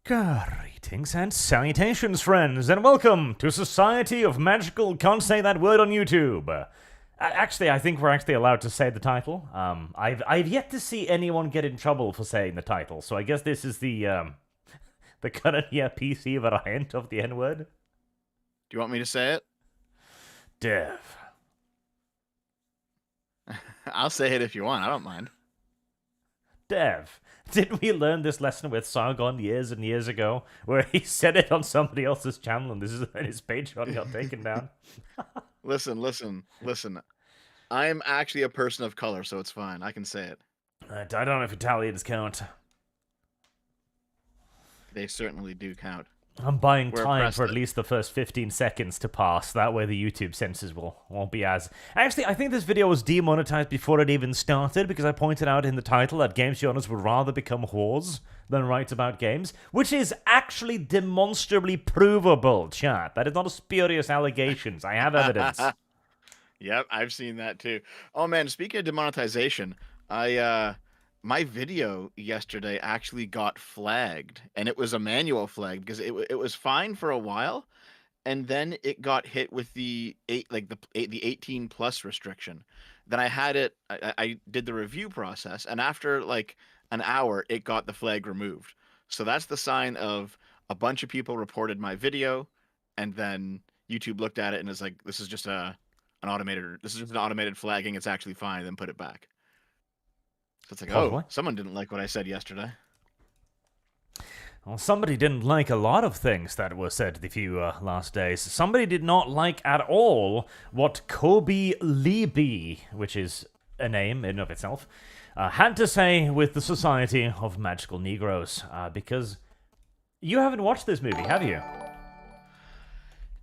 Greetings and salutations, friends, and welcome to Society of Magical Can't Say That Word on YouTube. Actually, I think we're actually allowed to say the title. I've yet to see anyone get in trouble for saying the title, so I guess this is the current PC variant of the N-word. Do you want me to say it? Dev. I'll say it if you want. I don't mind. Dev. Didn't we learn this lesson with Sargon years and years ago, where he said it on somebody else's channel, and this is when his Patreon got taken down? Listen. I am actually a person of color, so it's fine. I can say it. I don't know if Italians count. They certainly do count. I'm buying We're time oppressed for at then. least the first 15 seconds to pass. That way the YouTube censors won't be as... Actually, I think this video was demonetized before it even started because I pointed out in the title that game genres would rather become whores than write about games, which is actually demonstrably provable, chat. That is not a spurious allegations. I have evidence. Yep, I've seen that too. Oh man, speaking of demonetization, my video yesterday actually got flagged, and it was a manual flag because it was fine for a while, and then it got hit with the 18 plus restriction. Then I had it. I did the review process, and after like an hour, it got the flag removed. So that's the sign of a bunch of people reported my video, and then YouTube looked at it and is like, "This is just an automated flagging. It's actually fine." Then put it back. So it's like, Possibly. oh, someone didn't like what I said yesterday. Well, somebody didn't like a lot of things that were said the few last days. Somebody did not like at all what Kobe Leby, which is a name in and of itself, had to say with the Society of Magical Negroes. Because you haven't watched this movie, have you?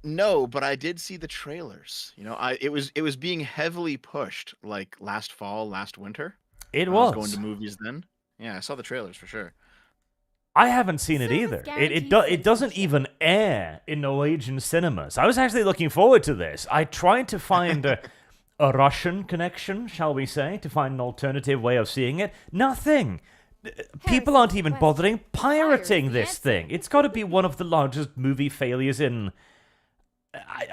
No, but I did see the trailers. You know, it was being heavily pushed like last fall, last winter. It I was was. going to movies then. Yeah, I saw the trailers for sure. I haven't seen it Service either. guarantees It doesn't censorship. even air in Norwegian cinemas. I was actually looking forward to this. I tried to find a Russian connection, shall we say, to find an alternative way of seeing it. Nothing. People aren't even bothering pirating this thing. It's got to be one of the largest movie failures in...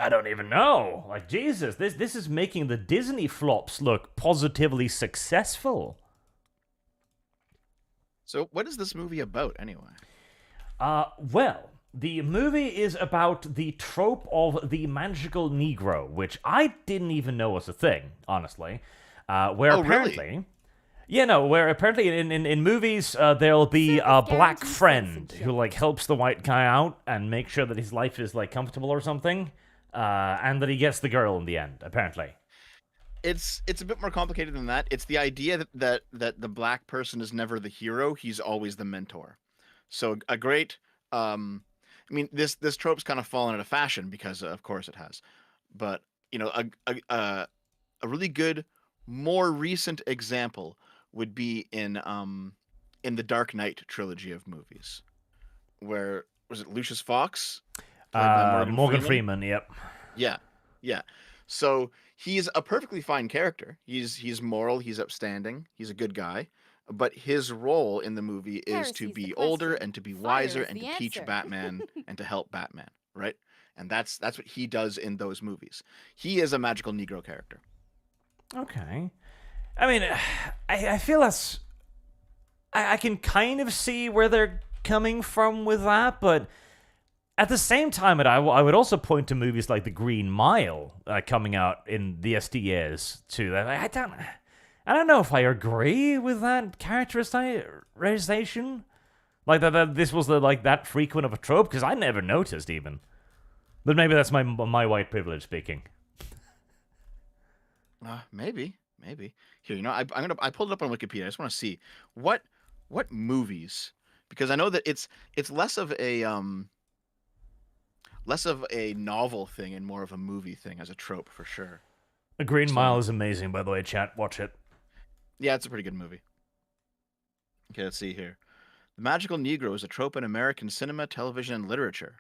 I don't even know. Like, Jesus, this is making the Disney flops look positively successful. So, what is this movie about anyway? Well, the movie is about the trope of the magical Negro, which I didn't even know was a thing, honestly. Where Oh, apparently... really? Yeah, no, where apparently in movies, there'll be a Service black guarantees friend citizenship. who, like, helps the white guy out and make sure that his life is, like, comfortable or something, and that he gets the girl in the end, apparently. It's a bit more complicated than that. It's the idea that the black person is never the hero; he's always the mentor. So a great, I mean, this trope's kind of fallen out of fashion because, of course, it has. But you know, a really good, more recent example would be in the Dark Knight trilogy of movies, where was it Lucius Fox played by Morgan Freeman, yep. Yeah, yeah. So he's a perfectly fine character. He's moral. He's upstanding. He's a good guy. But his role in the movie is to Heresy's the be older question. and to be Fire wiser is and the to teach answer. Batman and to help Batman, right? And that's what he does in those movies. He is a magical Negro character. Okay. I mean, I feel that's... I can kind of see where they're coming from with that, but at the same time, I would also point to movies like The Green Mile coming out in the SD years, too. I don't know if I agree with that characterization. Like, that this was that frequent of a trope, because I never noticed, even. But maybe that's my white privilege speaking. Maybe. Here, you know, I pulled it up on Wikipedia. I just want to see what movies, because I know that it's less of a novel thing and more of a movie thing as a trope for sure. The Green So- Mile is amazing, by the way, chat. Watch it. Yeah, it's a pretty good movie. Okay, let's see here. The magical Negro is a trope in American cinema, television, and literature.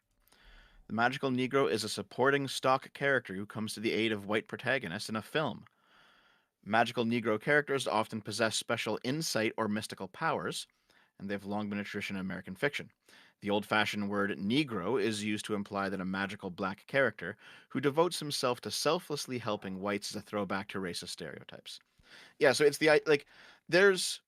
The magical Negro is a supporting stock character who comes to the aid of white protagonists in a film. Magical Negro characters often possess special insight or mystical powers, and they've long been a tradition in American fiction. The old-fashioned word Negro is used to imply that a magical black character who devotes himself to selflessly helping whites is a throwback to racist stereotypes. Yeah, so it's like there's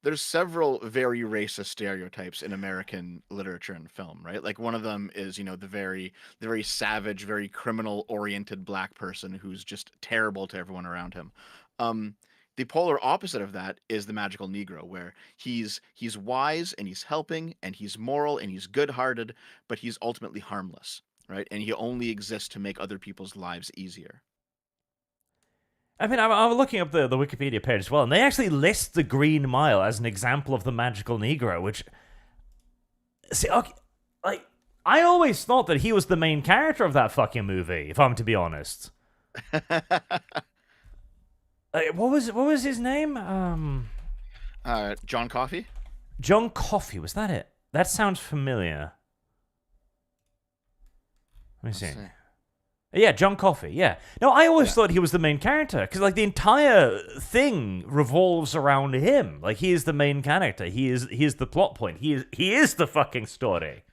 there's several very racist stereotypes in American literature and film, right? Like one of them is, the very savage, very criminal-oriented black person who's just terrible to everyone around him. Um, the polar opposite of that is the magical Negro, where he's wise and he's helping and he's moral and he's good-hearted, but he's ultimately harmless, right? And he only exists to make other people's lives easier. I mean, I'm looking up the Wikipedia page as well, and they actually list the Green Mile as an example of the magical Negro, which... See, okay, like, I always thought that he was the main character of that fucking movie, if I'm to be honest. What was his name? John Coffey? John Coffey, was that it? That sounds familiar. Let me see. Yeah, John Coffey, yeah. No, I always thought he was the main character, because, like, the entire thing revolves around him. Like, he is the main character. He is the plot point. He is the fucking story.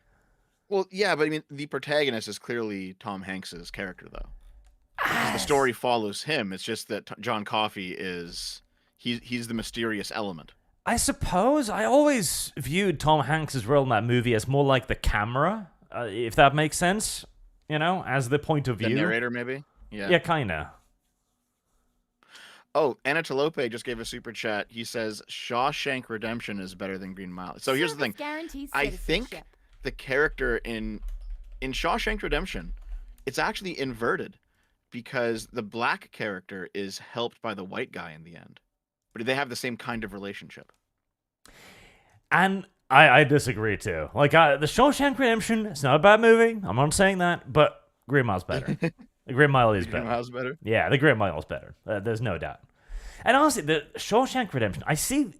Well, yeah, but I mean, the protagonist is clearly Tom Hanks's character, though. The story follows him. It's just that John Coffey he's the mysterious element. I suppose I always viewed Tom Hanks' role in that movie as more like the camera, if that makes sense. As the point of view. The narrator, maybe? Yeah. Yeah, kinda. Oh, Anatolope just gave a super chat. He says, Shawshank Redemption is better than Green Mile. So here's the thing. I think the character in Shawshank Redemption, it's actually inverted, because the black character is helped by the white guy in the end. But they have the same kind of relationship. And I disagree too. Like, the Shawshank Redemption, it's not a bad movie. I'm not saying that, but Green Mile's better. The Green Mile is better. Green Mile's better? Yeah, the Green Mile's better. There's no doubt. And honestly, the Shawshank Redemption, I see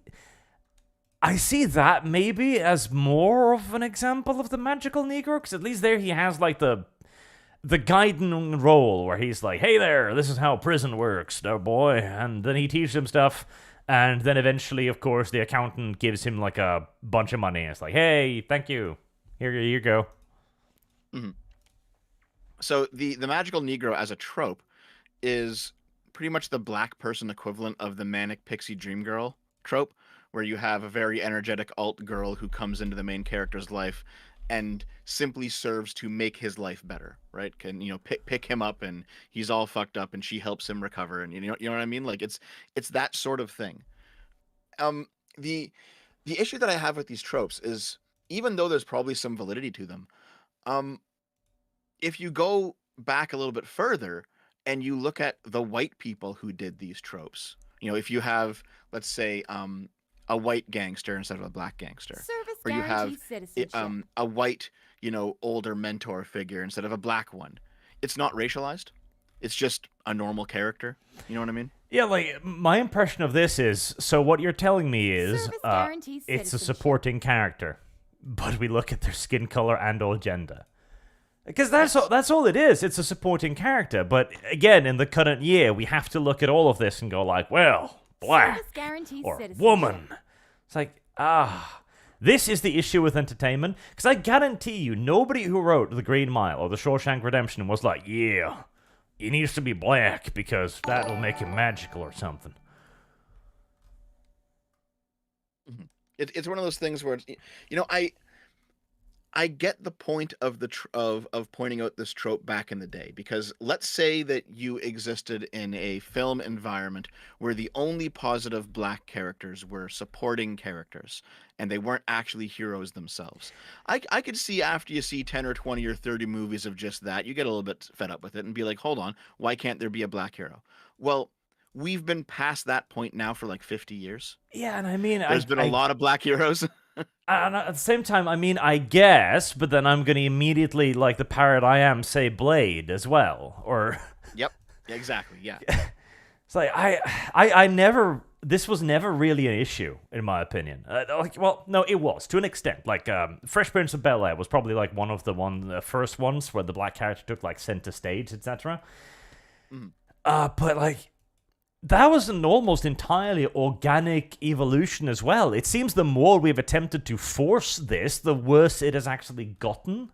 that maybe as more of an example of the magical Negro, because at least there he has, like, the guiding role where he's like, hey there, this is how prison works, oh boy. And then he teaches him stuff. And then eventually, of course, the accountant gives him, like, a bunch of money. And it's like, hey, thank you. Here you go. Mm-hmm. So the magical Negro as a trope is pretty much the black person equivalent of the manic pixie dream girl trope, where you have a very energetic alt girl who comes into the main character's life and simply serves to make his life better, right? Can pick him up and he's all fucked up and she helps him recover, and you know what I mean? Like it's that sort of thing. The issue that I have with these tropes is, even though there's probably some validity to them, if you go back a little bit further and you look at the white people who did these tropes, if you have, let's say, a white gangster instead of a black gangster, or you have a white, older mentor figure instead of a black one, it's not racialized. It's just a normal character. You know what I mean? Yeah, like, my impression of this is, so what you're telling me is, it's a supporting character, but we look at their skin color and or gender. Because that's all it is. It's a supporting character. But again, in the current year, we have to look at all of this and go like, well, black or woman. It's like, this is the issue with entertainment. Because I guarantee you, nobody who wrote The Green Mile or The Shawshank Redemption was like, yeah, he needs to be black because that will make him magical or something. It's one of those things where I get the point of of pointing out this trope back in the day, because let's say that you existed in a film environment where the only positive black characters were supporting characters and they weren't actually heroes themselves. I could see, after you see 10 or 20 or 30 movies of just that, you get a little bit fed up with it and be like, hold on, why can't there be a black hero? Well, we've been past that point now for like 50 years. Yeah, and I mean, there's been a lot of black heroes. And at the same time, I mean, I guess, but then I'm going to immediately, like the parrot I am, say Blade as well, or... Yep, exactly, yeah. It's like, I never... This was never really an issue, in my opinion. Well, no, it was, to an extent. Like, Fresh Prince of Bel-Air was probably, like, one of the first ones where the black character took, like, center stage, etc. Mm. But, like, that was an almost entirely organic evolution as well. It seems the more we've attempted to force this, the worse it has actually gotten.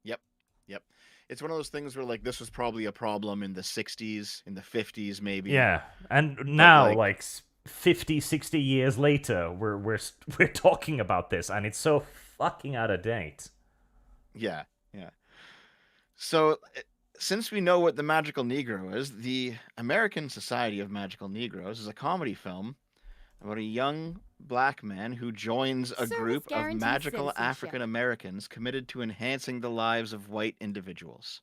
Yep. Yep. It's one of those things where like this was probably a problem in the 60s, in the 50s maybe. Yeah, and But now, like, like 50, 60 years later, we're talking about this, and it's so fucking out of date. yeah. Yeah. So since we know what the Magical Negro is, the American Society of Magical Negroes is a comedy film about a young black man who joins a Service group of guarantees magical citizenship. African Americans committed to enhancing the lives of white individuals.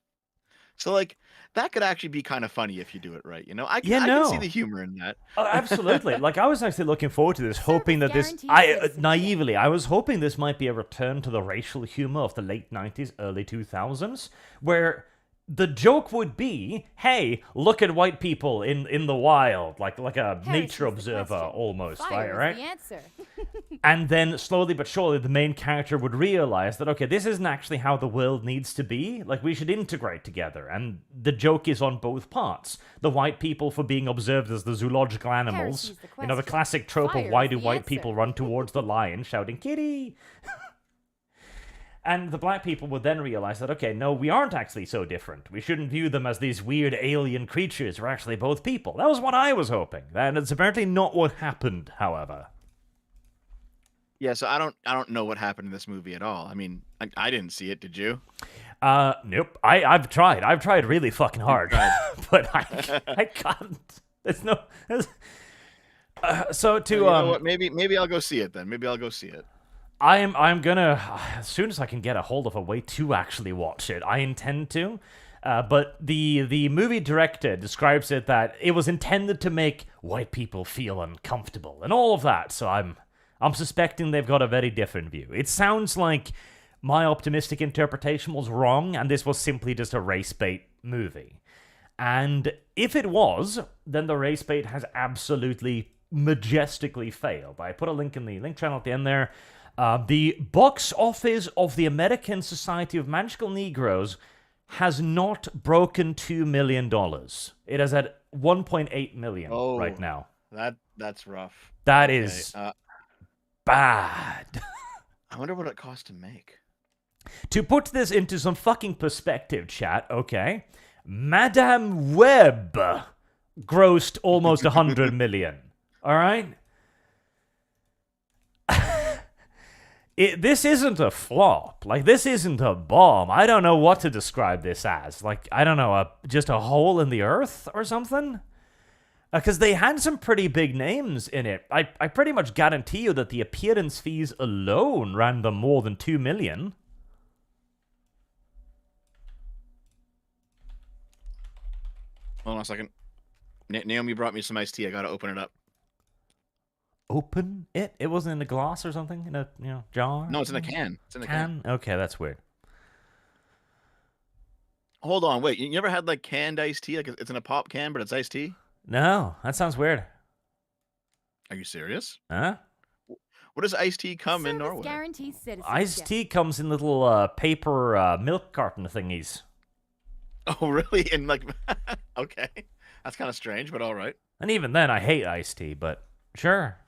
So, like, that could actually be kind of funny if you do it right. You know, I Yeah, can see no. the humor in that. Oh, absolutely. Like, I was actually looking forward to this, hoping that this. guarantees I citizenship. naively, I was hoping this might be a return to the racial humor of the late 90s, early 2000s, where the joke would be, hey, look at white people in the wild, like a Heresy's nature the observer question. almost, Fire right? is the answer. And then slowly but surely, the main character would realize that, okay, this isn't actually how the world needs to be. Like, we should integrate together. And the joke is on both parts. The white people for being observed as the zoological animals. Heresy's the You know, the question. classic trope Fire of why is do the white answer. people run towards the lion shouting, kitty? And the black people would then realize that, okay, no, we aren't actually so different. We shouldn't view them as these weird alien creatures. We're actually both people. That was what I was hoping. And it's apparently not what happened, however. Yeah, so I don't know what happened in this movie at all. I mean, I didn't see it. Did you? Nope. I've tried. I've tried really fucking hard, but I can't. So to You know what? Maybe I'll go see it then. Maybe I'll go see it. I'm gonna, as soon as I can get a hold of a way to actually watch it, I intend to. But the movie director describes it that it was intended to make white people feel uncomfortable and all of that. So I'm suspecting they've got a very different view. It sounds like my optimistic interpretation was wrong, and this was simply just a race bait movie. And if it was, then the race bait has absolutely majestically failed. I put a link in the link channel at the end there. The box office of the American Society of Magical Negroes has not broken $2 million. It is at 1.8 million right now. That's rough. That Okay, is bad. I wonder what it cost to make. To put this into some fucking perspective, chat, okay? Madame Web grossed almost 100 million. All right? This isn't a flop. Like, this isn't a bomb. I don't know what to describe this as. Like, I don't know, just a hole in the earth or something? Because they had some pretty big names in it. I pretty much guarantee you that the appearance fees alone ran them more than 2 million. Hold on a second. Naomi brought me some iced tea. I gotta open it up. Open it? It wasn't in a glass or something? In a jar? No, it's in a can. It's in a can. Okay, that's weird. Hold on, wait. You never had like canned iced tea? Like it's in a pop can, but it's iced tea? No, that sounds weird. Are you serious? Huh? What does iced tea come in Service Norway? guarantees citizenship. Iced tea comes in little paper milk carton thingies. Oh, really? And like, okay, that's kind of strange, but all right. And even then, I hate iced tea, but sure.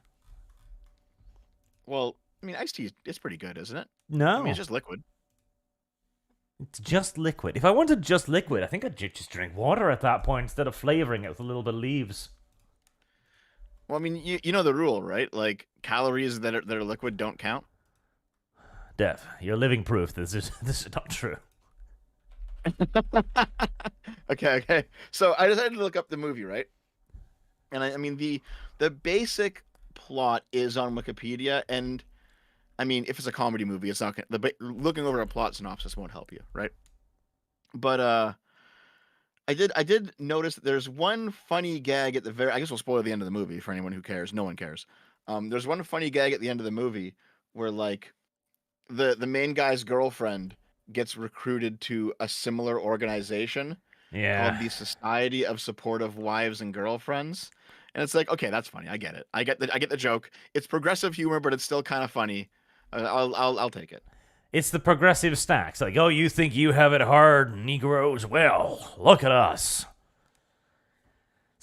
Well, I mean, iced tea is pretty good, isn't it? No. I mean, it's just liquid. It's just liquid. If I wanted just liquid, I think I'd just drink water at that point instead of flavoring it with a little bit of leaves. Well, I mean, you know the rule, right? Like calories that are liquid don't count. Dev, you're living proof this is not true. Okay. So I decided to look up the movie, right? And I mean the basic plot is on Wikipedia, and I mean if it's a comedy movie, it's not gonna, looking over a plot synopsis won't help you, right? But I did notice that there's one funny gag at the very. I guess we'll spoil the end of the movie for anyone who cares. No one cares. There's one funny gag at the end of the movie where like the main guy's girlfriend gets recruited to a similar organization called the Society of Supportive Wives and Girlfriends. And it's like, okay, that's funny. I get it. I get the joke. It's progressive humor, but it's still kind of funny. I'll take it. It's the progressive stacks. Like, oh, you think you have it hard, Negroes? Well, look at us.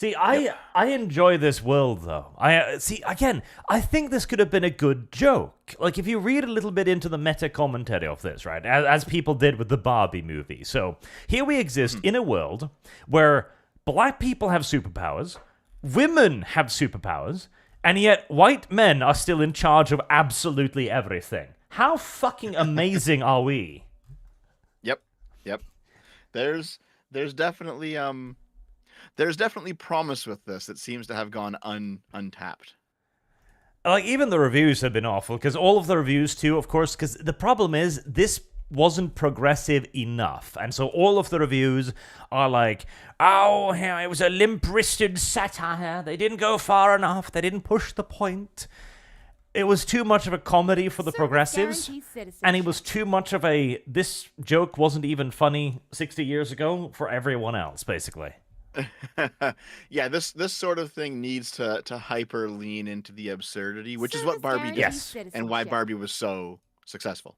See, Yep. I enjoy this world though. I see again. I think this could have been a good joke. Like if you read a little bit into the meta commentary of this, right, as people did with the Barbie movie. So here we exist in a world where black people have superpowers, women have superpowers, and yet white men are still in charge of absolutely everything. How fucking amazing are we? Yep. Yep. There's there's definitely there's definitely promise with this that seems to have gone untapped. Like even the reviews have been awful because all of the reviews too, of course, because the problem is this wasn't progressive enough, and so all of the reviews are like, oh, yeah, it was a limp-wristed satire, they didn't go far enough, they didn't push the point, it was too much of a comedy for the progressives, and it was too much of a this joke wasn't even funny 60 years ago for everyone else, basically. Yeah, this sort of thing needs to hyper lean into the absurdity, which is what Barbie did, Yes. and why Barbie was so successful.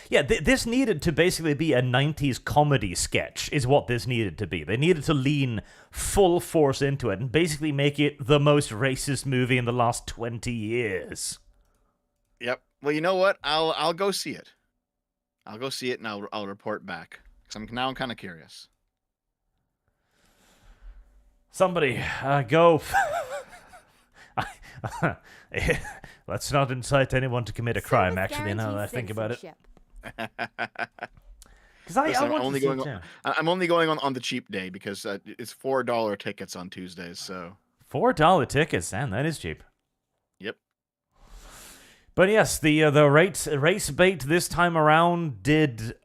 Yeah, this needed to basically be a 90s comedy sketch, is what this needed to be. They needed to lean full force into it and basically make it the most racist movie in the last 20 years. Yep. Well, you know what? I'll go see it. I'll go see it and I'll report back because I'm kind of curious. Somebody, go. Let's not incite anyone to commit a crime, actually, now that I think about it. Because I want only to see going it on, too. I'm only going on the cheap day because it's $4 tickets on Tuesdays. So $4 tickets, man, that is cheap. yep. But yes, the race bait this time around did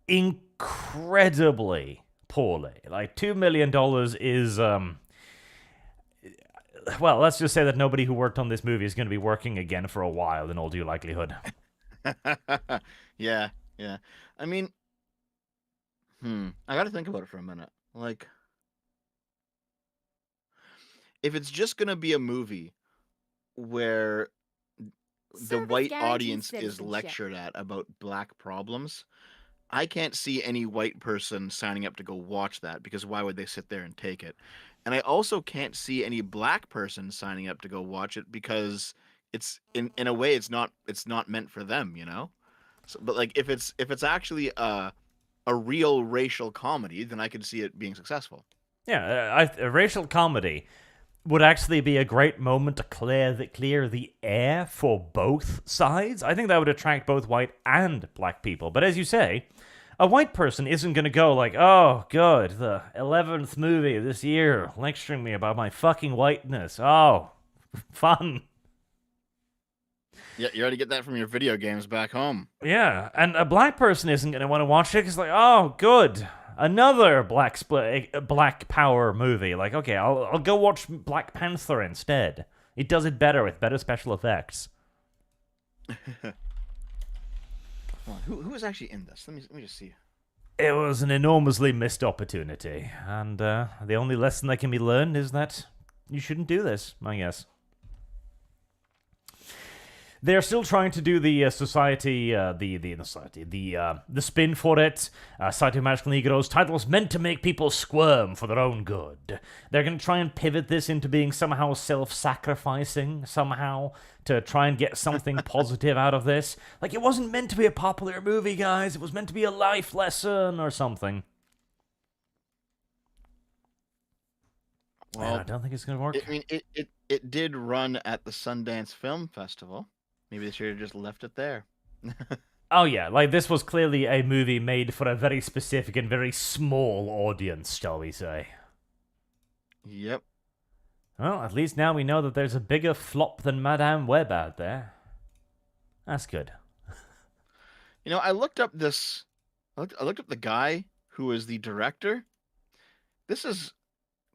incredibly poorly. Like $2 million is well, let's just say that nobody who worked on this movie is going to be working again for a while, in all due likelihood. Yeah, yeah. I mean, I got to think about it for a minute. Like, if it's just gonna be a movie where the white audience is lectured at about black problems, I can't see any white person signing up to go watch that because why would they sit there and take it? And I also can't see any black person signing up to go watch it because it's in a way it's not meant for them, you know? So, but like if it's actually a real racial comedy, then I could see it being successful. Yeah, a racial comedy would actually be a great moment to clear the air for both sides. I think that would attract both white and black people. But as you say, a white person isn't going to go like, oh, good, the 11th movie this year lecturing me about my fucking whiteness. Oh, fun. Yeah, you already get that from your video games back home. Yeah, and a black person isn't going to want to watch it because like, oh, good, another black power movie. Like, okay, I'll go watch Black Panther instead. It does it better with better special effects. Who was actually in this? Let me just see. It was an enormously missed opportunity, and the only lesson that can be learned is that you shouldn't do this, I guess. They're still trying to do the society, the spin for it. Society of Magical Negroes titles meant to make people squirm for their own good. They're going to try and pivot this into being somehow self-sacrificing, somehow, to try and get something positive out of this. Like, it wasn't meant to be a popular movie, guys. It was meant to be a life lesson or something. Well, I don't think it's going to work. I mean, it did run at the Sundance Film Festival. Maybe they should have just left it there. Oh yeah, like this was clearly a movie made for a very specific and very small audience, shall we say. Yep. Well, at least now we know that there's a bigger flop than Madame Web out there. That's good. You know, I looked up the guy who is the director. This is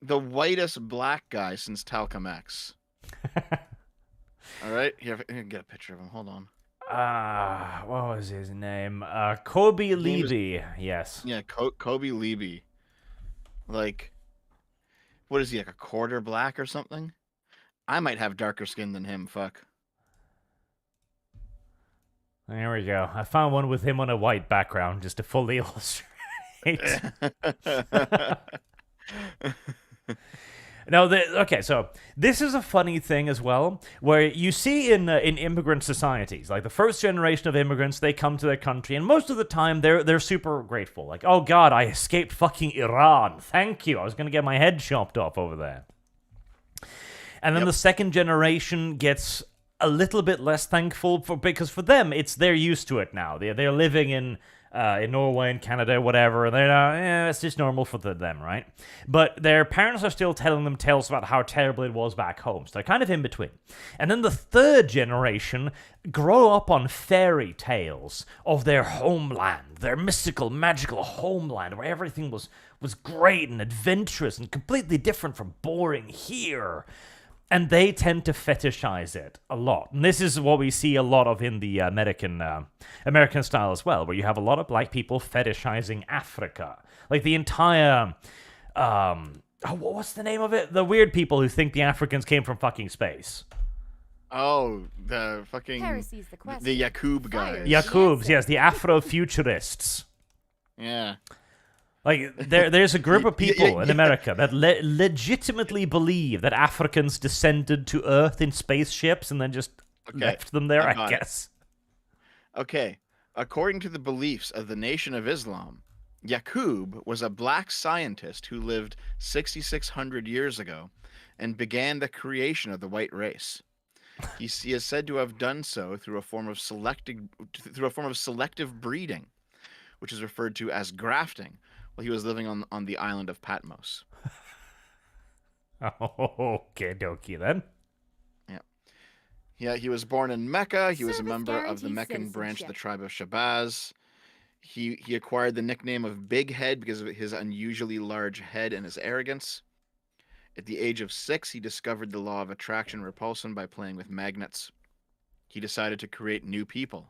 the whitest black guy since Talcum X. All right, here, I can get a picture of him. Hold on. What was his name? Kobe Levy. Yes. Yeah, Kobe Levy. Like, what is he, like a quarter black or something? I might have darker skin than him. Fuck. There we go. I found one with him on a white background just to fully illustrate. Now, okay, so this is a funny thing as well, where you see in immigrant societies, like the first generation of immigrants, they come to their country, and most of the time they're super grateful. Like, oh God, I escaped fucking Iran. Thank you. I was gonna get my head chopped off over there. And then the second generation gets a little bit less thankful because for them they're used to it now. They're living in Norway and Canada, whatever, and they're it's just normal for them, right? But their parents are still telling them tales about how terrible it was back home, so they're kind of in between. And then the third generation grow up on fairy tales of their homeland, their mystical, magical homeland, where everything was great and adventurous and completely different from boring here. And they tend to fetishize it a lot. And this is what we see a lot of in the American style as well, where you have a lot of black people fetishizing Africa. Like the entire... what's the name of it? The weird people who think the Africans came from fucking space. Oh, the fucking... the Yakub guys. Yakubs, yes, the Afrofuturists. Yeah. Like, there's a group of people in America that legitimately believe that Africans descended to Earth in spaceships and then just left them there, I guess. Okay. According to the beliefs of the Nation of Islam, Yakub was a black scientist who lived 6,600 years ago and began the creation of the white race. He is said to have done so through a form of selective breeding, which is referred to as grafting, while he was living on the island of Patmos. Okay, dokie then. Yeah. Yeah, he was born in Mecca. He was a member of the Meccan branch of the tribe of Shabazz. He acquired the nickname of Big Head because of his unusually large head and his arrogance. At the age of 6, he discovered the law of attraction and repulsion by playing with magnets. He decided to create new people.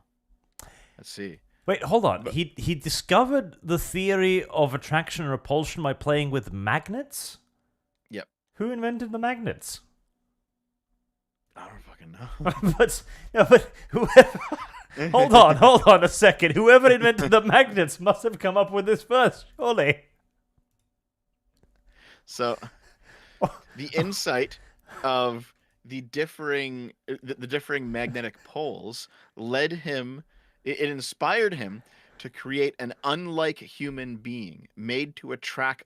Let's see. Wait, hold on. He discovered the theory of attraction and repulsion by playing with magnets? Yep. Who invented the magnets? I don't fucking know. but whoever... hold on a second. Whoever invented the magnets must have come up with this first, surely. So, the insight of the differing magnetic poles led him... It inspired him to create an unlike human being made to attract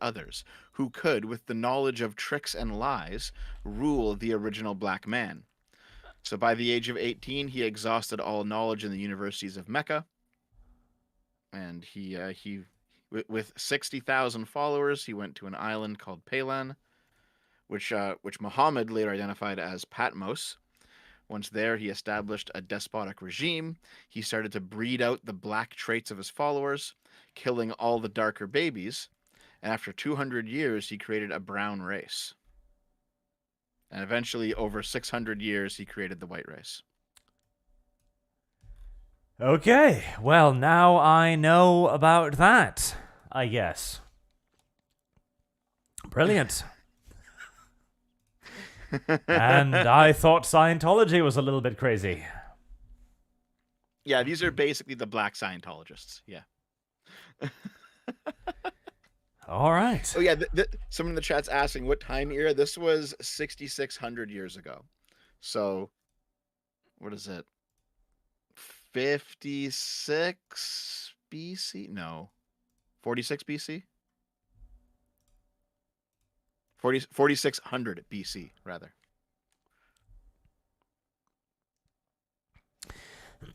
others who could, with the knowledge of tricks and lies, rule the original black man. So by the age of 18, he exhausted all knowledge in the universities of Mecca, and he with 60,000 followers, he went to an island called Palan, which Muhammad later identified as Patmos. Once there, he established a despotic regime. He started to breed out the black traits of his followers, killing all the darker babies. And after 200 years, he created a brown race. And eventually, over 600 years, he created the white race. Okay, well, now I know about that, I guess. Brilliant. And I thought Scientology was a little bit crazy. Yeah, these are basically the black Scientologists. Yeah. All right. Oh, yeah. Someone in the chat's asking what time era. This was 6,600 years ago. So, what is it? 56 BC? No. 46 BC? 4600 BC, rather.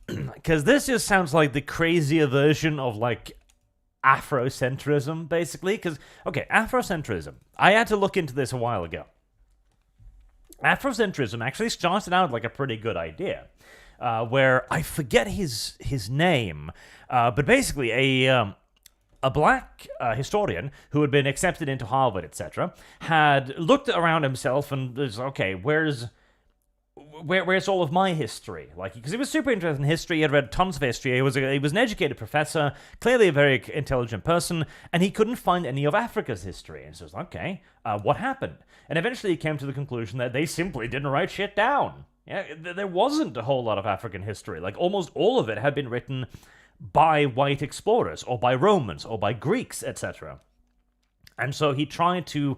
Because this just sounds like the crazier version of, like, Afrocentrism, basically. Because, okay, Afrocentrism. I had to look into this a while ago. Afrocentrism actually started out like a pretty good idea. Where, I forget his name, but basically a black historian who had been accepted into Harvard, etc., had looked around himself and was, okay, where's all of my history? Like, because he was super interested in history, he had read tons of history, he was an educated professor, clearly a very intelligent person, and he couldn't find any of Africa's history. And so he was like, okay, what happened? And eventually he came to the conclusion that they simply didn't write shit down. Yeah, there wasn't a whole lot of African history. Like, almost all of it had been written by white explorers, or by Romans, or by Greeks, etc. And so he tried to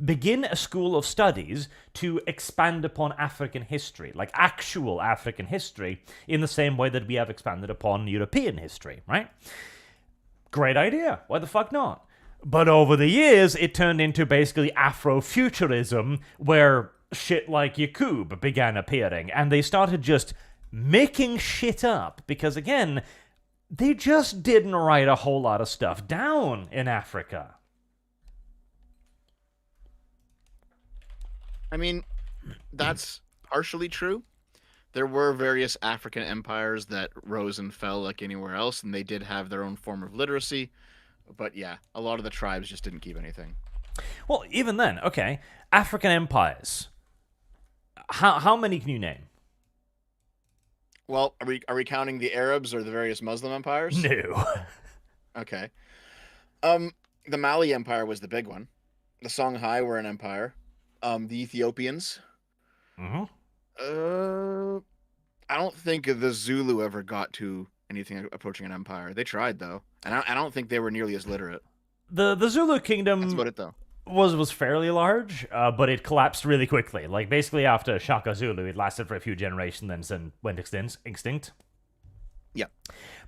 begin a school of studies to expand upon African history, like actual African history, in the same way that we have expanded upon European history, right? Great idea. Why the fuck not? But over the years, it turned into basically Afrofuturism, where shit like Yakub began appearing, and they started just making shit up, because again, they just didn't write a whole lot of stuff down in Africa. I mean, that's partially true. There were various African empires that rose and fell like anywhere else, and they did have their own form of literacy. But yeah, a lot of the tribes just didn't keep anything. Well, even then, okay, African empires. How many can you name? Well, are we counting the Arabs or the various Muslim empires? No. Okay. The Mali Empire was the big one. The Songhai were an empire. The Ethiopians. Mm-hmm. I don't think the Zulu ever got to anything approaching an empire. They tried though, and I don't think they were nearly as literate. The Zulu kingdom That's about it though. was fairly large, but it collapsed really quickly. Like basically after Shaka Zulu, it lasted for a few generations, then went extinct. Yeah,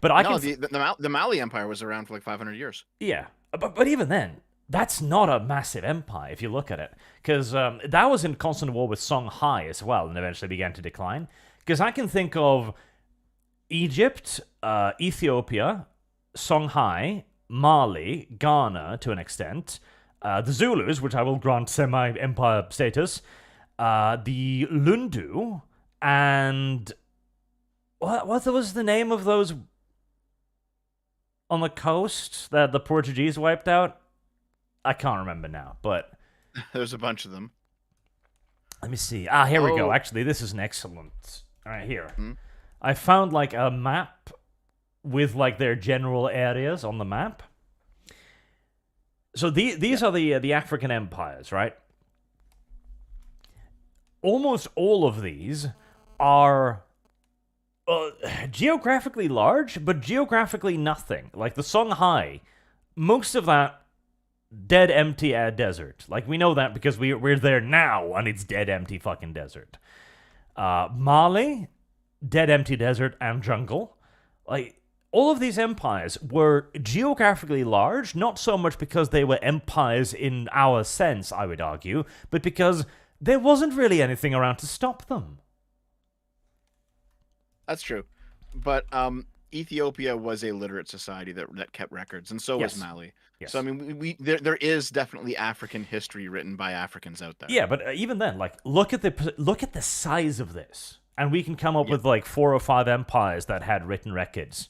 but I no, can the Mali Empire was around for like 500 years. yeah, but even then, that's not a massive empire if you look at it, because that was in constant war with Songhai as well, and eventually began to decline. Because I can think of Egypt, Ethiopia, Songhai, Mali, Ghana to an extent, the Zulus, which I will grant semi-empire status, the Lundu, and what was the name of those on the coast that the Portuguese wiped out? I can't remember now, but There's a bunch of them. let me see. Here we go. Oh. Actually, this is an excellent. All right, here. Hmm? I found like a map with like their general areas on the map. So these are the African empires, right? Almost all of these are geographically large, but geographically nothing. Like the Songhai, most of that dead, empty desert. Like we know that because we're there now, and it's dead, empty fucking desert. Mali, dead, empty desert and jungle. Like all of these empires were geographically large, not so much because they were empires in our sense, I would argue, but because there wasn't really anything around to stop them. That's true, but Ethiopia was a literate society that kept records, and so was Yes. Mali. Yes. So I mean, there is definitely African history written by Africans out there. Yeah, but even then, like, look at the size of this, and we can come up Yeah. with like 4 or 5 empires that had written records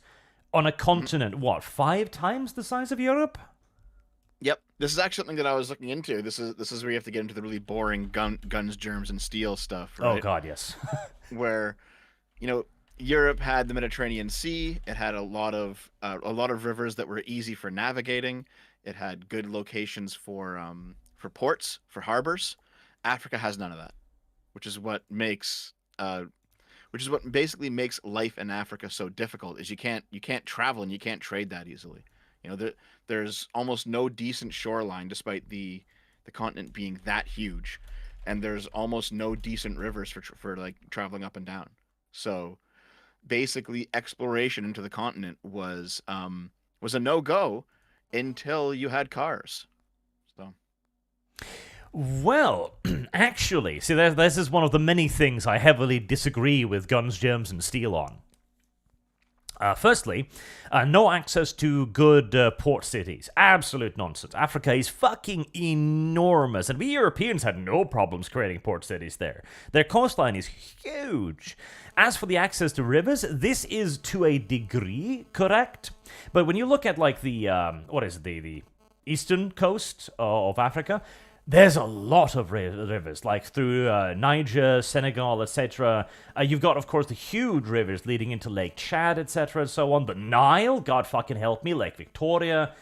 on a continent. What, 5 times the size of Europe? Yep. This is actually something that I was looking into. This is where you have to get into the really boring guns, germs, and steel stuff, right? Oh God, yes. Where, Europe had the Mediterranean Sea. It had a lot of rivers that were easy for navigating. It had good locations for ports, for harbors. Africa has none of that, which is what basically makes life in Africa so difficult. Is you can't travel and you can't trade that easily. There's almost no decent shoreline, despite the continent being that huge, and there's almost no decent rivers for like traveling up and down. So basically, exploration into the continent was a no-go until you had cars. So Well, actually, see, this is one of the many things I heavily disagree with guns, germs, and steel on. Firstly, no access to good port cities. Absolute nonsense. Africa is fucking enormous, and we Europeans had no problems creating port cities there. Their coastline is huge. As for the access to rivers, this is to a degree correct, but when you look at like the the eastern coast of Africa, there's a lot of rivers, like through Niger, Senegal, etc. You've got, of course, the huge rivers leading into Lake Chad, etc., and so on. The Nile, God fucking help me, Lake Victoria.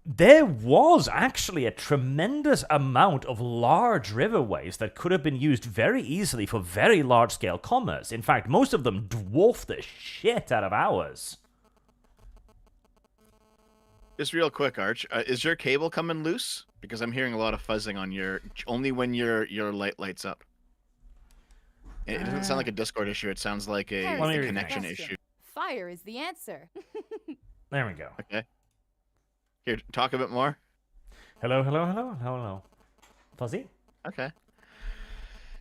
There was actually a tremendous amount of large riverways that could have been used very easily for very large-scale commerce. In fact, most of them dwarf the shit out of ours. Just real quick, Arch. Is your cable coming loose? Because I'm hearing a lot of fuzzing on your only when your light lights up. It doesn't sound like a Discord issue. It sounds like Let me a reconnect. connection issue. Fire is the answer. There we go. Okay. Here, talk a bit more. Hello, hello, hello, hello, hello. Fuzzy? Okay.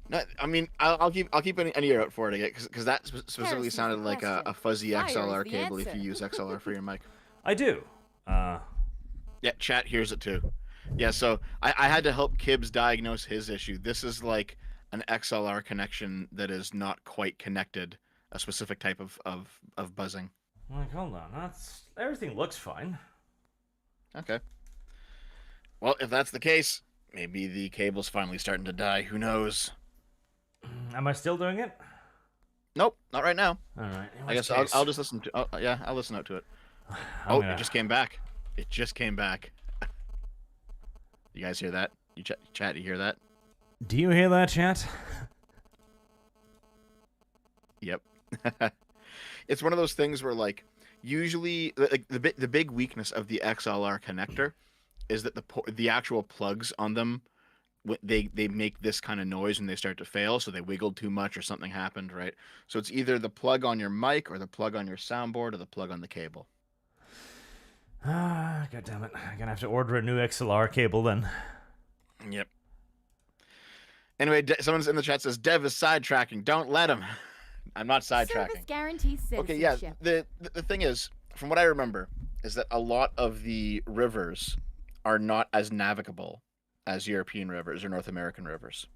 No, I mean, I'll keep an ear out for it again because that specifically Here's the sounded like a question. fuzzy Fire is XLR the cable if answer. you use XLR for your mic. I do. Yeah, chat hears it too. Yeah, so I had to help Kibbs diagnose his issue. This is like an XLR connection that is not quite connected, a specific type of buzzing. Like, hold on. Everything looks fine. Okay. Well, if that's the case, maybe the cable's finally starting to die. Who knows? Am I still doing it? Nope, not right now. All right. I guess I'll just listen to. Oh, yeah, I'll listen out to it. It just came back. It just came back. You guys hear that? You chat. You hear that? Do you hear that, chat? Yep. It's one of those things where, like, usually, like the big weakness of the XLR connector is that the actual plugs on them, they make this kind of noise when they start to fail, so they wiggled too much or something happened, right? So it's either the plug on your mic or the plug on your soundboard or the plug on the cable. God damn it. I'm gonna have to order a new XLR cable then. Yep. Anyway, someone's in the chat says Dev is sidetracking. Don't let him. I'm not sidetracking. Service guarantees citizenship. Okay, yeah. The thing is, from what I remember, is that a lot of the rivers are not as navigable as European rivers or North American rivers,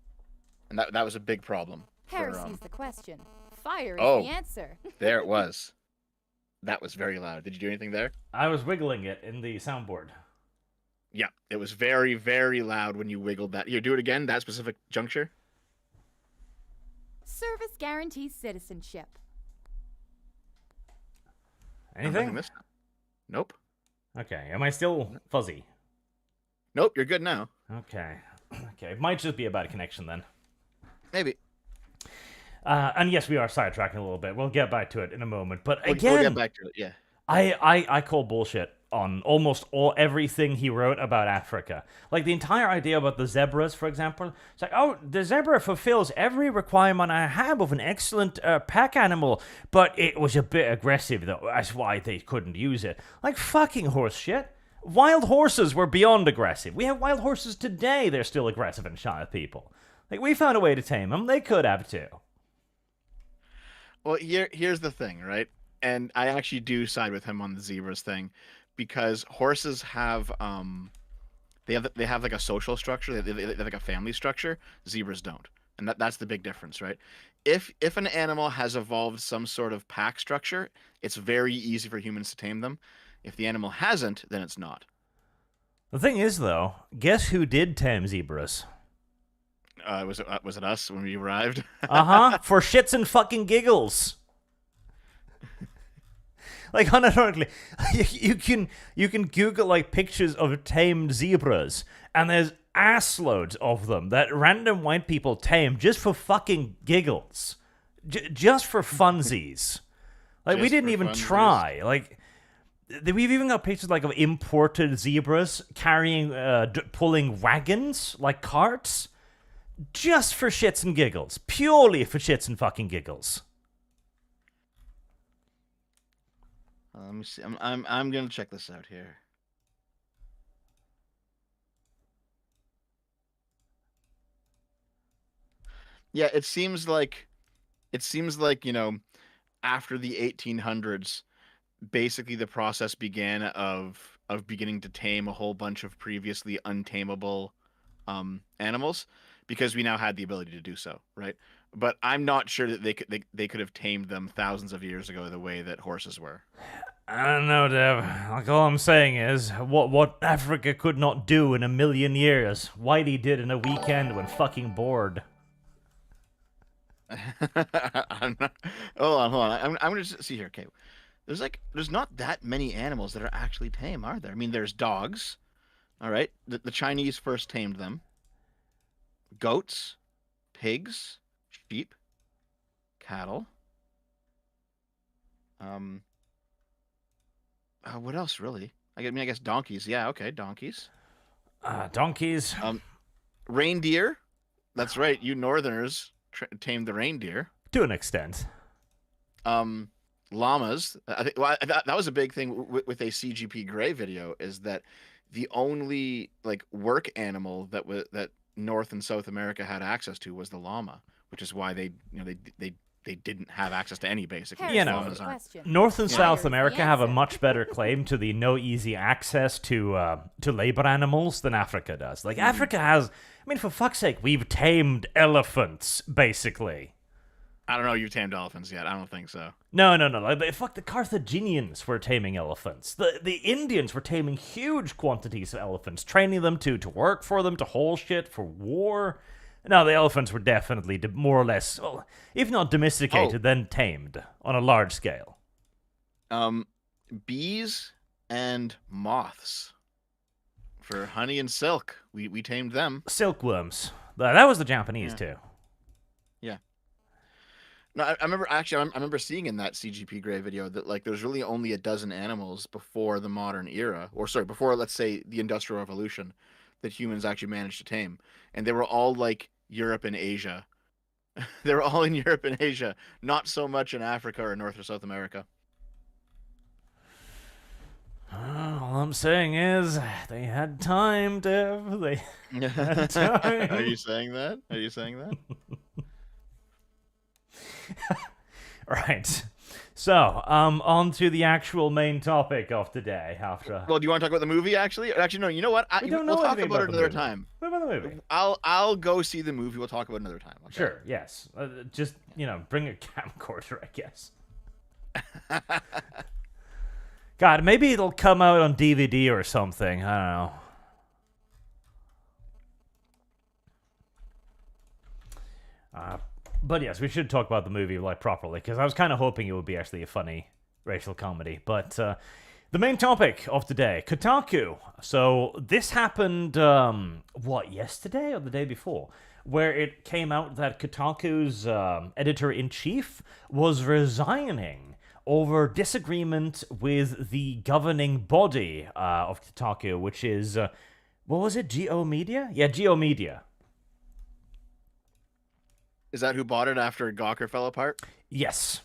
and that was a big problem. Heresy's the question. Fire is Oh. the answer. There it was. That was very loud. Did you do anything there? I was wiggling it in the soundboard. Yeah, it was very, very loud when you wiggled that. Here, do it again, that specific juncture. Service guarantees citizenship. Anything? Nope. Okay. Am I still fuzzy? Nope, you're good now. Okay. Okay. It might just be a bad connection then. Maybe. And yes, we are sidetracking a little bit. We'll get back to it in a moment. But We'll again, get back to it, yeah. I call bullshit on almost everything he wrote about Africa. Like the entire idea about the zebras, for example. It's like, oh, the zebra fulfills every requirement I have of an excellent pack animal, but it was a bit aggressive, though. That's why they couldn't use it. Like fucking horse shit. Wild horses were beyond aggressive. We have wild horses today. They're still aggressive and shy of people. Like, we found a way to tame them. They could have too. Well, here's the thing, right? And I actually do side with him on the zebras thing, because horses have they have like a social structure, they have like a family structure. Zebras don't, and that's the big difference, right? If an animal has evolved some sort of pack structure, it's very easy for humans to tame them. If the animal hasn't, then it's not. The thing is, though, guess who did tame zebras? Was it us when we arrived? For shits and fucking giggles. Like, unironically, you can Google like pictures of tamed zebras, and there's assloads of them that random white people tame just for fucking giggles, just for funsies. Like, we Just didn't for even funsies. try. Like, we've even got pictures like of imported zebras carrying, pulling wagons like carts, just for shits and giggles, purely for shits and fucking giggles. Let me see. I'm gonna check this out here. Yeah, it seems like after the 1800s, basically the process began of beginning to tame a whole bunch of previously untamable animals, because we now had the ability to do so, right? But I'm not sure that they could have tamed them thousands of years ago the way that horses were. I don't know, Dev. Like, all I'm saying is, what Africa could not do in a million years, Whitey did in a weekend when fucking bored. I'm not, hold on. I'm gonna just see here. Okay, there's not that many animals that are actually tame, are there? I mean, there's dogs. All right, the Chinese first tamed them. Goats, pigs, sheep, cattle. What else really? I guess donkeys. Yeah, okay, donkeys. Donkeys. Reindeer. That's right. You Northerners tamed the reindeer. To an extent. Llamas. I think that was a big thing with a CGP Grey video. Is that the only like work animal that North and South America had access to was the llama, which is why they didn't have access to any basically. Harrison, You know, the question. North and Fire South is the America have a answer. much better claim to the no easy access to labor animals than Africa does. Like Africa has, I mean, for fuck's sake, we've tamed elephants basically. I don't know. You've tamed elephants yet? I don't think so. No. Like, fuck, the Carthaginians were taming elephants. The Indians were taming huge quantities of elephants, training them to work for them, to haul shit for war. No, the elephants were definitely more or less, well, if not domesticated, then tamed on a large scale. Bees and moths for honey and silk. We tamed them. Silkworms. That was the Japanese too. Yeah. No, I remember seeing in that CGP Grey video that like there's really only a dozen animals before the modern era, or sorry, before let's say the Industrial Revolution, that humans actually managed to tame, and they were all like Europe and Asia. They were all in Europe and Asia, not so much in Africa or North or South America. All I'm saying is, they had time, Dev. They had time. Are you saying that? Are you saying that? Right. So, on to the actual main topic of today. After Well, do you want to talk about the movie? Actually, no. You know what? We don't we'll know talk anything about it about the another movie. time. What about the movie? I'll go see the movie. We'll talk about it another time. Okay? Sure. Yes. Just bring a camcorder, I guess. God, maybe it'll come out on DVD or something. I don't know. But yes, we should talk about the movie like properly, because I was kind of hoping it would be actually a funny racial comedy. But the main topic of today, Kotaku. So this happened, yesterday or the day before? Where it came out that Kotaku's editor-in-chief was resigning over disagreement with the governing body of Kotaku, which is, what was it, Geo Media? Yeah, Geo Media. Is that who bought it after Gawker fell apart? Yes.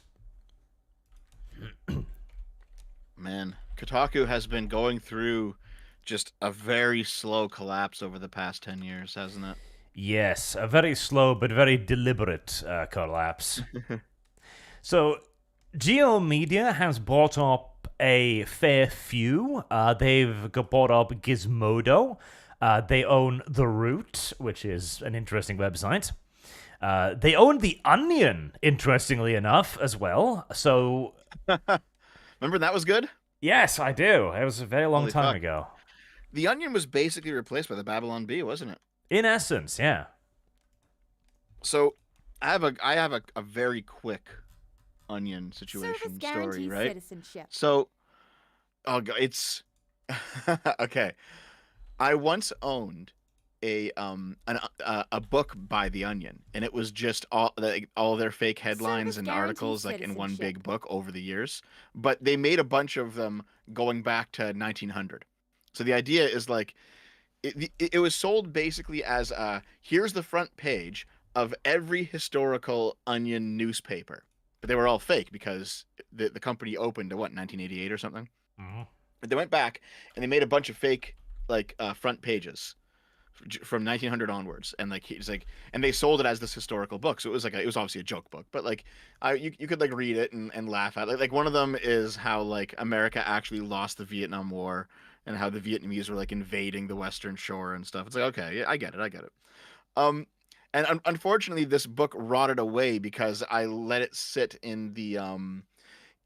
Man, Kotaku has been going through just a very slow collapse over the past 10 years, hasn't it? Yes, a very slow but very deliberate collapse. So, Geo Media has bought up a fair few. They've bought up Gizmodo. They own The Root, which is an interesting website. They own The Onion, interestingly enough, as well. So, remember that was good? Yes, I do. It was a very long Holy time fuck. ago. The Onion was basically replaced by the Babylon Bee, wasn't it? In essence, yeah. So, I have a very quick Onion situation Service story, guarantees right? citizenship. So, it's okay. I once owned a book by The Onion, and it was just all their fake headlines Service and guarantees articles like in one citizenship. big book over the years. But they made a bunch of them going back to 1900. So the idea is like it was sold basically as here's the front page of every historical Onion newspaper, but they were all fake because the company opened to 1988 or something. Mm-hmm. But they went back and they made a bunch of fake front pages from 1900 onwards, and and they sold it as this historical book. So it was it was obviously a joke book, but you could read it and laugh at it. Like one of them is how America actually lost the Vietnam War and how the Vietnamese were invading the Western Shore and stuff. It's okay, yeah, I get it. And unfortunately, this book rotted away because I let it sit in the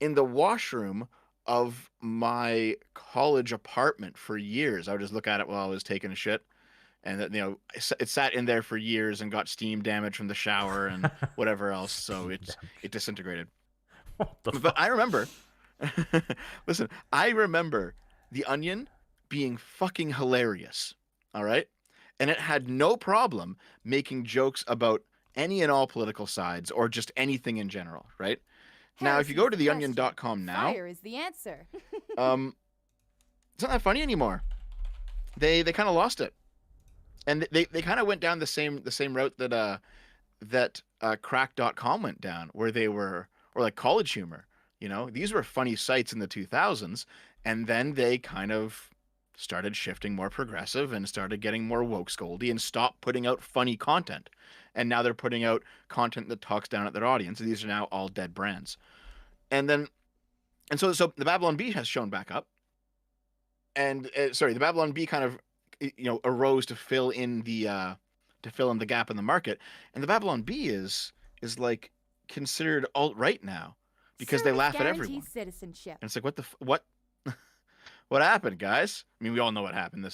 washroom of my college apartment for years. I would just look at it while I was taking a shit, and it sat in there for years and got steam damage from the shower and whatever else. So it disintegrated. What the But fuck? I remember, listen, I remember The Onion being fucking hilarious. All right. And it had no problem making jokes about any and all political sides or just anything in general. Right. Now, if you go to Harrison's the theonion.com question. now, Fire is the answer. It's not that funny anymore. They kind of lost it, and they kind of went down the same route that crack.com went down, where they were, or like College Humor. These were funny sites in the 2000s, and then they kind of started shifting more progressive and started getting more woke scoldy and stopped putting out funny content. And now they're putting out content that talks down at their audience. And these are now all dead brands. And so the Babylon Bee has shown back up. And the Babylon Bee kind of arose to fill in the gap in the market. And the Babylon Bee is like considered alt-right now because they laugh at everyone. Citizenship. And it's like, what what happened, guys? I mean, we all know what happened.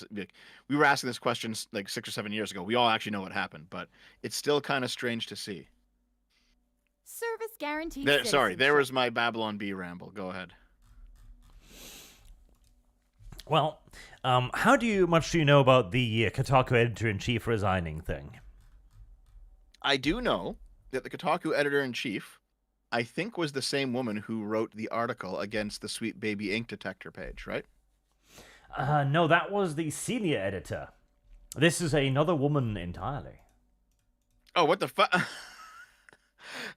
We were asking this question like 6 or 7 years ago. We all actually know what happened, but it's still kind of strange to see. Service guarantee. There was my Babylon Bee ramble. Go ahead. Well, how much do you know about the Kotaku editor-in-chief resigning thing? I do know that the Kotaku editor-in-chief, I think, was the same woman who wrote the article against the Sweet Baby ink detector page, right? No, that was the senior editor. This is another woman entirely. Oh, what the fuck?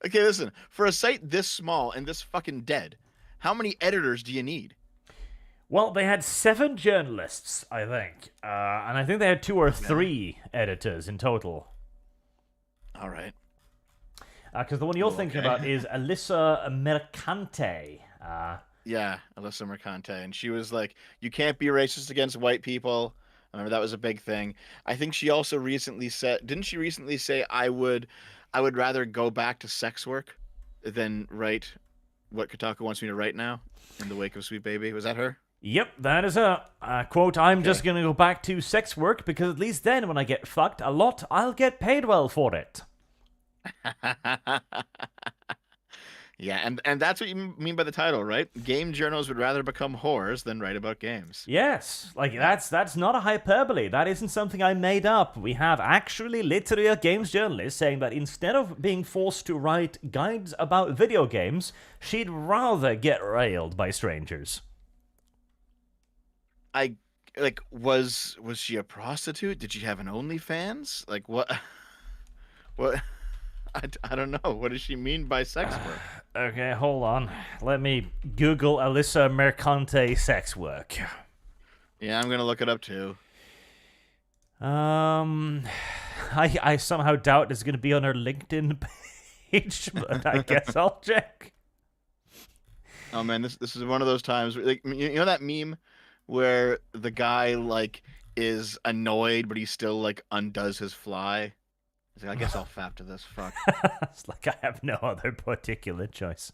Okay, listen. For a site this small and this fucking dead, how many editors do you need? Well, they had 7 journalists, I think. And I think they had 2 or 3 editors in total. All right. Because the one you're thinking about is Alyssa Mercante. Yeah, Alyssa Mercante. And she was like, you can't be racist against white people. I remember that was a big thing. I think she also recently said, didn't she recently say, I would rather go back to sex work than write what Kotaku wants me to write now in the wake of Sweet Baby? Was that her? Yep, that is a quote, I'm just going to go back to sex work because at least then when I get fucked a lot, I'll get paid well for it. Yeah, and that's what you mean by the title, right? Game journals would rather become whores than write about games. Yes, like that's not a hyperbole. That isn't something I made up. We have actually literally a games journalist saying that instead of being forced to write guides about video games, she'd rather get railed by strangers. Was she a prostitute? Did she have an OnlyFans? Like what? What? I don't know. What does she mean by sex work? Okay, hold on. Let me Google Alyssa Mercante sex work. Yeah, I'm gonna look it up too. I somehow doubt it's gonna be on her LinkedIn page, but I guess I'll check. Oh man, this is one of those times where, like, you know that meme where the guy like is annoyed but he still like undoes his fly. He's like, I guess I'll fap to this. Fuck. It's like I have no other particular choice.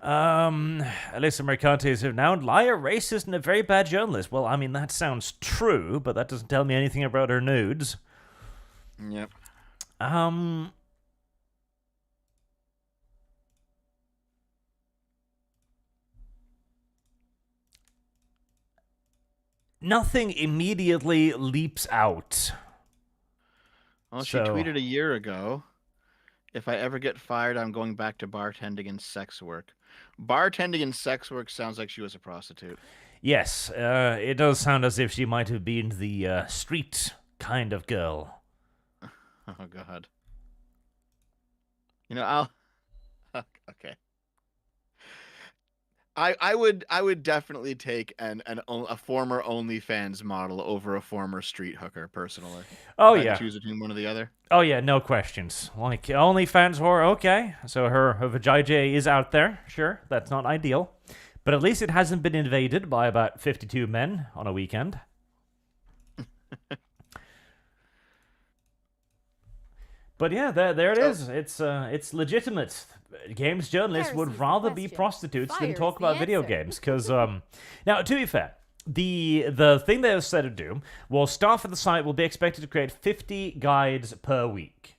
Alyssa Mercante is a renowned liar, racist, and a very bad journalist. Well, I mean, that sounds true, but that doesn't tell me anything about her nudes. Yep. Nothing immediately leaps out. Well, she tweeted a year ago, if I ever get fired, I'm going back to bartending and sex work. Bartending and sex work sounds like she was a prostitute. Yes, it does sound as if she might have been the street kind of girl. Oh, God. You know, I'll... Okay. I would definitely take a former OnlyFans model over a former street hooker, personally. Oh, I'd yeah. choose between one or the other. Oh, yeah, no questions. Like, OnlyFans whore, okay. So her vajayjay is out there. Sure, that's not ideal. But at least it hasn't been invaded by about 52 men on a weekend. But yeah, there it is. It's legitimate. Games journalists would rather be prostitutes than talk about video games. Because now, to be fair, the thing they said to do was staff at the site will be expected to create 50 guides per week.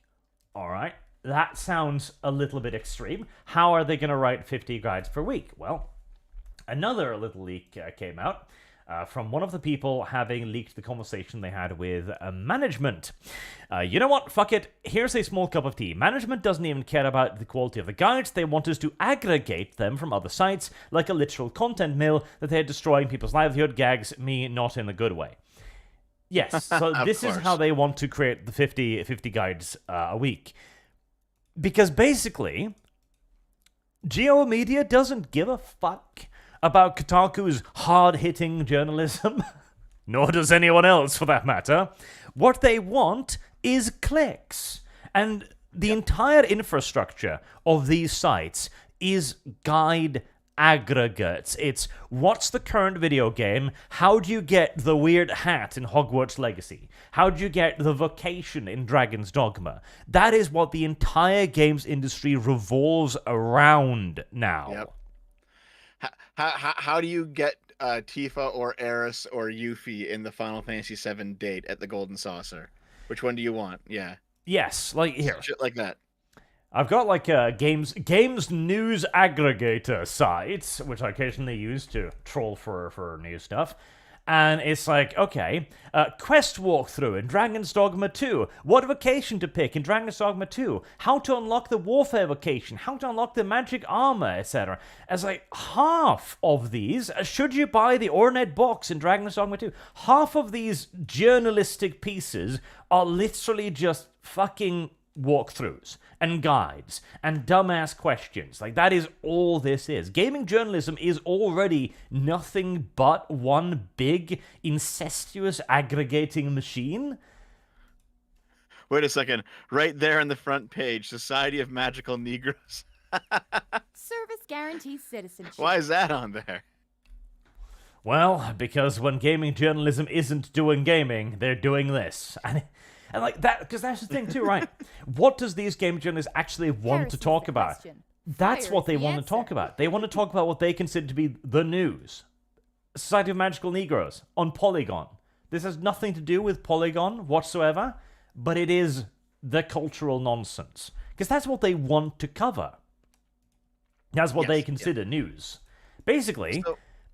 All right, that sounds a little bit extreme. How are they going to write 50 guides per week? Well, another little leak came out. from one of the people having leaked the conversation they had with management. You know what? Fuck it. Here's a small cup of tea. Management doesn't even care about the quality of the guides. They want us to aggregate them from other sites like a literal content mill that they're destroying people's livelihood. Gags me not in a good way. Yes, so this is how they want to create the 50 guides a week. Because basically, Geo Media doesn't give a fuck about Kotaku's hard-hitting journalism, nor does anyone else for that matter. What they want is clicks. And the entire infrastructure of these sites is guide aggregates. It's what's the current video game? How do you get the weird hat in Hogwarts Legacy? How do you get the vocation in Dragon's Dogma? That is what the entire games industry revolves around now. Yep. How do you get Tifa or Eris or Yuffie in the Final Fantasy VII date at the Golden Saucer? Which one do you want? Yeah. Yes, like here. Shit like that. I've got like a games news aggregator site, which I occasionally use to troll for new stuff. And it's like, okay, quest walkthrough in Dragon's Dogma 2. What vocation to pick in Dragon's Dogma 2? How to unlock the warfare vocation? How to unlock the magic armor, etc. As like half of these, should you buy the Ornette box in Dragon's Dogma 2? Half of these journalistic pieces are literally just fucking walkthroughs and guides and dumbass questions. Like, that is all this is. Gaming journalism is already nothing but one big incestuous aggregating machine. Wait a second. Right there on the front page, Society of Magical Negroes. Service guarantees citizenship. Why is that on there? Well, because when gaming journalism isn't doing gaming, they're doing this. And like that, because that's the thing too, right? What does these game journalists actually want to talk about? That's what they want to talk about. They want to talk about what they consider to be the news. Society of Magical Negroes on Polygon. This has nothing to do with Polygon whatsoever, but it is the cultural nonsense. Because that's what they want to cover. That's what they consider news. Basically,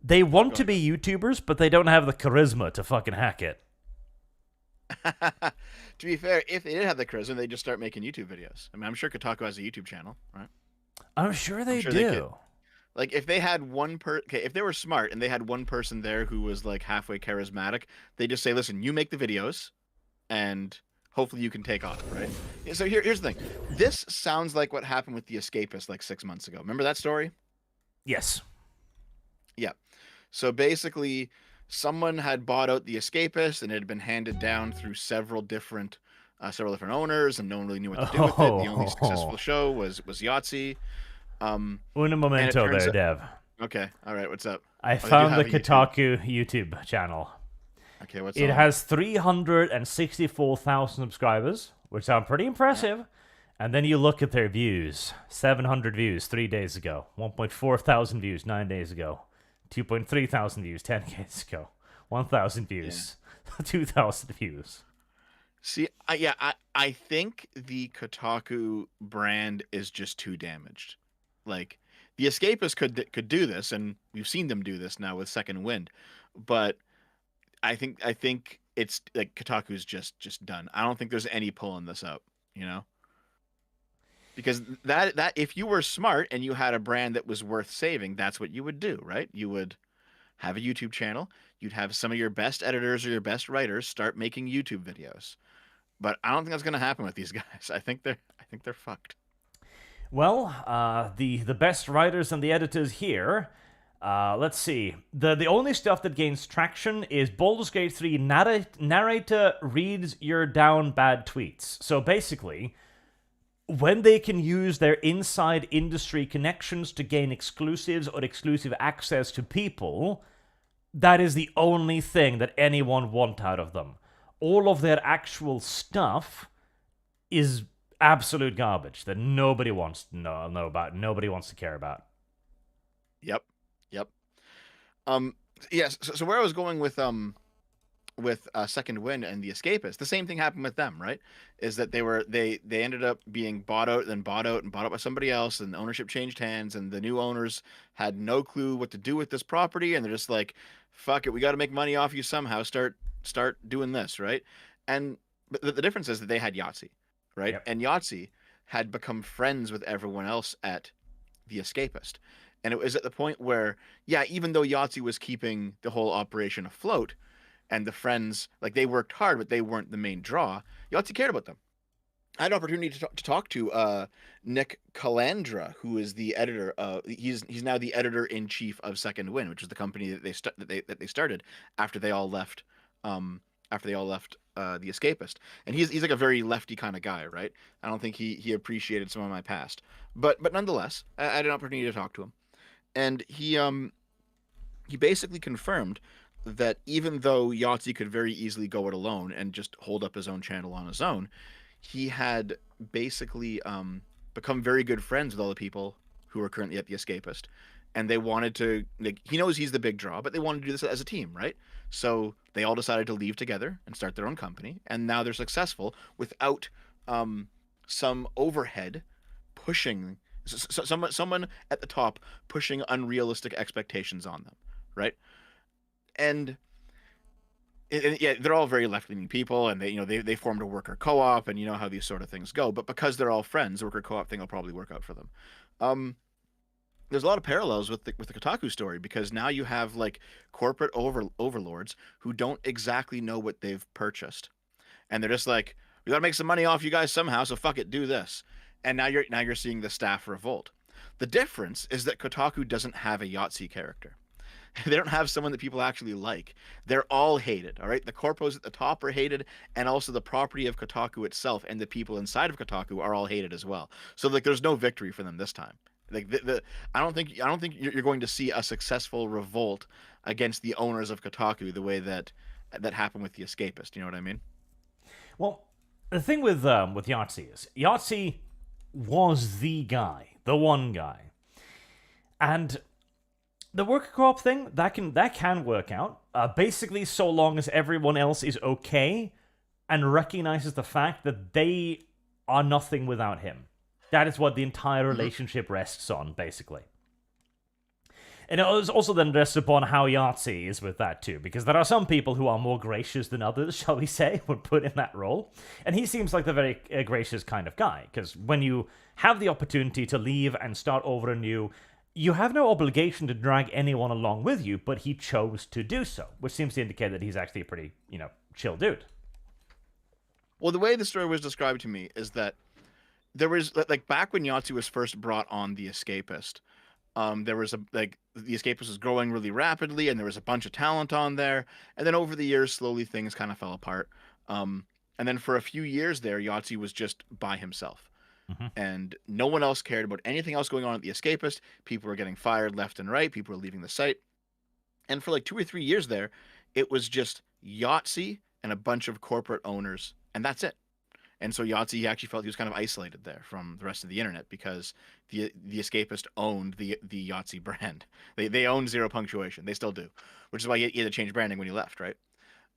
they want to be YouTubers, but they don't have the charisma to fucking hack it. To be fair, if they did have the charisma, they'd just start making YouTube videos. I mean, I'm sure Kotaku has a YouTube channel, right? I'm sure they do. They could, like, if they had if they were smart and they had one person there who was like halfway charismatic, they just say, "Listen, you make the videos, and hopefully you can take off," right? So here's the thing. This sounds like what happened with The Escapist like 6 months ago. Remember that story? Yes. Yeah. So basically, someone had bought out The Escapist, and it had been handed down through several different owners, and no one really knew what to do with it. The only successful show was Yahtzee. Una momento there, Dev. Okay, all right, what's up? I found the Kotaku YouTube channel. Okay, what's it has 364,000 subscribers, which sound pretty impressive. And then you look at their views. 700 views 3 days ago. 1.4 thousand views 9 days ago. 2.3 thousand views 10 days ago. 1,000 views. 2,000 views. See, I think the Kotaku brand is just too damaged. Like, The Escapist could do this, and we've seen them do this now with Second Wind. But I think it's like Kotaku's just done. I don't think there's any pulling this up, you know? Because that if you were smart and you had a brand that was worth saving, that's what you would do, right? You would have a YouTube channel. You'd have some of your best editors or your best writers start making YouTube videos. But I don't think that's going to happen with these guys. I think they're fucked. Well, the best writers and the editors here. Let's see. The only stuff that gains traction is Baldur's Gate 3 narrator reads your down bad tweets. So basically, when they can use their inside industry connections to gain exclusives or exclusive access to people, that is the only thing that anyone wants out of them. All of their actual stuff is absolute garbage that nobody wants to know about, nobody wants to care about. Yep. Yes. So where I was going with with Second Wind and the Escapists, the same thing happened with them, right? Is that they ended up being bought out, then bought out and bought out by somebody else, and the ownership changed hands, and the new owners had no clue what to do with this property, and they're just like, "Fuck it, we got to make money off you somehow. Start doing this, right?" And but the difference is that they had Yahtzee, right? Yep. And Yahtzee had become friends with everyone else at the Escapist. And it was at the point where, yeah, even though Yahtzee was keeping the whole operation afloat, and the friends, like, they worked hard, but they weren't the main draw, Yahtzee cared about them. I had an opportunity to talk to Nick Calandra, who is the editor. He's now the editor in chief of Second Wind, which is the company that they started after they all left. The Escapist, and he's like a very lefty kind of guy, right? I don't think he appreciated some of my past, but nonetheless, I had an opportunity to talk to him, and he basically confirmed that even though Yahtzee could very easily go it alone and just hold up his own channel on his own, he had basically become very good friends with all the people who are currently at the Escapist, and they wanted to, like, he knows he's the big draw, but they wanted to do this as a team, right? So they all decided to leave together and start their own company, and now they're successful without some overhead pushing someone at the top pushing unrealistic expectations on them, right? And yeah, they're all very left-leaning people, and they formed a worker co-op, and you know how these sort of things go. But because they're all friends, the worker co-op thing will probably work out for them. There's a lot of parallels with the Kotaku story, because now you have like corporate overlords who don't exactly know what they've purchased, and they're just like, we gotta make some money off you guys somehow, so fuck it, do this. And now you're seeing the staff revolt. The difference is that Kotaku doesn't have a Yahtzee character. They don't have someone that people actually like. They're all hated, all right? The corpos at the top are hated, and also the property of Kotaku itself and the people inside of Kotaku are all hated as well. So like, there's no victory for them this time. Like I don't think you're going to see a successful revolt against the owners of Kotaku the way that happened with the Escapist. You know what I mean? Well, the thing with Yahtzee is Yahtzee was the guy, the one guy, and the worker co-op thing that can work out. Basically, so long as everyone else is okay and recognizes the fact that they are nothing without him. That is what the entire relationship rests on, basically. And it was also then rests upon how Yahtzee is with that too, because there are some people who are more gracious than others, shall we say, when put in that role. And he seems like the very gracious kind of guy, because when you have the opportunity to leave and start over anew, you have no obligation to drag anyone along with you, but he chose to do so, which seems to indicate that he's actually a pretty, chill dude. Well, the way the story was described to me is that there was, like, back when Yahtzee was first brought on the Escapist, there was the Escapist was growing really rapidly, and there was a bunch of talent on there, and then over the years, slowly things kind of fell apart. And then for a few years there, Yahtzee was just by himself. And no one else cared about anything else going on at the Escapist. People were getting fired left and right. People were leaving the site. And for like 2 or 3 years there, it was just Yahtzee and a bunch of corporate owners, and that's it. And so Yahtzee actually felt he was kind of isolated there from the rest of the internet, because the Escapist owned the Yahtzee brand. They own Zero Punctuation. They still do, which is why he had to change branding when he left, right?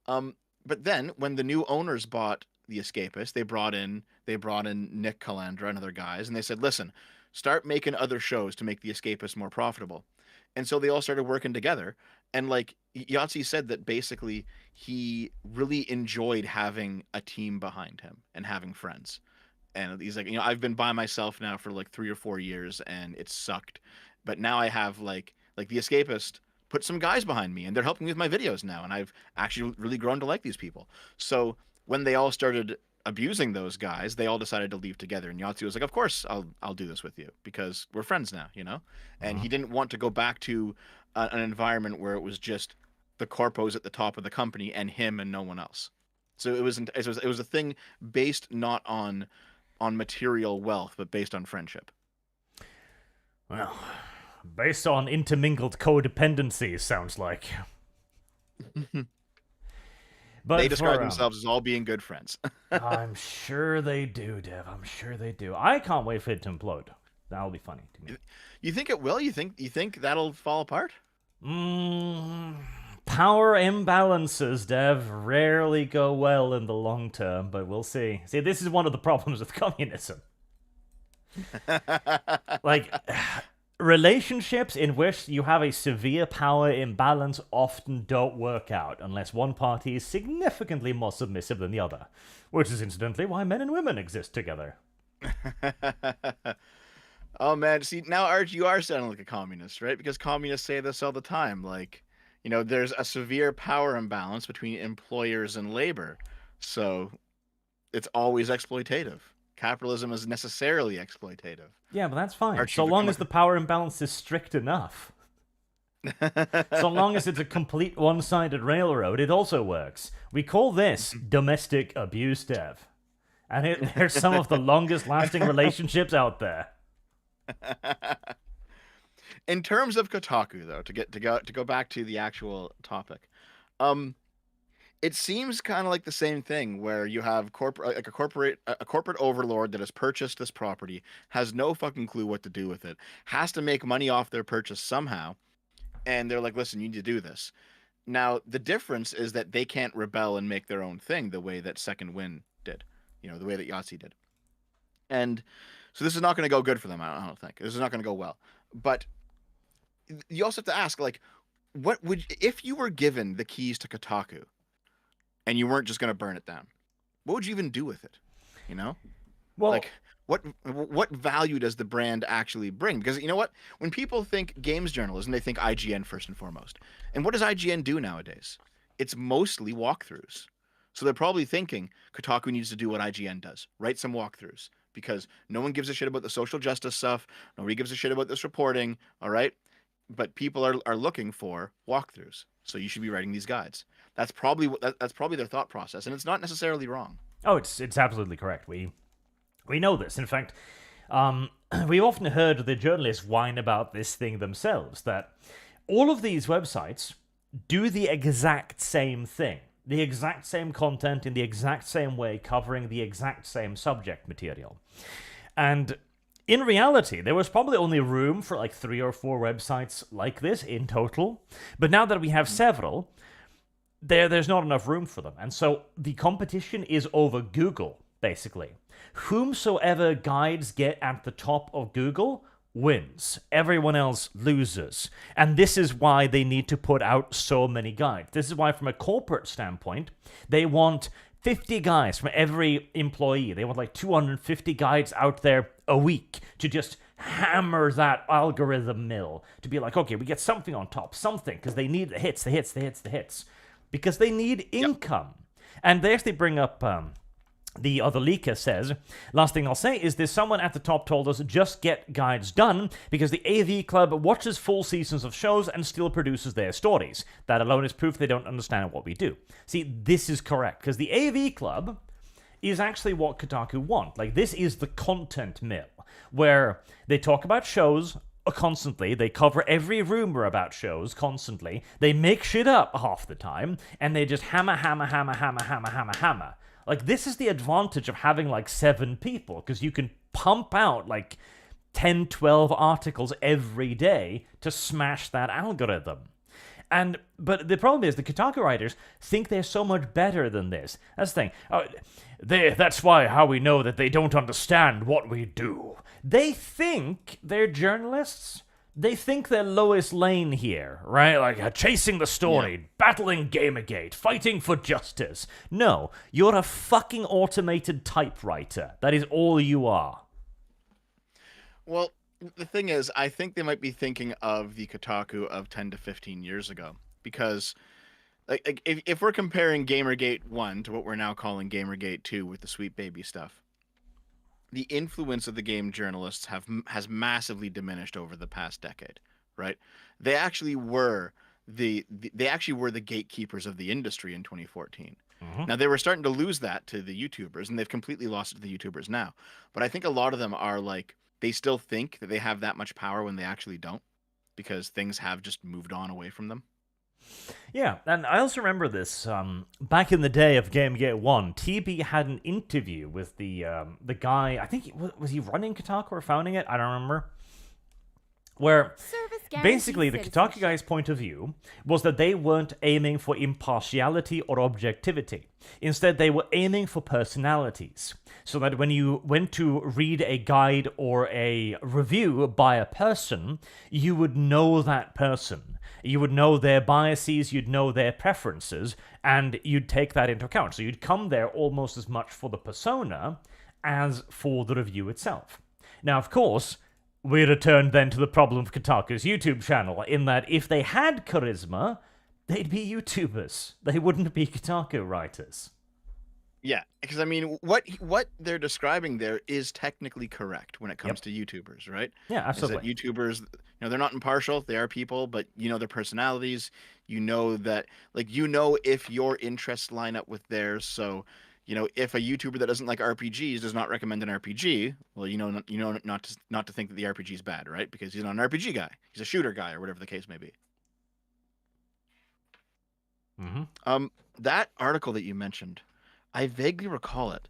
But then when the new owners bought the Escapist, they brought in Nick Calandra and other guys, and they said, listen, start making other shows to make the Escapist more profitable. And so they all started working together. And like Yahtzee said that basically he really enjoyed having a team behind him and having friends. And he's like, I've been by myself now for like 3 or 4 years, and it sucked. But now I have like the Escapist put some guys behind me, and they're helping me with my videos now, and I've actually really grown to like these people. So when they all started abusing those guys, they all decided to leave together, and Yahtzee was like, of course I'll do this with you, because we're friends now, And he didn't want to go back to an environment where it was just the corpos at the top of the company and him and no one else. So it was a thing based not on material wealth, but based on friendship. Well, based on intermingled codependency, sounds like. But they describe themselves as all being good friends. I'm sure they do, Dev. I'm sure they do. I can't wait for it to implode. That'll be funny to me. You think it will? You think that'll fall apart? Power imbalances, Dev, rarely go well in the long term, but we'll see. See, this is one of the problems with communism. Like, relationships in which you have a severe power imbalance often don't work out unless one party is significantly more submissive than the other, which is incidentally why men and women exist together. Oh man, see now, Arch, you are sounding like a communist, right? Because communists say this all the time. Like, there's a severe power imbalance between employers and labor, so it's always exploitative. Capitalism is necessarily exploitative. Yeah, but that's fine. Arch, So you've long become as the power imbalance is strict enough. So long as it's a complete one-sided railroad, it also works. We call this domestic abuse, Dev. And there's some of the longest-lasting relationships out there. In terms of Kotaku, though, to go back to the actual topic, it seems kind of like the same thing where you have a corporate overlord that has purchased this property, has no fucking clue what to do with it, has to make money off their purchase somehow, and they're like, "Listen, you need to do this." Now, the difference is that they can't rebel and make their own thing the way that Second Wind did, the way that Yahtzee did, and so this is not going to go good for them. I don't think this is not going to go well. But you also have to ask, like, what would if you were given the keys to Kotaku, and you weren't just going to burn it down? What would you even do with it? Well, Like, what value does the brand actually bring? Because you know what, when people think games journalism, they think IGN first and foremost. And what does IGN do nowadays? It's mostly walkthroughs. So they're probably thinking Kotaku needs to do what IGN does, write some walkthroughs. Because no one gives a shit about the social justice stuff. Nobody gives a shit about this reporting, all right? But people are looking for walkthroughs. So you should be writing these guides. That's probably their thought process, and it's not necessarily wrong. Oh, it's absolutely correct. We know this. In fact, we've often heard the journalists whine about this thing themselves, that all of these websites do the exact same thing. The exact same content in the exact same way, covering the exact same subject material. And in reality, there was probably only room for like 3 or 4 websites like this in total. But now that we have several, there's not enough room for them. And so the competition is over Google, basically. Whomsoever guides get at the top of Google wins. Everyone else loses. And this is why they need to put out so many guides. This is why, from a corporate standpoint, they want 50 guides from every employee. They want like 250 guides out there a week to just hammer that algorithm mill. To be like, okay, we get something on top, something, because they need the hits. Because they need income. And they actually bring up... the other leaker says, last thing I'll say is there's someone at the top told us just get guides done because the AV Club watches full seasons of shows and still produces their stories. That alone is proof they don't understand what we do. See, this is correct because the AV Club is actually what Kotaku want. Like, this is the content mill where they talk about shows constantly, they cover every rumor about shows constantly, they make shit up half the time, and they just hammer. Like, this is the advantage of having, like, 7 people, because you can pump out, like, 10, 12 articles every day to smash that algorithm. But the problem is, the Kotaku writers think they're so much better than this. That's the thing. That's how we know that they don't understand what we do. They think they're journalists. They think they're Lois Lane here, right? Like, chasing the story, battling Gamergate, fighting for justice. No, you're a fucking automated typewriter. That is all you are. Well, the thing is, I think they might be thinking of the Kotaku of 10 to 15 years ago. Because, like if we're comparing Gamergate 1 to what we're now calling Gamergate 2 with the Sweet Baby stuff, the influence of the game journalists has massively diminished over the past decade, right? They actually were the gatekeepers of the industry in 2014. Mm-hmm. Now, they were starting to lose that to the YouTubers, and they've completely lost it to the YouTubers now. But I think a lot of them are like, they still think that they have that much power when they actually don't, because things have just moved on away from them. Yeah, and I also remember this, back in the day of Gamergate 1, TB had an interview with the guy, I think, was he running Kotaku or founding it? I don't remember. where Service guarantees basically the Kotaku citizenship. guy's point of view was that they weren't aiming for impartiality or objectivity. Instead, they were aiming for personalities. So that when you went to read a guide or a review by a person, you would know that person. You would know their biases, you'd know their preferences, and you'd take that into account. So you'd come there almost as much for the persona as for the review itself. Now, of course, we return then to the problem of Kotaku's YouTube channel, in that if they had charisma, they'd be YouTubers. They wouldn't be Kotaku writers. Yeah, because I mean, what they're describing there is technically correct when it comes to YouTubers, right? Yeah, absolutely. Is that YouTubers, they're not impartial. They are people, but you know their personalities. You know that, like, if your interests line up with theirs. So, if a YouTuber that doesn't like RPGs does not recommend an RPG, well, not to think that the RPG is bad, right? Because he's not an RPG guy. He's a shooter guy, or whatever the case may be. Mm-hmm. That article that you mentioned, I vaguely recall it.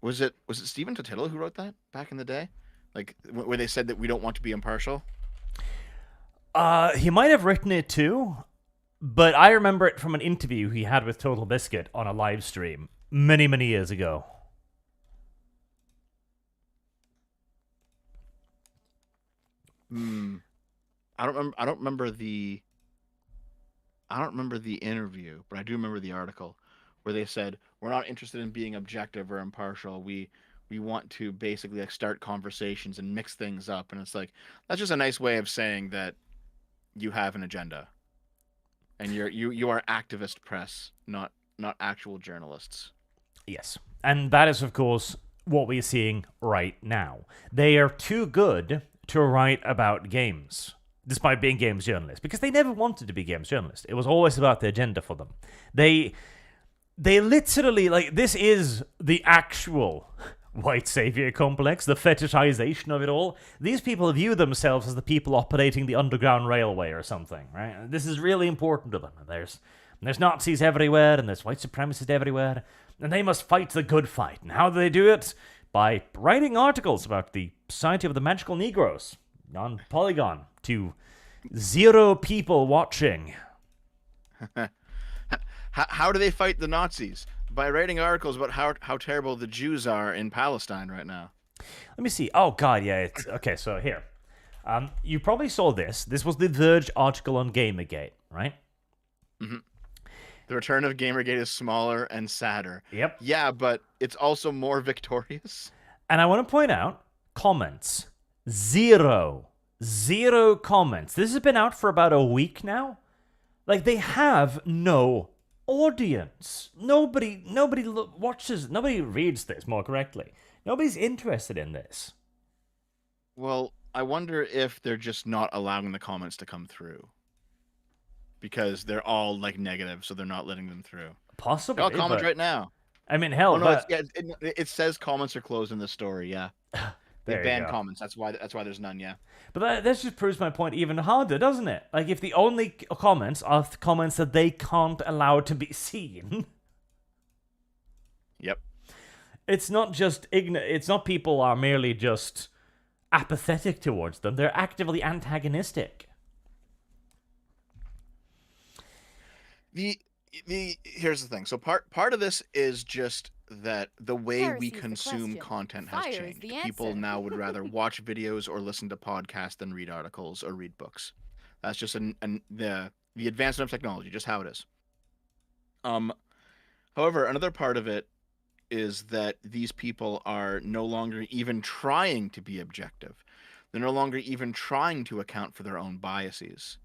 Was it Stephen Totilo who wrote that back in the day? Like, where they said that we don't want to be impartial? He might have written it too, but I remember it from an interview he had with Total Biscuit on a live stream many, many years ago. I don't remember the interview, but I do remember the article where they said we're not interested in being objective or impartial. We want to basically like start conversations and mix things up, and it's like that's just a nice way of saying that you have an agenda, and you are activist press, not actual journalists. Yes, and that is of course what we're seeing right now. They are too good to write about games, despite being games journalists, because they never wanted to be games journalists. It was always about the agenda for them. They literally, like, this is the actual white savior complex, the fetishization of it all. These people view themselves as the people operating the Underground Railway or something, right? This is really important to them. There's Nazis everywhere, and there's white supremacists everywhere, and they must fight the good fight. And how do they do it? By writing articles about the Society of the Magical Negroes on Polygon to 0 people watching. How do they fight the Nazis? By writing articles about how terrible the Jews are in Palestine right now. Let me see. Oh, God, yeah. Okay, so here. You probably saw this. This was the Verge article on Gamergate, right? Mm-hmm. The return of Gamergate is smaller and sadder. Yep. Yeah, but it's also more victorious. And I want to point out, comments. 0. 0 comments. This has been out for about a week now. Like, they have no audience. Nobody watches, nobody reads this, more correctly. Nobody's interested in this. Well, I wonder if they're just not allowing the comments to come through. Because they're all, like, negative, so they're not letting them through. Possibly. I'll comment right now. I mean, hell, Oh, no, but... it says comments are closed in the story, yeah. They ban comments. That's why there's none, yeah. But that just proves my point even harder, doesn't it? Like, if the only comments are comments that they can't allow to be seen... Yep. It's not just it's not people are merely just apathetic towards them. They're actively antagonistic. Here's the thing. So part of this is just that the way we Heresy's the consume question. content has Fire is changed. the People answer. now would rather watch videos or listen to podcasts than read articles or read books. That's just the advancement of technology, just how it is. However, another part of it is that these people are no longer even trying to be objective. They're no longer even trying to account for their own biases.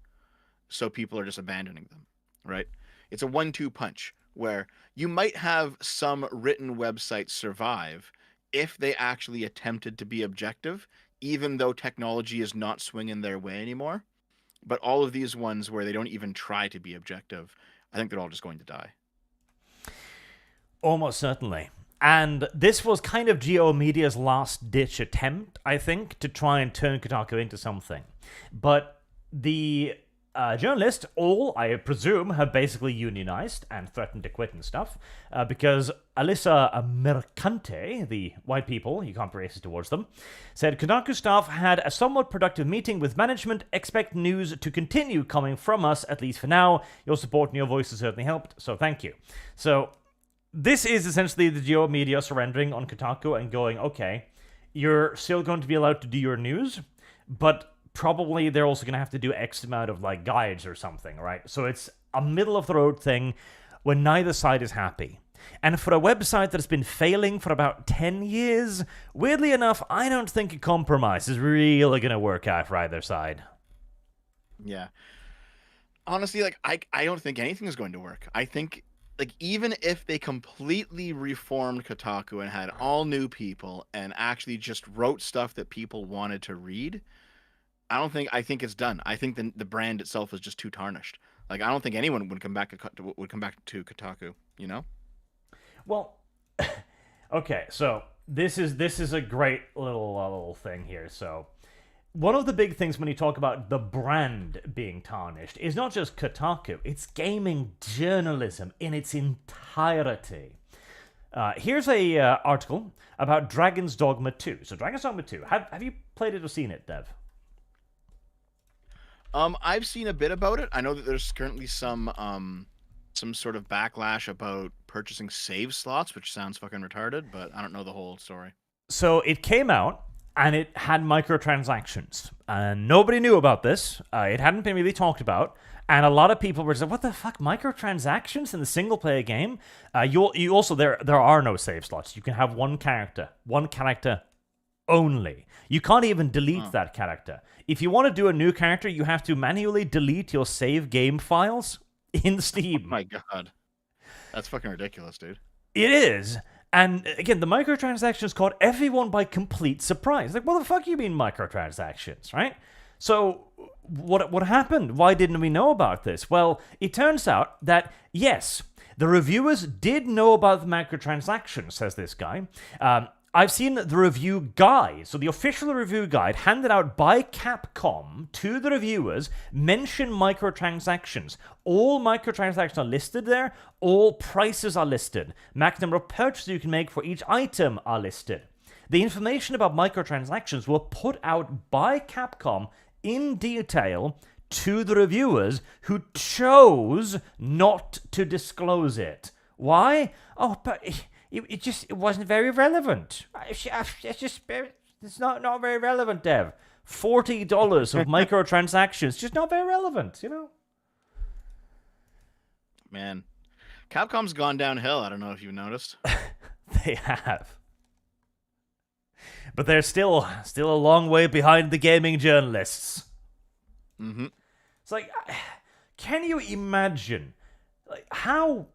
So people are just abandoning them, right? It's a 1-2 punch where you might have some written websites survive if they actually attempted to be objective, even though technology is not swinging their way anymore. But all of these ones where they don't even try to be objective, I think they're all just going to die. Almost certainly. And this was kind of Geo Media's last-ditch attempt, I think, to try and turn Kotaku into something. But the journalists, all, I presume, have basically unionized and threatened to quit and stuff, because Alyssa Mercante, the white people, you can't be racist towards them, said Kotaku staff had a somewhat productive meeting with management. Expect news to continue coming from us, at least for now. Your support and your voices certainly helped, so thank you. So, this is essentially the Geo media surrendering on Kotaku and going, okay, you're still going to be allowed to do your news, but probably they're also going to have to do X amount of, like, guides or something, right? So it's a middle-of-the-road thing when neither side is happy. And for a website that has been failing for about 10 years, weirdly enough, I don't think a compromise is really going to work out for either side. Yeah. Honestly, like, I don't think anything is going to work. I think, like, even if they completely reformed Kotaku and had all new people and actually just wrote stuff that people wanted to read, I think it's done. I think the brand itself is just too tarnished. Like, I don't think anyone would come back to Kotaku, you know? Well, okay, so this is a great little thing here. So, one of the big things when you talk about the brand being tarnished is not just Kotaku, it's gaming journalism in its entirety. Here's a article about Dragon's Dogma 2. So, Dragon's Dogma 2, have you played it or seen it, Dev? I've seen a bit about it. I know that there's currently some sort of backlash about purchasing save slots, which sounds fucking retarded, but I don't know the whole story. So it came out, and it had microtransactions, and nobody knew about this. It hadn't been really talked about, and a lot of people were just like, "What the fuck, microtransactions in the single-player game?" You also there are no save slots. You can have one character only. You can't even delete that character. If you want to do a new character, you have to manually delete your save game files in Steam. Oh my god. That's fucking ridiculous, dude. It is. And again, the microtransactions caught everyone by complete surprise. Like, what the fuck you mean microtransactions, right? So, what happened? Why didn't we know about this? Well, it turns out that, yes, the reviewers did know about the microtransactions, says this guy. I've seen the review guide, so the official review guide handed out by Capcom to the reviewers mention microtransactions. All microtransactions are listed there. All prices are listed. Max number of purchases you can make for each item are listed. The information about microtransactions were put out by Capcom in detail to the reviewers who chose not to disclose it. Why? Oh, but it wasn't very relevant. It's not very relevant, Dev. $40 of microtransactions, just not very relevant, you know? Man, Capcom's gone downhill. I don't know if you've noticed. They have. But they're still a long way behind the gaming journalists. Mm-hmm. It's like, can you imagine, like, how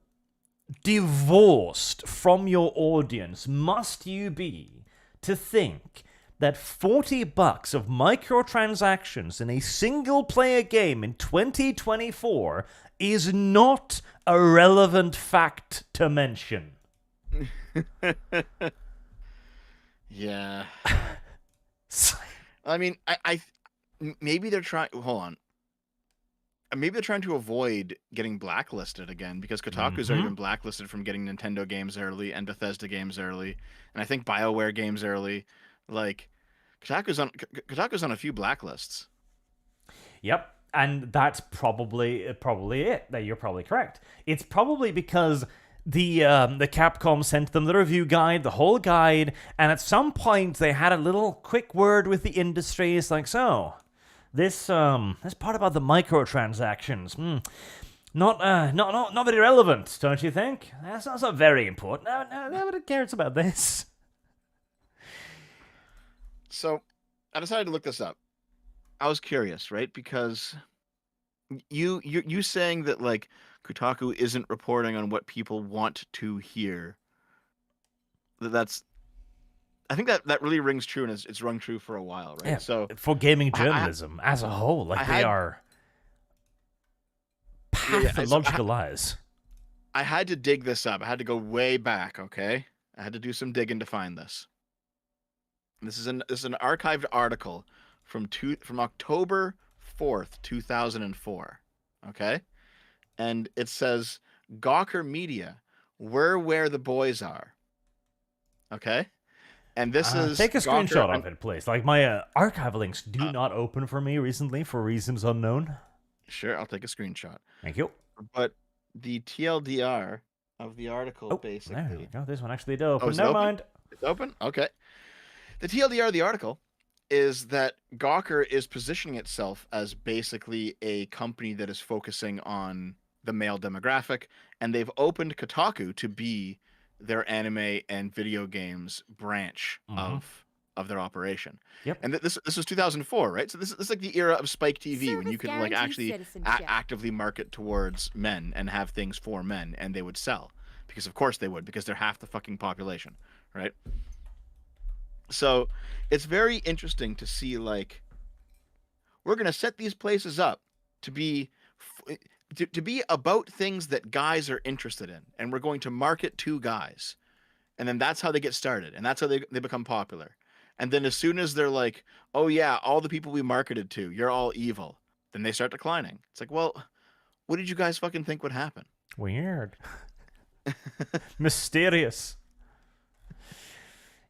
divorced from your audience must you be to think that $40 of microtransactions in a single-player game in 2024 is not a relevant fact to mention? Yeah. I mean, I maybe they're trying. Hold on. Maybe they're trying to avoid getting blacklisted again, because Kotaku's already been blacklisted from getting Nintendo games early and Bethesda games early, and I think BioWare games early. Like, Kotaku's on a few blacklists. Yep, and that's probably it. That you're probably correct. It's probably because the Capcom sent them the review guide, the whole guide, and at some point they had a little quick word with the industry. It's like, so this part about the microtransactions, not very relevant, don't you think? That's not very important. Nobody cares about this. So, I decided to look this up. I was curious, right? Because you saying that, like, Kotaku isn't reporting on what people want to hear. I think that really rings true, and it's rung true for a while, right? Yeah, so for gaming journalism as a whole, like, they are pathological lies. I had to dig this up. I had to go way back, okay? I had to do some digging to find this. This is an archived article from October 4th, 2004. Okay? And it says, Gawker Media, we're where the boys are. Okay? And this is Take a Gawker, screenshot of it, please. Like, my archive links do not open for me recently for reasons unknown. Sure, I'll take a screenshot. Thank you. But the TLDR of the article There we basically. go. This one actually did open. is it Never open? mind. It's open? Okay. The TLDR of the article is that Gawker is positioning itself as basically a company that is focusing on the male demographic, and they've opened Kotaku to be their anime and video games branch of their operation. Yep. And this was 2004, right? So this is like the era of Spike TV when you could like Service actually guaranteed citizenship. actively market towards men and have things for men, and they would sell because of course they would, because they're half the fucking population, right? So it's very interesting to see, like, we're going to set these places up to be to be about things that guys are interested in, and we're going to market to guys, and then that's how they get started, and that's how they become popular. And then as soon as they're like, oh yeah, all the people we marketed to, you're all evil, then they start declining. It's like, well, what did you guys fucking think would happen? Weird. Mysterious.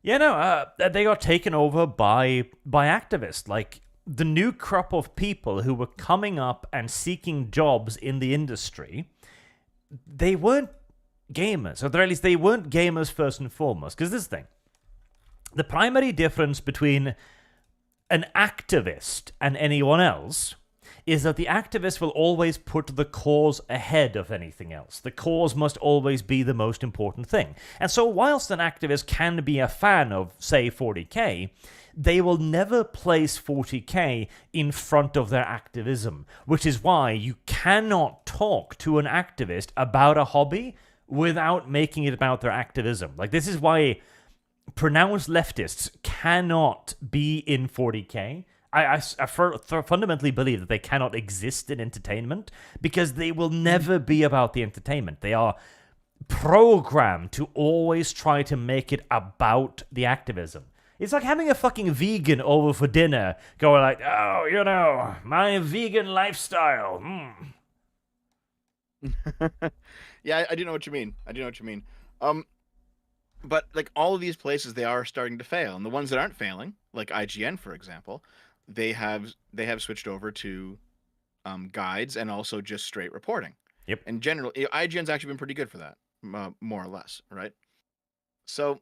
Yeah, no, they got taken over by activists. Like, the new crop of people who were coming up and seeking jobs in the industry, they weren't gamers, or at least they weren't gamers first and foremost. Because this thing, the primary difference between an activist and anyone else is that the activist will always put the cause ahead of anything else. The cause must always be the most important thing. And so whilst an activist can be a fan of, say, 40k, they will never place 40k in front of their activism, which is why you cannot talk to an activist about a hobby without making it about their activism. Like, this is why pronounced leftists cannot be in 40k. I fundamentally believe that they cannot exist in entertainment because they will never be about the entertainment. They are programmed to always try to make it about the activism. It's like having a fucking vegan over for dinner going like, oh, you know, my vegan lifestyle. Yeah, I do know what you mean. But like all of these places, they are starting to fail, and the ones that aren't failing, like IGN, for example, they have switched over to guides and also just straight reporting. Yep. In general, IGN's actually been pretty good for that, more or less, right? So,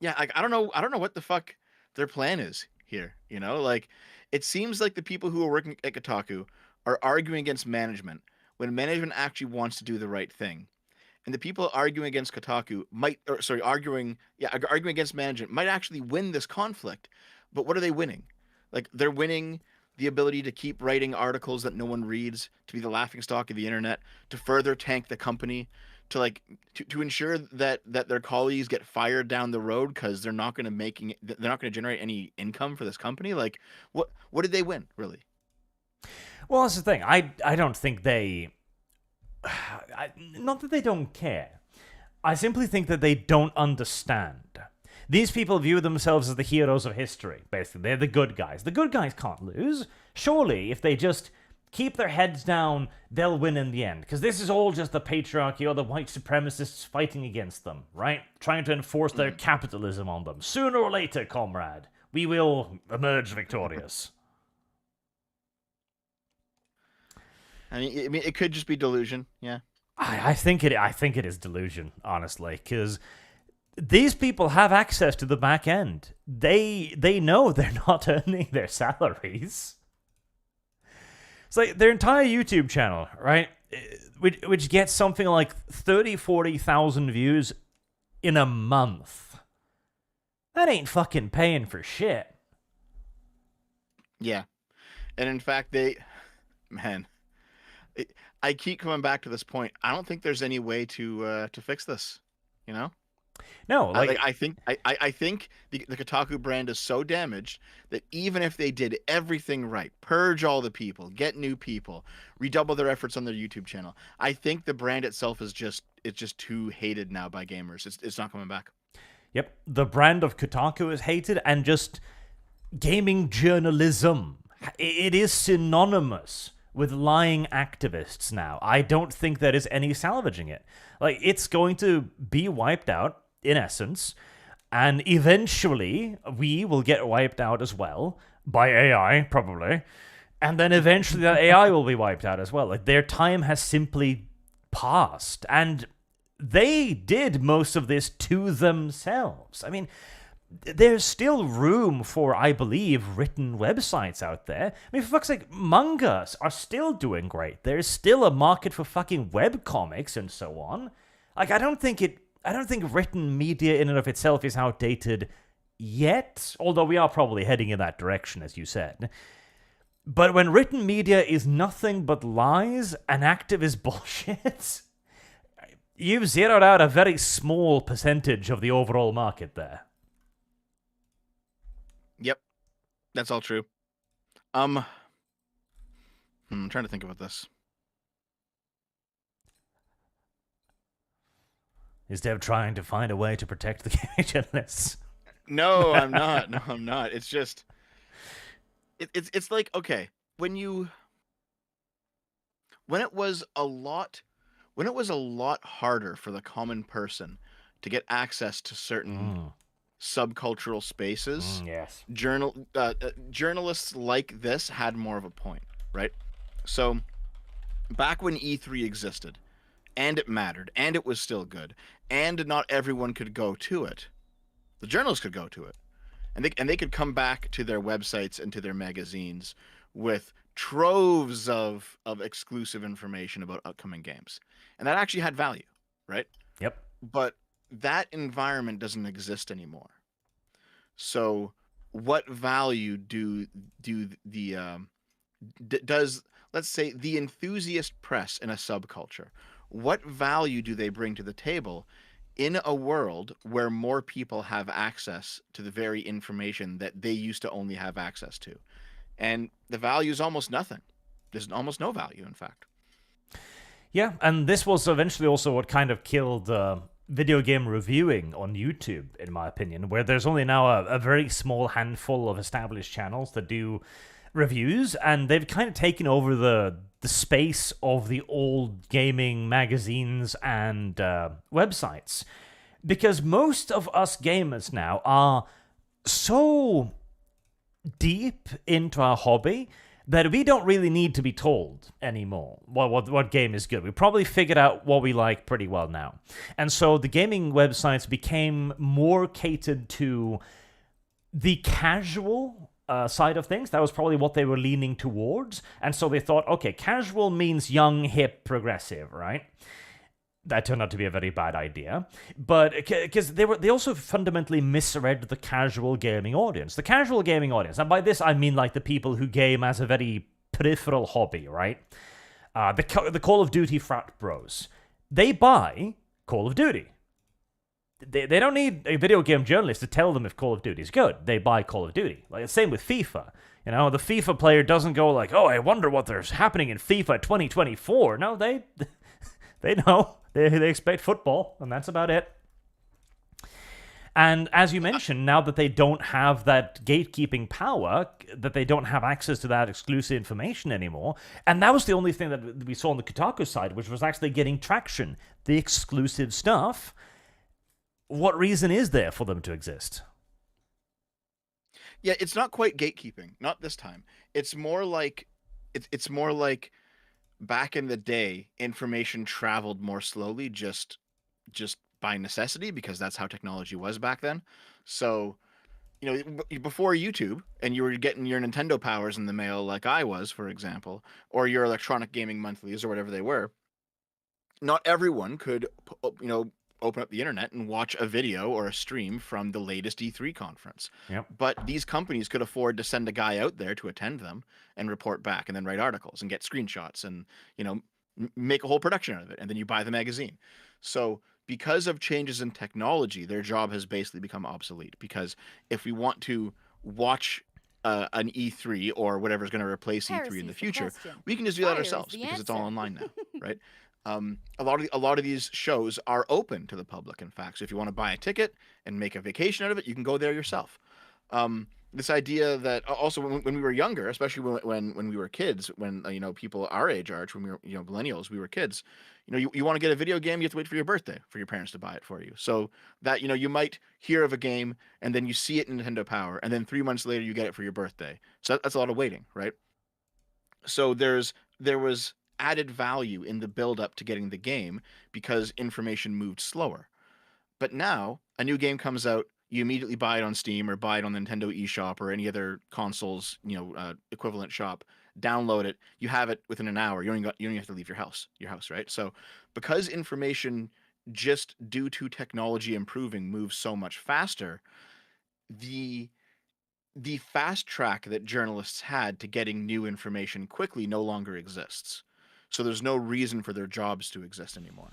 yeah, like I don't know what the fuck their plan is here. You know, like it seems like the people who are working at Kotaku are arguing against management when management actually wants to do the right thing. And the people arguing against Kotaku arguing against management might actually win this conflict. But what are they winning? Like, they're winning the ability to keep writing articles that no one reads, to be the laughingstock of the internet, to further tank the company, to ensure that their colleagues get fired down the road because they're not going to generate any income for this company. Like, what did they win, really? Well, that's the thing. I don't think they... not that they don't care. I simply think that they don't understand. These people view themselves as the heroes of history, basically. They're the good guys. The good guys can't lose. Surely, if they just keep their heads down, they'll win in the end. Because this is all just the patriarchy or the white supremacists fighting against them, right? Trying to enforce their capitalism on them. Sooner or later, comrade, we will emerge victorious. I mean, it could just be delusion, yeah. I think it is delusion, honestly, because these people have access to the back end. They know they're not earning their salaries. It's like their entire YouTube channel, right? Which gets something like 40,000 views in a month. That ain't fucking paying for shit. Yeah. And in fact, I keep coming back to this point. I don't think there's any way to fix this, you know? No, I think the Kotaku brand is so damaged that even if they did everything right, purge all the people, get new people, redouble their efforts on their YouTube channel, I think the brand itself is just too hated now by gamers. It's not coming back. Yep, the brand of Kotaku is hated, and just gaming journalism it is synonymous with lying activists now. I don't think there is any salvaging it. Like, it's going to be wiped out, in essence, and eventually we will get wiped out as well, by AI, probably. And then eventually that AI will be wiped out as well. Like, their time has simply passed. And they did most of this to themselves. I mean, there's still room for, I believe, written websites out there. I mean, for fuck's sake, mangas are still doing great. There's still a market for fucking webcomics and so on. Like, I don't think written media in and of itself is outdated yet, although we are probably heading in that direction, as you said. But when written media is nothing but lies and activist bullshit, you've zeroed out a very small percentage of the overall market there. Yep, that's all true. I'm trying to think about this. Is Dev trying to find a way to protect the gaming journalists? No, I'm not. No, I'm not. It's just, it's like, okay, when it was a lot harder for the common person to get access to certain subcultural spaces, Yes. journalists like this had more of a point, right? So back when E3 existed, and it mattered, and it was still good, and not everyone could go to it, the journalists could go to it, and they could come back to their websites and to their magazines with troves of exclusive information about upcoming games, and that actually had value, right? Yep. But that environment doesn't exist anymore. So what value does, let's say, the enthusiast press in a subculture, what value do they bring to the table in a world where more people have access to the very information that they used to only have access to? And the value is almost nothing. There's almost no value, in fact. Yeah, and this was eventually also what kind of killed video game reviewing on YouTube, in my opinion, where there's only now a very small handful of established channels that do reviews, and they've kind of taken over the space of the old gaming magazines and websites. Because most of us gamers now are so deep into our hobby that we don't really need to be told anymore what game is good. We probably figured out what we like pretty well now. And so the gaming websites became more catered to the casual side of things. That was probably what they were leaning towards. And so they thought, okay, casual means young, hip, progressive, right? That turned out to be a very bad idea, but because they also fundamentally misread the casual gaming audience. The casual gaming audience, and by this I mean like the people who game as a very peripheral hobby, right? The Call of Duty frat bros, they buy Call of Duty. They don't need a video game journalist to tell them if Call of Duty is good. They buy Call of Duty. Like the same with FIFA. You know, the FIFA player doesn't go like, "Oh, I wonder what there's happening in FIFA 2024." No, they know. They expect football, and that's about it. And as you mentioned, now that they don't have that gatekeeping power, that they don't have access to that exclusive information anymore, and that was the only thing that we saw on the Kotaku side, which was actually getting traction, the exclusive stuff. What reason is there for them to exist? Yeah, it's not quite gatekeeping. Not this time. It's more like back in the day, information traveled more slowly just by necessity, because that's how technology was back then. So, before YouTube, and you were getting your Nintendo Powers in the mail like I was, for example, or your Electronic Gaming Monthlies or whatever they were, not everyone could, open up the internet and watch a video or a stream from the latest E3 conference. Yep. But these companies could afford to send a guy out there to attend them and report back and then write articles and get screenshots and, make a whole production out of it. And then you buy the magazine. So because of changes in technology, their job has basically become obsolete, because if we want to watch an E3 or whatever's going to replace E3 in the future, we can just do that ourselves because it's all online now, right? A lot of these shows are open to the public, in fact. So if you want to buy a ticket and make a vacation out of it, you can go there yourself. this idea that also when we were younger, especially when we were kids, when people our age, Arch, when we were millennials, we were kids. You want to get a video game, you have to wait for your birthday for your parents to buy it for you. So that you might hear of a game and then you see it in Nintendo Power, and then 3 months later you get it for your birthday. So that's a lot of waiting, right? So there was added value in the build up to getting the game because information moved slower. But now a new game comes out, you immediately buy it on Steam or buy it on the Nintendo eShop or any other consoles, equivalent shop. Download it. You have it within an hour. You don't even have to leave your house, right? So, because information just due to technology improving moves so much faster, the the fast track that journalists had to getting new information quickly no longer exists. So there's no reason for their jobs to exist anymore.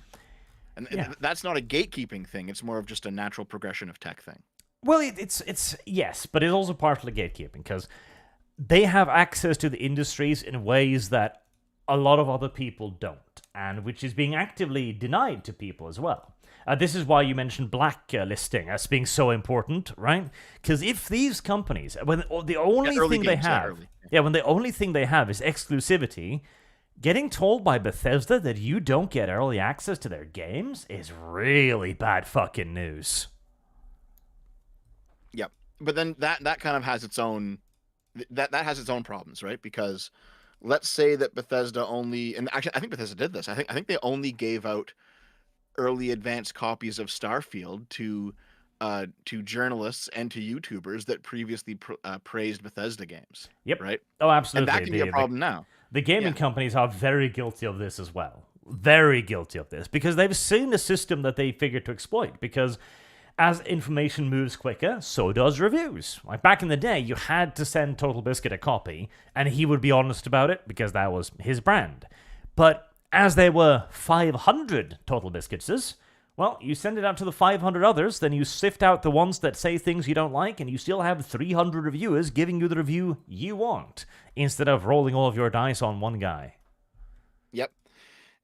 And Yeah. that's not a gatekeeping thing. It's more of just a natural progression of tech thing. Well, it's yes, but it's also partly gatekeeping because they have access to the industries in ways that a lot of other people don't, and which is being actively denied to people as well. This is why you mentioned blacklisting as being so important, right? Because if these companies, when the only early thing they games, yeah, have, early. when the only thing they have is exclusivity, getting told by Bethesda that you don't get early access to their games is really bad fucking news. Yep. But then that kind of has its own that has its own problems, right? Because let's say that Bethesda only, and actually I think Bethesda did this. I think they only gave out early advanced copies of Starfield to journalists and to YouTubers that previously praised Bethesda games. Yep. Right. Oh, And absolutely. that can be a problem now. The gaming Yeah. companies are very guilty of this as well. Very guilty of this because they've seen a system that they figured to exploit. Because as information moves quicker, so does reviews. Like back in the day, you had to send Total Biscuit a copy, and he would be honest about it because that was his brand. But as there were 500 Total Biscuitses, well, you send it out to the 500 others, then you sift out the ones that say things you don't like, and you still have 300 reviewers giving you the review you want, instead of rolling all of your dice on one guy. Yep.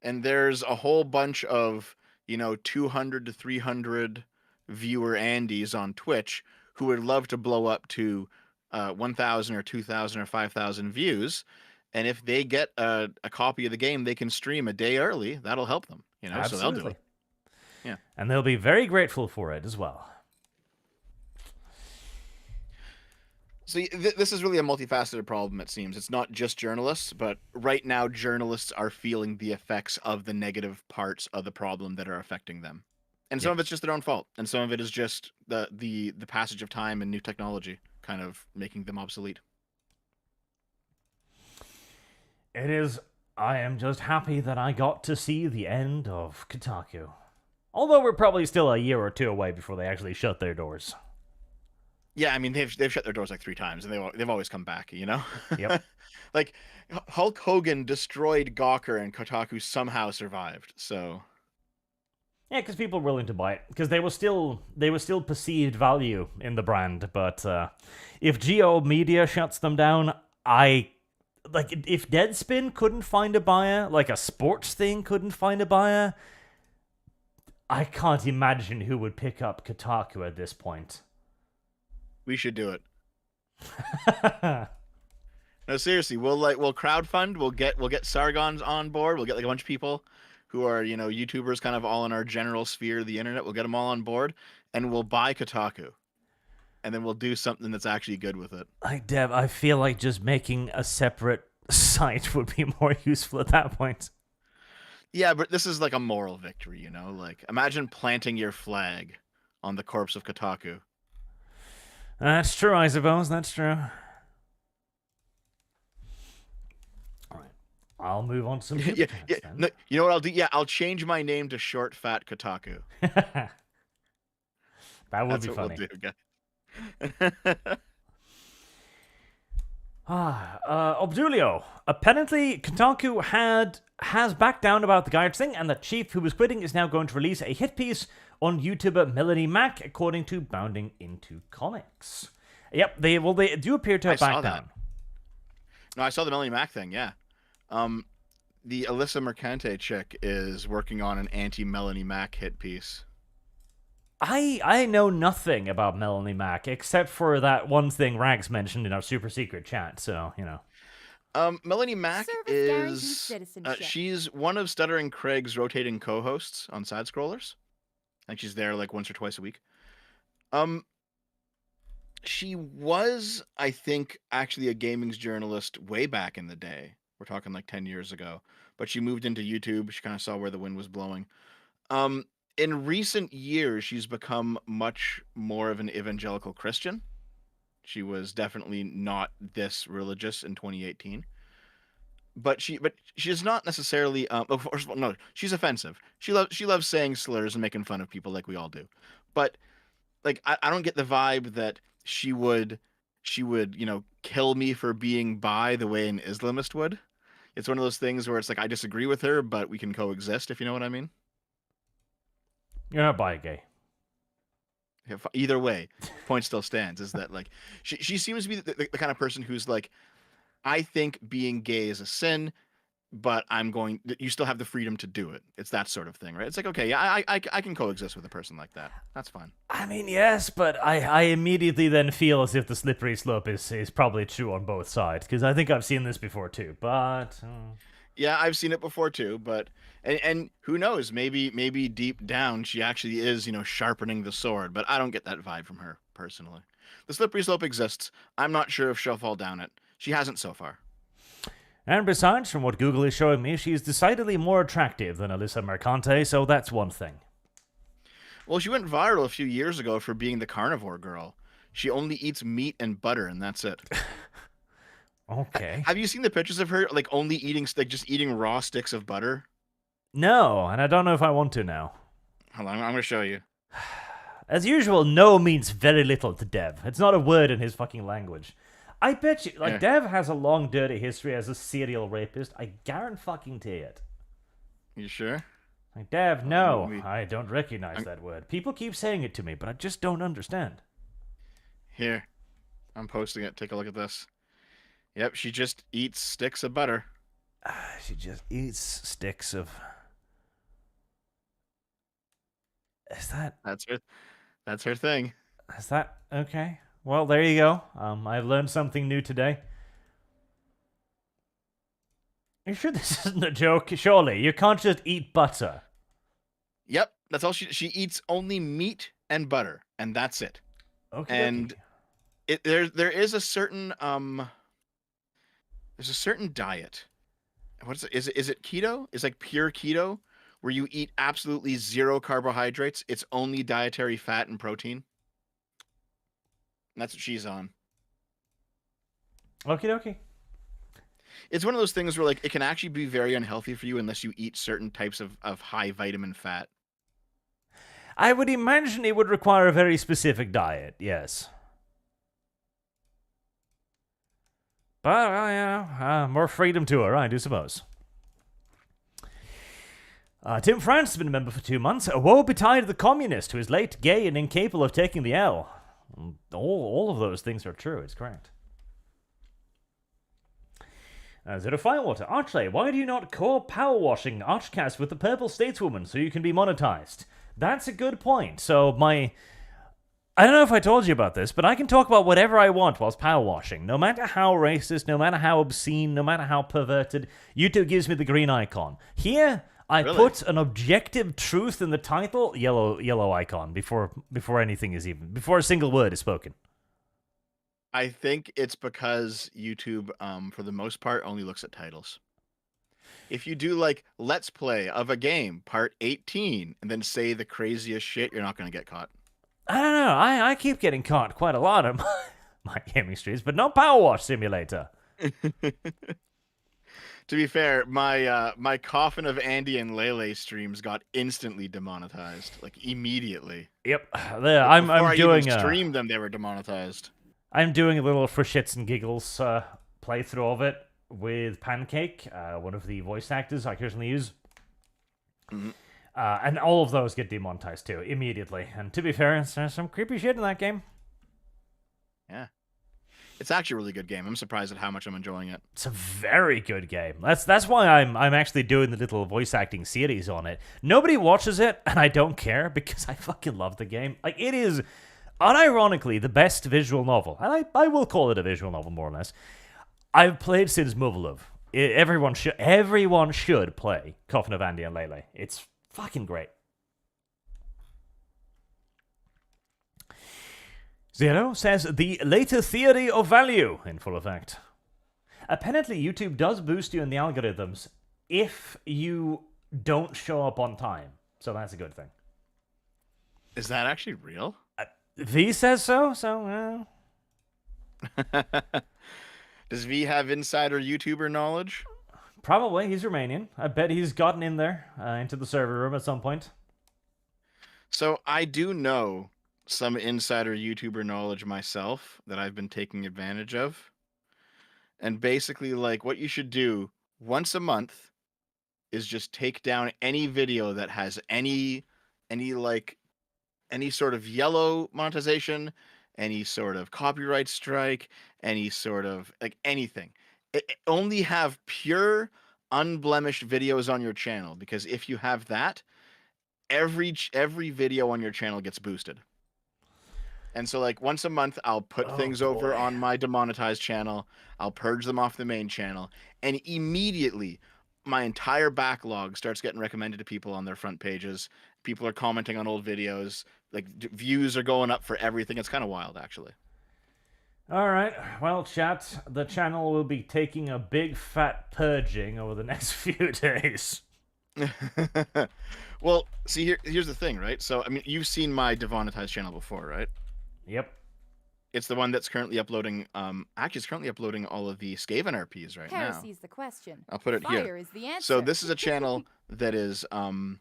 And there's a whole bunch of 200 to 300 viewer Andys on Twitch who would love to blow up to 1,000 or 2,000 or 5,000 views. And if they get a copy of the game, they can stream a day early. That'll help them, Absolutely. so they'll do it. Yeah. And they'll be very grateful for it as well. So this is really a multifaceted problem, it seems. It's not just journalists, but right now journalists are feeling the effects of the negative parts of the problem that are affecting them. And some of it's just their own fault, and some of it is just the passage of time and new technology kind of making them obsolete. It is. I am just happy that I got to see the end of Kotaku. Although we're probably still a year or two away before they actually shut their doors. Yeah, I mean they've shut their doors like 3 times, and they've always come back. Yep. Like Hulk Hogan destroyed Gawker, and Kotaku somehow survived. So. Yeah, because people were willing to buy it because they were still perceived value in the brand. But if Geo Media shuts them down, if Deadspin couldn't find a buyer, like a sports thing couldn't find a buyer, I can't imagine who would pick up Kotaku at this point. We should do it. No, seriously, we'll crowdfund. We'll get Sargon's on board. We'll get like a bunch of people who are YouTubers, kind of all in our general sphere of the internet. We'll get them all on board, and we'll buy Kotaku, and then we'll do something that's actually good with it. Like Dev, I feel like just making a separate site would be more useful at that point. Yeah, but this is like a moral victory, Like imagine planting your flag on the corpse of Kotaku. That's true, I suppose. That's true. All right, I'll move on to some super chats then. No, you know what I'll do? Yeah, I'll change my name to Short Fat Kotaku. That would That's be what funny. we'll do, guys. Obdulio. Apparently, Kotaku has backed down about the Garage thing, and the chief who was quitting is now going to release a hit piece on YouTuber Melanie Mack, according to Bounding Into Comics. Yep, they do appear to have backed down. No, I saw the Melanie Mack thing. Yeah, the Alyssa Mercante chick is working on an anti-Melanie Mack hit piece. I know nothing about Melanie Mack except for that one thing Rags mentioned in our super secret chat. So Melanie Mack Service guaranteed is citizenship. she's one of Stuttering Craig's rotating co-hosts on Side Scrollers. I think she's there like once or twice a week. Um, she was, I think, actually a gaming journalist way back in the day. We're talking like 10 years ago. But she moved into YouTube. She kind of saw where the wind was blowing. Um, in recent years, she's become much more of an evangelical Christian. She was definitely not this religious in 2018. But she's not necessarily first of all, no, she's offensive. She loves saying slurs and making fun of people like we all do. But like I don't get the vibe that she would kill me for being bi the way an Islamist would. It's one of those things where it's like I disagree with her, but we can coexist, if you know what I mean. you're not bi gay. Either way, point still stands. Is that like she seems to be the kind of person who's like, I think being gay is a sin, but you still have the freedom to do it. It's that sort of thing, right? It's like, okay, yeah, I can coexist with a person like that. That's fine. I mean, yes, but I immediately then feel as if the slippery slope is probably true on both sides, because I think I've seen this before too, but... Yeah, I've seen it before too, but and who knows? Maybe deep down she actually is, sharpening the sword. But I don't get that vibe from her personally. The slippery slope exists. I'm not sure if she'll fall down it. She hasn't so far. And besides, from what Google is showing me, she's decidedly more attractive than Alyssa Mercante, so that's one thing. Well, she went viral a few years ago for being the carnivore girl. She only eats meat and butter, and that's it. Okay. Have you seen the pictures of her like only eating just eating raw sticks of butter? No, and I don't know if I want to now. Hold on, I'm going to show you. As usual, no means very little to Dev. It's not a word in his fucking language. I bet you, Yeah. Dev has a long, dirty history as a serial rapist. I guarantee it. You sure? Like, Dev, no, me- I don't recognize that word. People keep saying it to me, but I just don't understand. Here, I'm posting it. Take a look at this. Yep, she just eats sticks of butter. She just eats sticks of... Is that... That's her thing. Is that... Okay. Well, there you go. I've learned something new today. Are you sure this isn't a joke? Surely, you can't just eat butter. Yep, that's all she eats only meat and butter, and that's it. Okay. And there is a certain there's a certain diet. What's it? Is it keto? Is like pure keto where you eat absolutely zero carbohydrates. It's only dietary fat and protein. And that's what she's on. Okie dokie. It's one of those things where like it can actually be very unhealthy for you unless you eat certain types of high vitamin fat. I would imagine it would require a very specific diet, yes. But, more freedom to her, I do suppose. Tim France has been a member for 2 months. Woe betide the communist who is late, gay, and incapable of taking the L. All of those things are true, it's correct. Zero Firewater. Archley, why do you not power washing ArchCast with the Purple Stateswoman so you can be monetized? That's a good point. So I don't know if I told you about this, but I can talk about whatever I want whilst power washing. No matter how racist, no matter how obscene, no matter how perverted, YouTube gives me the green icon. Here, I Really? put an objective truth in the title, yellow icon, before before a single word is spoken. I think it's because YouTube, for the most part, only looks at titles. If you do like Let's Play of a game, part 18, and then say the craziest shit, you're not going to get caught. I don't know. I keep getting caught quite a lot on my gaming streams, but no Power Wash Simulator. To be fair, my Coffin of Andy and Lele streams got instantly demonetized, like immediately. Yep. There, I'm Before I doing even streamed them, they were demonetized. I'm doing a little for shits and giggles playthrough of it with Pancake, one of the voice actors I occasionally use. Mm-hmm. And all of those get demonetized too, immediately. And to be fair, there's some creepy shit in that game. Yeah. It's actually a really good game. I'm surprised at how much I'm enjoying it. It's a very good game. That's why I'm actually doing the little voice acting series on it. Nobody watches it, and I don't care because I fucking love the game. Like, it is unironically the best visual novel, and I will call it a visual novel more or less, I've played since Muvalov. Everyone should play Coffin of Andy and Lele. It's fucking great. Zero says the later theory of value in full effect. Apparently, YouTube does boost you in the algorithms if you don't show up on time. So that's a good thing. Is that actually real? V says so. Does V have insider YouTuber knowledge? Probably. He's Romanian. I bet he's gotten in there into the server room at some point. So I do know some insider YouTuber knowledge myself that I've been taking advantage of. And basically, like, what you should do once a month is just take down any video that has any sort of yellow monetization, any sort of copyright strike, any sort of like anything. Only have pure, unblemished videos on your channel, because if you have that, every video on your channel gets boosted. And so, like, once a month, I'll put things over on my demonetized channel. I'll purge them off the main channel. And immediately, my entire backlog starts getting recommended to people on their front pages. People are commenting on old videos. Like, views are going up for everything. It's kind of wild, actually. All right. Well, chat, the channel will be taking a big fat purging over the next few days. Well, see, here's the thing, right? So, I mean, you've seen my demonetized channel before, right? Yep. It's the one that's currently uploading, actually it's currently uploading all of the Skaven RPs right now. Heresy's the question. I'll put it Fire here. is the answer. So this is a channel that is under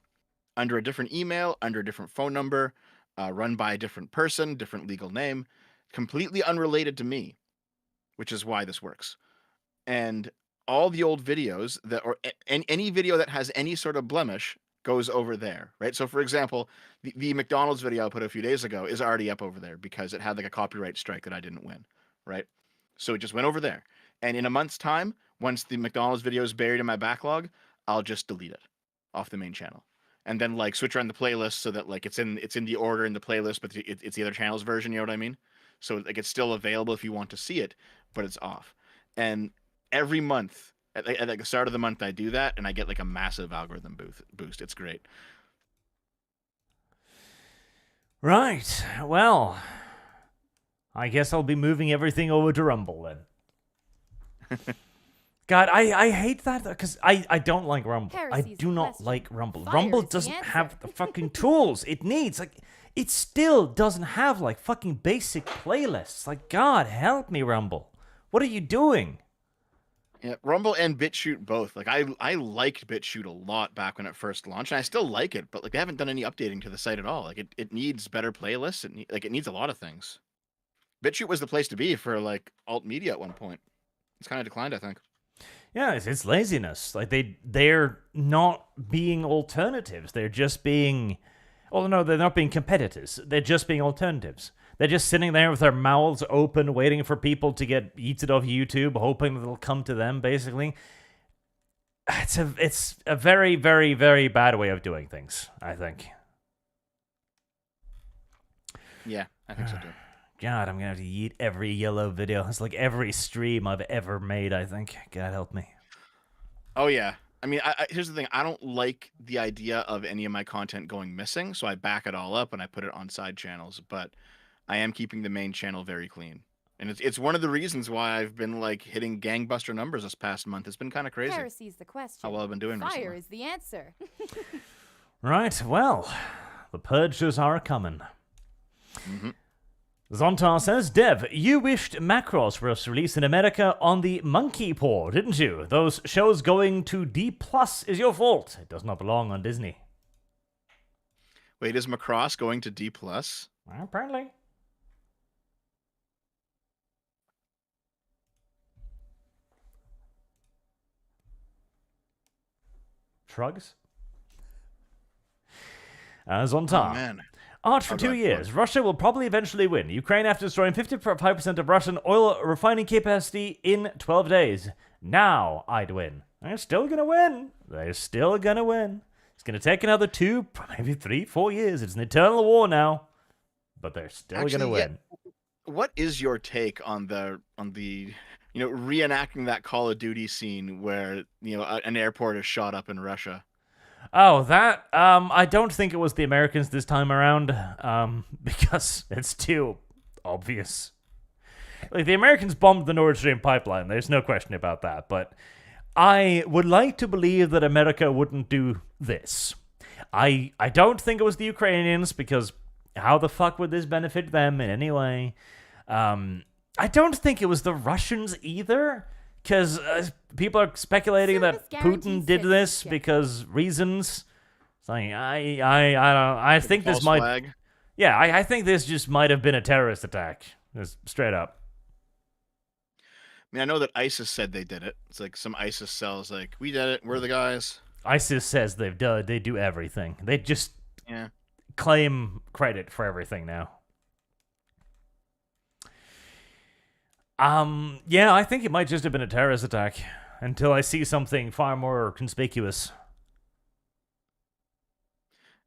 a different email, under a different phone number, run by a different person, different legal name, completely unrelated to me, which is why this works. And all the old videos that, or any video that has any sort of blemish, goes over there, right? So, for example, the McDonald's video I put a few days ago is already up over there because it had like a copyright strike that I didn't win, right? So it just went over there. And in a month's time, once the McDonald's video is buried in my backlog, I'll just delete it off the main channel, and then like switch around the playlist so that like it's in the order in the playlist, but it's the other channel's version. You know what I mean? So like it's still available if you want to see it, but it's off. And every month, at like the start of the month, I do that, and I get like a massive algorithm boost. It's great. Right. Well, I guess I'll be moving everything over to Rumble then. God, I hate that because I don't like Rumble. I Heresy's do the not question. like Rumble. Fire Rumble is the doesn't answer. have the fucking tools it needs. Like, it still doesn't have like fucking basic playlists. Like, God help me, Rumble. What are you doing? Yeah, Rumble and BitChute both. Like I liked BitChute a lot back when it first launched, and I still like it, but like they haven't done any updating to the site at all. Like it needs better playlists. It needs a lot of things. BitChute was the place to be for like alt media at one point. It's kind of declined, I think. Yeah, it's laziness. Like they're not being alternatives. They're just being, well, no, they're not being competitors. They're just being alternatives. They're just sitting there with their mouths open, waiting for people to get yeeted off YouTube, hoping that it'll come to them. Basically, it's a very, very, very bad way of doing things, I think. Yeah, I think so too. God, I'm gonna have to yeet every yellow video. It's like every stream I've ever made, I think. God help me. Oh yeah. I mean, here's the thing. I don't like the idea of any of my content going missing, so I back it all up and I put it on side channels. But I am keeping the main channel very clean, and it's one of the reasons why I've been like hitting gangbuster numbers this past month. It's been kind of crazy Heresy's the question. how well I've been doing Fire recently. is the answer. Right, well, the purges are coming. Mm-hmm. Zontar says, Dev, you wished Macross was released in America on the Monkey Paw, didn't you? Those shows going to D+ is your fault. It does not belong on Disney. Wait, is Macross going to D+? Well, apparently. Shrugs. Zontar. Oh man. Arch for Oh, 2 go years. on. Russia will probably eventually win. Ukraine after destroying 55% of Russian oil refining capacity in 12 days. Now I'd win. They're still going to win. They're still going to win. It's going to take another 2, maybe 3, 4 years. It's an eternal war now. But they're still going to win. What is your take on the reenacting that Call of Duty scene where an airport is shot up in Russia? Oh, that, I don't think it was the Americans this time around, because it's too obvious. Like, the Americans bombed the Nord Stream pipeline, there's no question about that, but I would like to believe that America wouldn't do this. I don't think it was the Ukrainians, because how the fuck would this benefit them in any way? I don't think it was the Russians either, because people are speculating that Putin did this because reasons. It's like, I think this might... Flag. Yeah, I think this just might have been a terrorist attack. Just straight up. I mean, I know that ISIS said they did it. It's like some ISIS cells like, we did it, we're the guys. ISIS says they do everything. They just claim credit for everything now. Yeah, I think it might just have been a terrorist attack until I see something far more conspicuous.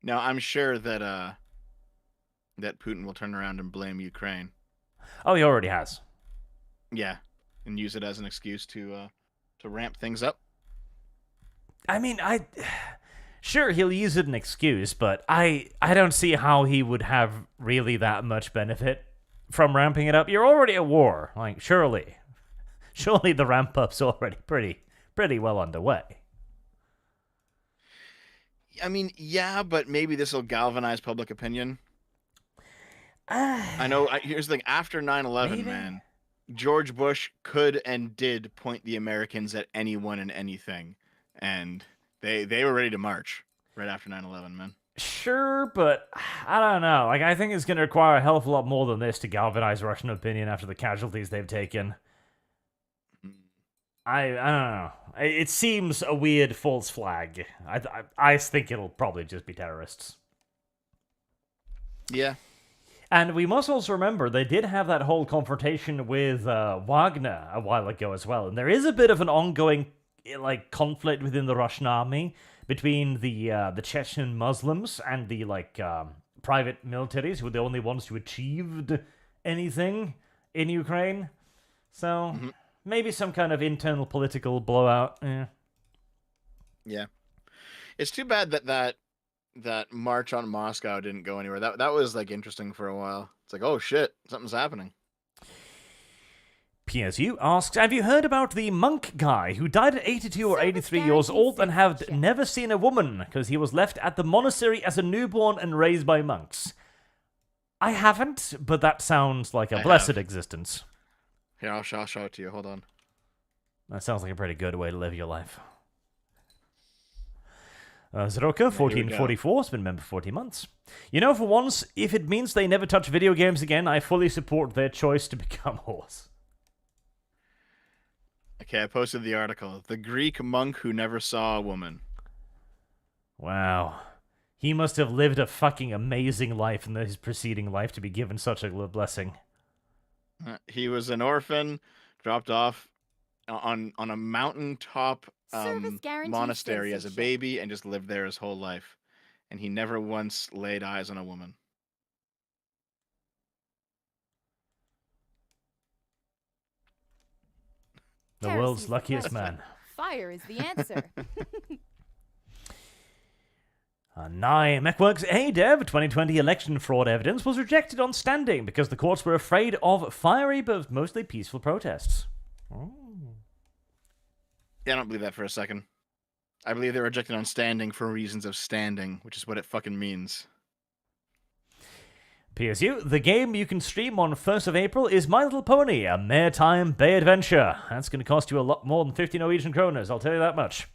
Now, I'm sure that that Putin will turn around and blame Ukraine. Oh, he already has. Yeah, and use it as an excuse to ramp things up. I mean, sure, he'll use it as an excuse, but I don't see how he would have really that much benefit from ramping it up. You're already at war. Like, surely the ramp up's already pretty well underway. I mean, yeah, but maybe this will galvanize public opinion. I know. Here's the thing. After 9/11, Maybe. man, George Bush could and did point the Americans at anyone and anything, and they were ready to march right after 9/11, man. Sure, but I don't know. Like, I think it's going to require a hell of a lot more than this to galvanize Russian opinion after the casualties they've taken. I don't know. It seems a weird false flag. I think it'll probably just be terrorists. Yeah. And we must also remember they did have that whole confrontation with Wagner a while ago as well. And there is a bit of an ongoing conflict within the Russian army between the Chechen Muslims and the private militaries, who were the only ones who achieved anything in Ukraine. So maybe some kind of internal political blowout. Yeah. It's too bad that march on Moscow didn't go anywhere. That was interesting for a while. It's like, oh shit, something's happening. PSU asks, have you heard about the monk guy who died at 82 or 83 years old and had never seen a woman because he was left at the monastery as a newborn and raised by monks? I haven't, but that sounds like a blessed existence. Here, I'll show it to you. Hold on. That sounds like a pretty good way to live your life. Zeroka, 1444, has been a member for 40 months. You know, for once, if it means they never touch video games again, I fully support their choice to become whores. Okay, I posted the article. The Greek monk who never saw a woman. Wow. He must have lived a fucking amazing life in his preceding life to be given such a blessing. He was an orphan, dropped off on a mountaintop monastery as a baby, and just lived there his whole life. And he never once laid eyes on a woman. The world's luckiest man. Fire is the answer. Nye MechWorks, hey Dev, 2020 election fraud evidence was rejected on standing because the courts were afraid of fiery but mostly peaceful protests. Oh. Yeah, I don't believe that for a second. I believe they're rejected on standing for reasons of standing, which is what it fucking means. PSU, the game you can stream on 1st of April is My Little Pony, a maritime bay adventure. That's going to cost you a lot more than 50 Norwegian kroners, I'll tell you that much.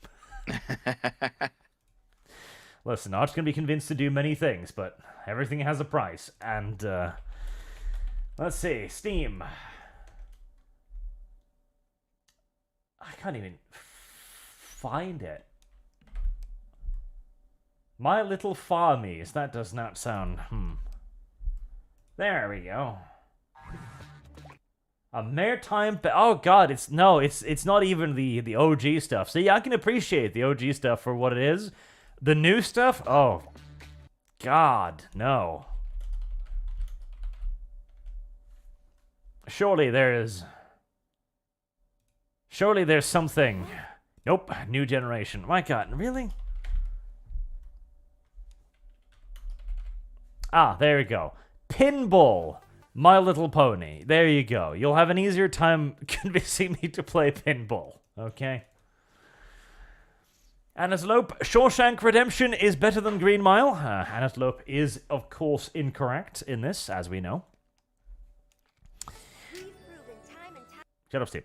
Listen, Arch's going to be convinced to do many things, but everything has a price. And, let's see, Steam. I can't even find it. My Little Farmies, that does not sound, There we go. A maritime... Oh, God, it's not even the OG stuff. See, I can appreciate the OG stuff for what it is. The new stuff? Oh, God, no. Surely there's something. Nope, new generation. My God, really? Ah, there we go. Pinball. My Little Pony. There you go. You'll have an easier time convincing me to play pinball. Okay? Antelope, Shawshank Redemption is better than Green Mile. Antelope is, of course, incorrect in this, as we know. Shut up, Steve.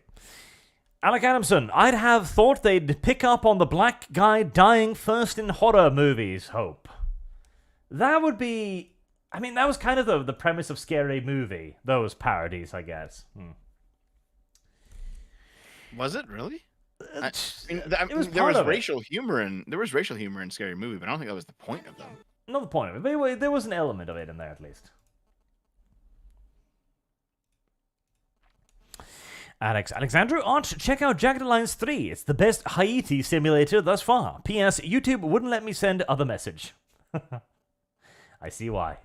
Alec Adamson, I'd have thought they'd pick up on the black guy dying first in horror movies, Hope. That would be... I mean, that was kind of the premise of Scary Movie. Those parodies, I guess. Was it really? It was there was part of racial humor in Scary Movie, but I don't think that was the point of them. Not the point of it, but anyway, there was an element of it in there at least. Alexandru Arch, check out Jagged Alliance 3. It's the best Haiti simulator thus far. P.S. YouTube wouldn't let me send other message. I see why.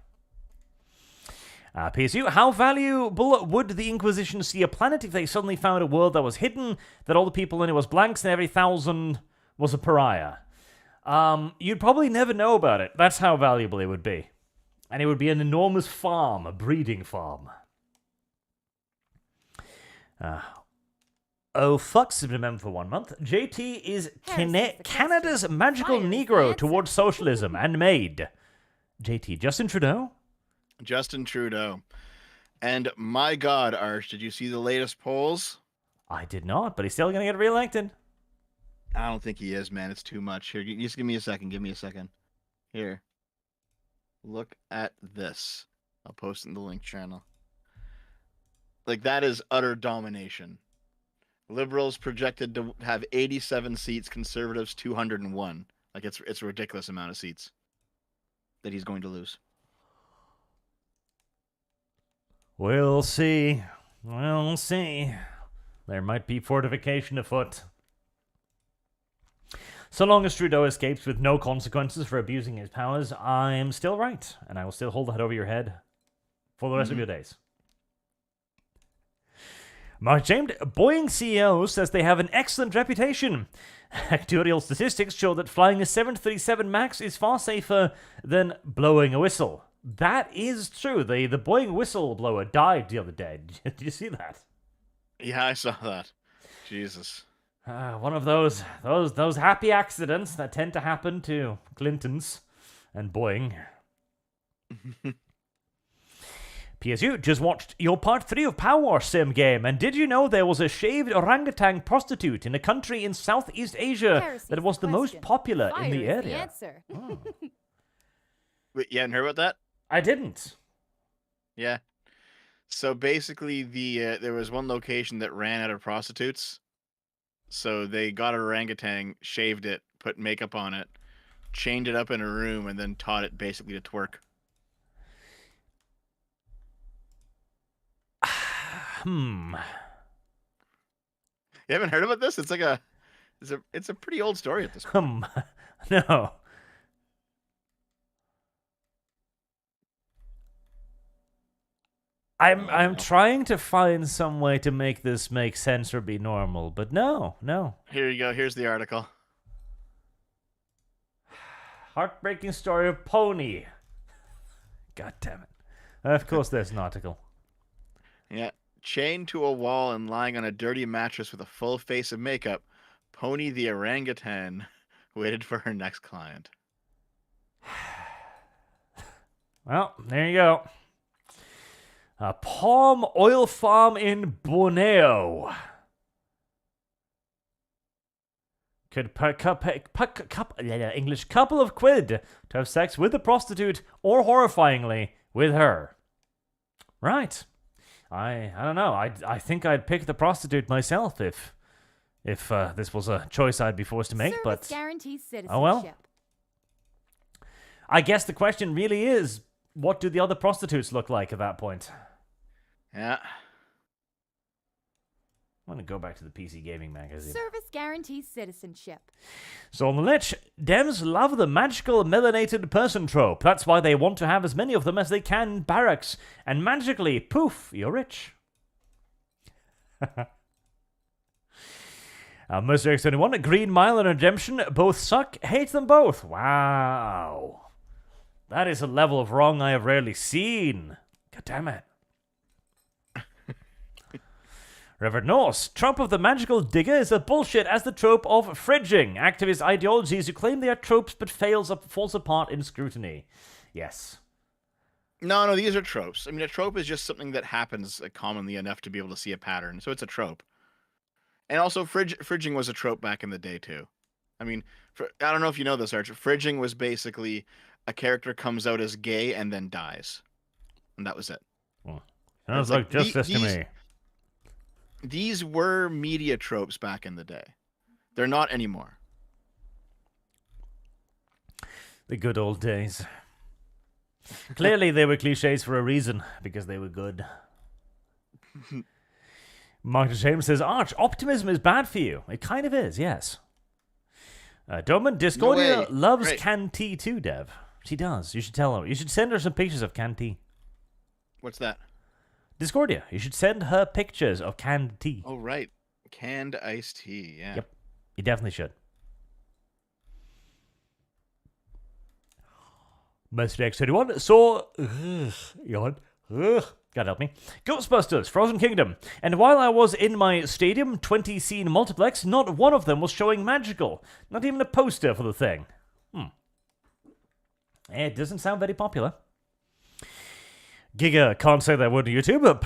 PSU, how valuable would the Inquisition see a planet if they suddenly found a world that was hidden, that all the people in it was blanks, and every 1,000 was a pariah? You'd probably never know about it. That's how valuable it would be. And it would be an enormous farm, a breeding farm. Oh, fuck's been a member for 1 month. JT is Canada's magical Negro towards socialism and made. JT, Justin Trudeau? Justin Trudeau. And my God, Arch, did you see the latest polls? I did not, but he's still going to get reelected. I don't think he is, man. It's too much. Here, just give me a second. Here. Look at this. I'll post it in the link channel. Like, that is utter domination. Liberals projected to have 87 seats, Conservatives 201. Like, it's a ridiculous amount of seats that he's going to lose. We'll see. We'll see. There might be fortification afoot. So long as Trudeau escapes with no consequences for abusing his powers, I'm still right, and I will still hold that over your head for the rest of your days. Mark James, Boeing CEO says they have an excellent reputation. Actuarial statistics show that flying a 737 MAX is far safer than blowing a whistle. That is true. The Boeing whistleblower died the other day. Did you see that? Yeah, I saw that. Jesus. One of those happy accidents that tend to happen to Clintons and Boeing. PSU just watched your part 3 of Power Wash Sim game, and did you know there was a shaved orangutan prostitute in a country in Southeast Asia that was the most popular in the area? The answer. Oh. Wait, you hadn't heard about that? I didn't. Yeah. So basically, there was one location that ran out of prostitutes. So they got an orangutan, shaved it, put makeup on it, chained it up in a room, and then taught it basically to twerk. Hmm. You haven't heard about this? It's a pretty old story at this point. No. I'm trying to find some way to make this make sense or be normal, but no. Here you go. Here's the article. Heartbreaking story of Pony. God damn it. Of course there's an article. Yeah. Chained to a wall and lying on a dirty mattress with a full face of makeup, Pony the orangutan waited for her next client. Well, there you go. A palm oil farm in Borneo. Could English couple of quid to have sex with a prostitute or horrifyingly with her. Right. I don't know. I think I'd pick the prostitute myself if this was a choice I'd be forced to make. Service but guarantees citizenship. oh well. I guess the question really is, what do the other prostitutes look like at that point? Yeah. I'm going to go back to the PC Gaming magazine. Service guarantees citizenship. So on the lich, Devs love the magical melanated person trope. That's why they want to have as many of them as they can in barracks. And magically, poof, you're rich. Mercenary X21, Green Mile and Redemption both suck. Hate them both. Wow. That is a level of wrong I have rarely seen. God damn it. Reverend Norse, trope of the magical digger is a bullshit as the trope of fridging. Activist ideologies who claim they are tropes but falls apart in scrutiny. Yes. No, these are tropes. I mean, a trope is just something that happens commonly enough to be able to see a pattern. So it's a trope. And also, fridging was a trope back in the day, too. I mean, I don't know if you know this, Arch. Fridging was basically a character comes out as gay and then dies. And that was it. Well, sounds like justice to me. These were media tropes back in the day. They're not anymore. The good old days. Clearly, they were cliches for a reason, because they were good. Mark James says, Arch, optimism is bad for you. It kind of is, yes. Doman, Discordia loves Great. Canty too, Dev. She does. You should tell her. You should send her some pictures of Canty. What's that? Discordia. You should send her pictures of canned tea. Oh, right. Canned iced tea, yeah. Yep. You definitely should. Mr. X21 saw... yawn. God help me. Ghostbusters, Frozen Kingdom. And while I was in my stadium 20-scene multiplex, not one of them was showing magical. Not even a poster for the thing. It doesn't sound very popular. Giga can't say that word on YouTube, but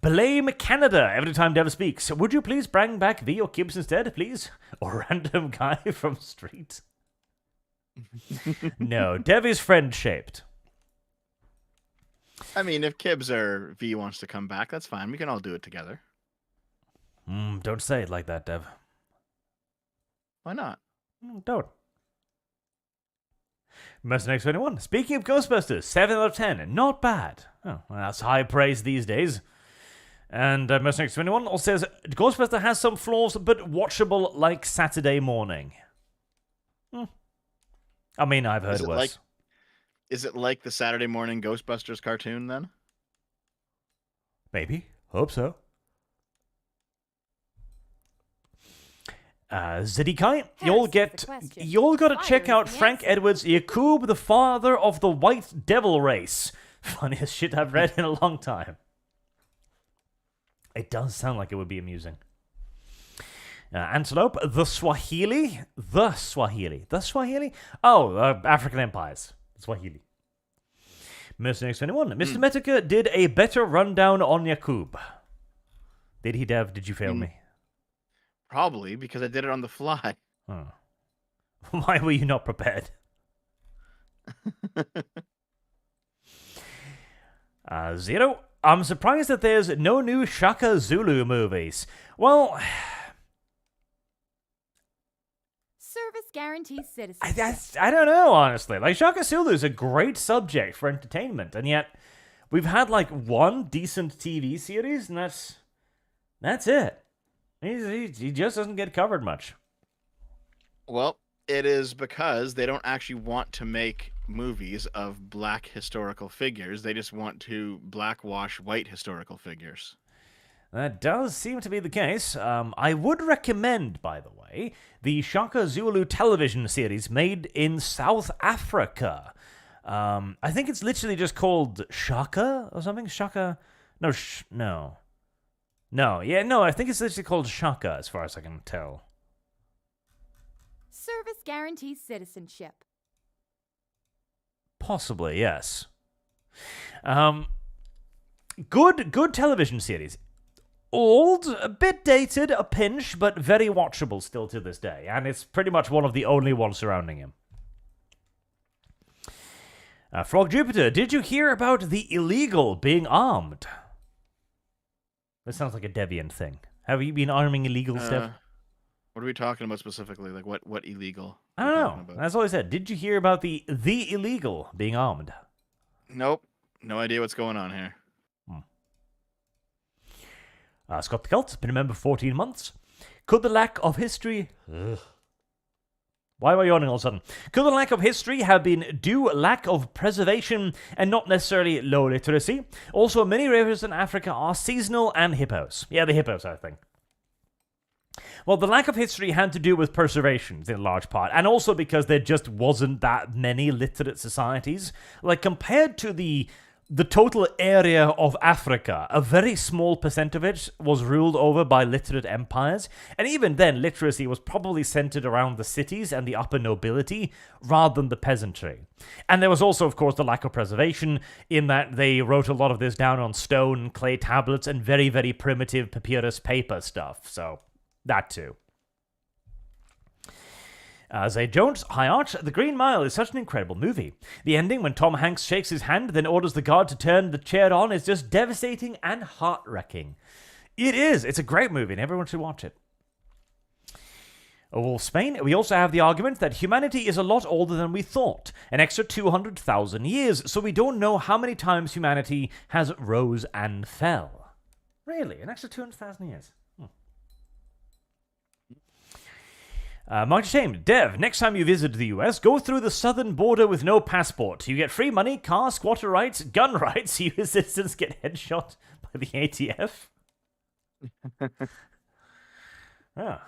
blame Canada every time Dev speaks. Would you please bring back V or Kibbs instead, please? Or random guy from street? No, Dev is friend-shaped. I mean, if Kibbs or V wants to come back, that's fine. We can all do it together. Don't say it like that, Dev. Why not? Don't. Mercenary X21. Speaking of Ghostbusters, 7 out of 10. Not bad. Oh, well, that's high praise these days. And Mercenary X21 also says, Ghostbuster has some flaws, but watchable like Saturday morning. I mean, I've heard worse. Is it like the Saturday morning Ghostbusters cartoon, then? Maybe. Hope so. Zidikai, you'll gotta check out Frank Edwards' Yakub, the father of the White Devil race. Funniest shit I've read in a long time. It does sound like it would be amusing. Antelope, the Swahili? Oh, African empires. Swahili. Mercenary X21. Mr. Metica did a better rundown on Yakub. Did he, Dev? Did you fail me? Probably, because I did it on the fly. Oh. Why were you not prepared? Zero. I'm surprised that there's no new Shaka Zulu movies. Well... Service guarantees citizenship. I don't know, honestly. Like, Shaka Zulu is a great subject for entertainment, and yet we've had, like, one decent TV series, and that's it. He just doesn't get covered much. Well, it is because they don't actually want to make movies of black historical figures. They just want to blackwash white historical figures. That does seem to be the case. I would recommend, by the way, the Shaka Zulu television series made in South Africa. I think it's literally just called Shaka or something. Shaka? No, I think it's literally called Shaka, as far as I can tell. Service guarantees citizenship. Possibly, yes. Good television series. Old, a bit dated, a pinch, but very watchable still to this day, and it's pretty much one of the only ones surrounding him. Frog Jupiter, did you hear about the illegal being armed? This sounds like a deviant thing. Have you been arming illegal stuff? What are we talking about specifically? Like, what illegal? I don't know. That's all I said. Did you hear about the illegal being armed? Nope. No idea what's going on here. Scott the Cult, been a member for 14 months. Could the lack of history... Why am I yawning all of a sudden? Could the lack of history have been due lack of preservation and not necessarily low literacy? Also, many rivers in Africa are seasonal and hippos. Yeah, the hippos, I think. Well, the lack of history had to do with preservation, in large part, and also because there just wasn't that many literate societies. Like, compared to the total area of Africa, a very small percent of it was ruled over by literate empires, and even then, literacy was probably centered around the cities and the upper nobility, rather than the peasantry. And there was also, of course, the lack of preservation, in that they wrote a lot of this down on stone, clay tablets, and very, very primitive papyrus paper stuff, so that too. Zay Jones, hi Arch, The Green Mile is such an incredible movie. The ending, when Tom Hanks shakes his hand, then orders the guard to turn the chair on, is just devastating and heart-wrecking. It is. It's a great movie, and everyone should watch it. Wolf Spain, we also have the argument that humanity is a lot older than we thought, an extra 200,000 years, so we don't know how many times humanity has rose and fell. Really? An extra 200,000 years? Mark Shame, Dev, next time you visit the US, go through the southern border with no passport. You get free money, car, squatter rights, gun rights. US citizens get headshot by the ATF. Oh.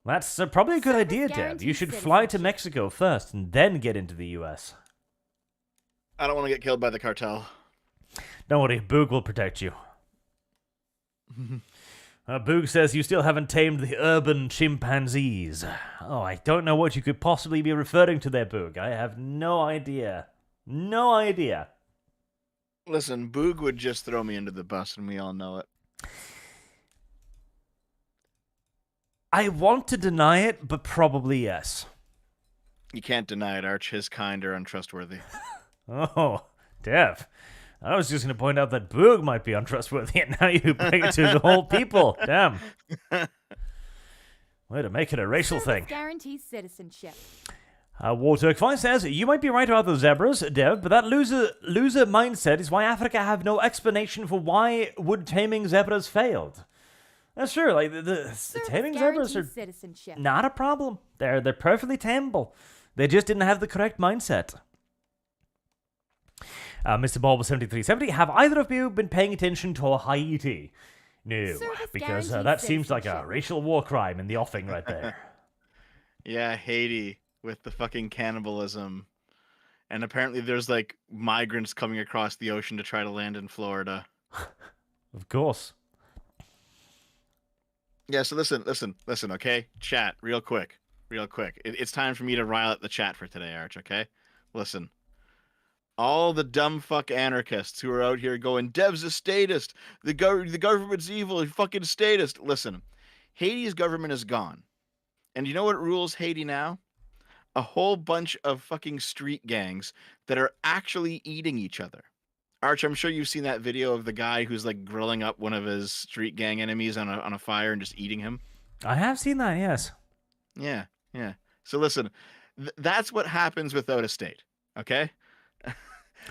That's probably a good idea, Dev. You should fly to Mexico first and then get into the US. I don't want to get killed by the cartel. Don't worry, Boog will protect you. Boog says you still haven't tamed the urban chimpanzees. Oh, I don't know what you could possibly be referring to there, Boog. I have no idea. No idea. Listen, Boog would just throw me into the bus, and we all know it. I want to deny it, but probably yes. You can't deny it, Arch. His kind are untrustworthy. Oh, Dev. I was just going to point out that Boog might be untrustworthy, and now you bring it to the whole people. Damn. Way to make it a racial thing. Guarantees citizenship. Warturk Fine says, you might be right about the zebras, Dev, but that loser mindset is why Africa have no explanation for why wood taming zebras failed. That's true. Like the taming zebras are citizenship. not a problem. They're perfectly tameable. They just didn't have the correct mindset. Mr. Bulb 7370, have either of you been paying attention to Haiti? No, because that seems like a racial war crime in the offing right there. Yeah, Haiti with the fucking cannibalism. And apparently there's like migrants coming across the ocean to try to land in Florida. Of course. Yeah, so listen, okay? Chat, real quick. It's time for me to rile up the chat for today, Arch, okay? Listen. All the dumb fuck anarchists who are out here going, Dev's a statist, the government's evil, fucking statist. Listen, Haiti's government is gone. And you know what rules Haiti now? A whole bunch of fucking street gangs that are actually eating each other. Arch, I'm sure you've seen that video of the guy who's like grilling up one of his street gang enemies on a fire and just eating him. I have seen that, yes. Yeah. So listen, that's what happens without a state, okay?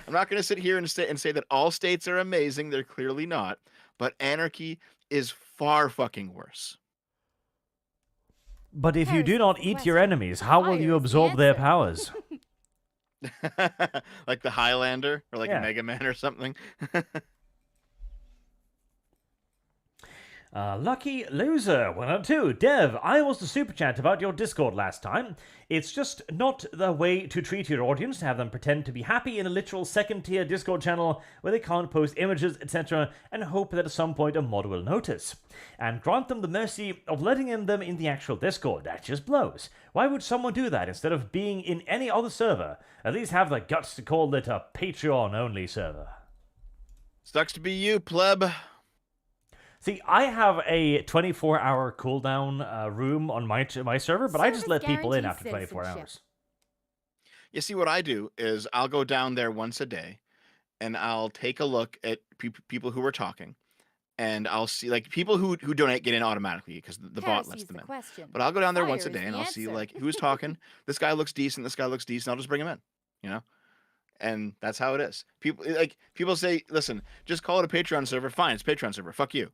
I'm not going to sit here and say that all states are amazing. They're clearly not. But anarchy is far fucking worse. But if you do not eat your enemies, how will you absorb their powers? Like the Highlander or like Mega Man or something. Lucky Loser 102. Dev, I was the super chat about your Discord last time. It's just not the way to treat your audience to have them pretend to be happy in a literal second-tier Discord channel where they can't post images, etc., and hope that at some point a mod will notice. And grant them the mercy of letting them in the actual Discord. That just blows. Why would someone do that instead of being in any other server? At least have the guts to call it a Patreon-only server. Sucks to be you, pleb. See, I have a 24-hour cooldown room on my server, but I just let people in after 24 hours. You see, what I do is I'll go down there once a day, and I'll take a look at people who are talking, and I'll see, like, people who donate get in automatically because the bot lets them in. But I'll go down there once a day, and I'll see, like, who's talking. This guy looks decent. I'll just bring him in, you know? And that's how it is. People say, listen, just call it a Patreon server. Fine, it's a Patreon server. Fuck you.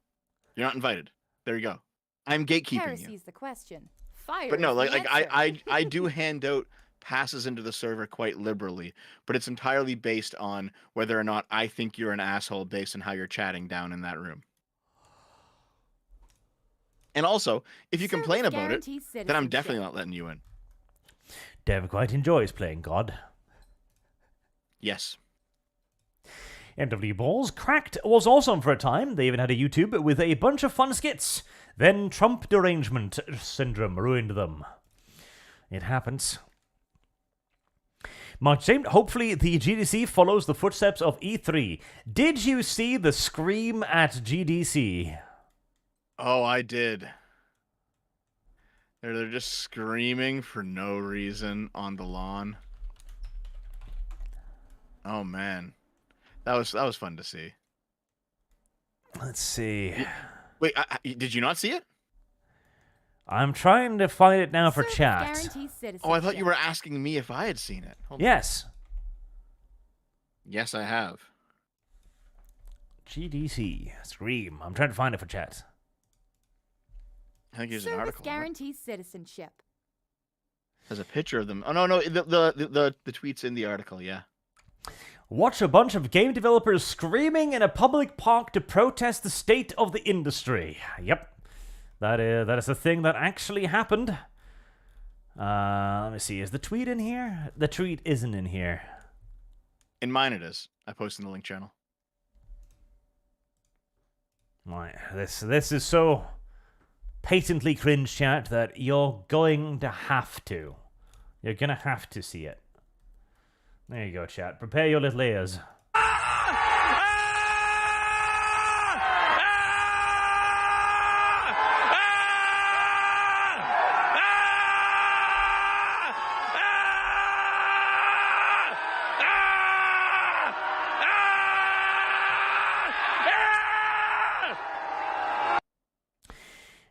You're not invited. There you go. I'm gatekeeping Heresy's you. the question. Fire But no, is the answer. I do hand out passes into the server quite liberally, but it's entirely based on whether or not I think you're an asshole based on how you're chatting down in that room. And also, if you complain Service about it, guarantees then I'm definitely citizenship. not letting you in. Dev quite enjoys playing God. Yes. NW Balls. Cracked was awesome for a time. They even had a YouTube with a bunch of fun skits. Then Trump derangement syndrome ruined them. It happens. March same. Hopefully the GDC follows the footsteps of E3. Did you see the scream at GDC? Oh, I did. They're just screaming for no reason on the lawn. Oh man, that was fun to see. Let's see. Wait, did you not see it? I'm trying to find it now for Service chat. guarantees citizenship. Oh, I thought you were asking me if I had seen it. Hold on. Yes. Yes, I have. GDC. Scream. I'm trying to find it for chat. I think there's an Service article. guarantees citizenship. There's a picture of them. Oh no, the tweet's in the article. Yeah. Watch a bunch of game developers screaming in a public park to protest the state of the industry. Yep. That is a thing that actually happened. Let me see. Is the tweet in here? The tweet isn't in here. In mine it is. I posted in the link channel. Right. This is so patently cringe, chat, that you're going to have to. You're going to have to see it. There you go, chat. Prepare your little ears.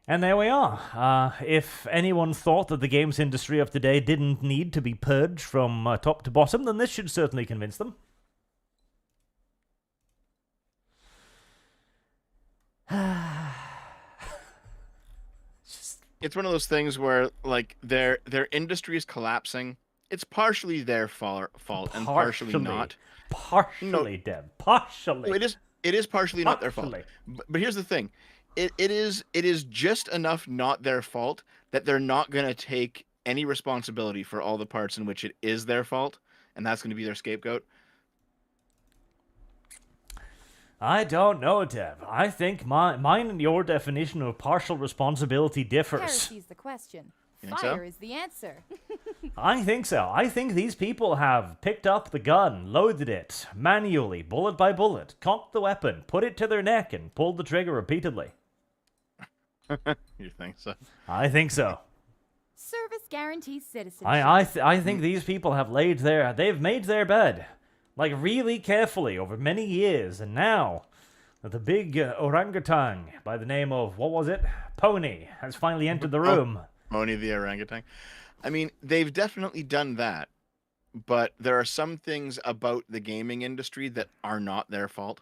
And there we are. If anyone thought that the games industry of today didn't need to be purged from top to bottom, then this should certainly convince them. It's one of those things where like their industry is collapsing. It's partially their fault and partially not. Partially, Deb. Partially. No, it is partially not their fault. But here's the thing. It is just enough not their fault that they're not going to take any responsibility for all the parts in which it is their fault, and that's going to be their scapegoat. I don't know, Deb. I think mine and your definition of partial responsibility differs. Heresy's the question. You think Fire so? is the answer. I think so. I think these people have picked up the gun, loaded it manually, bullet by bullet, cocked the weapon, put it to their neck, and pulled the trigger repeatedly. You think so? I think so. Service guarantees citizenship. I think these people have they've made their bed, like really carefully over many years, and now the big orangutan by the name of, what was it? Pony has finally entered the room. Moni the orangutan. I mean, they've definitely done that, but there are some things about the gaming industry that are not their fault.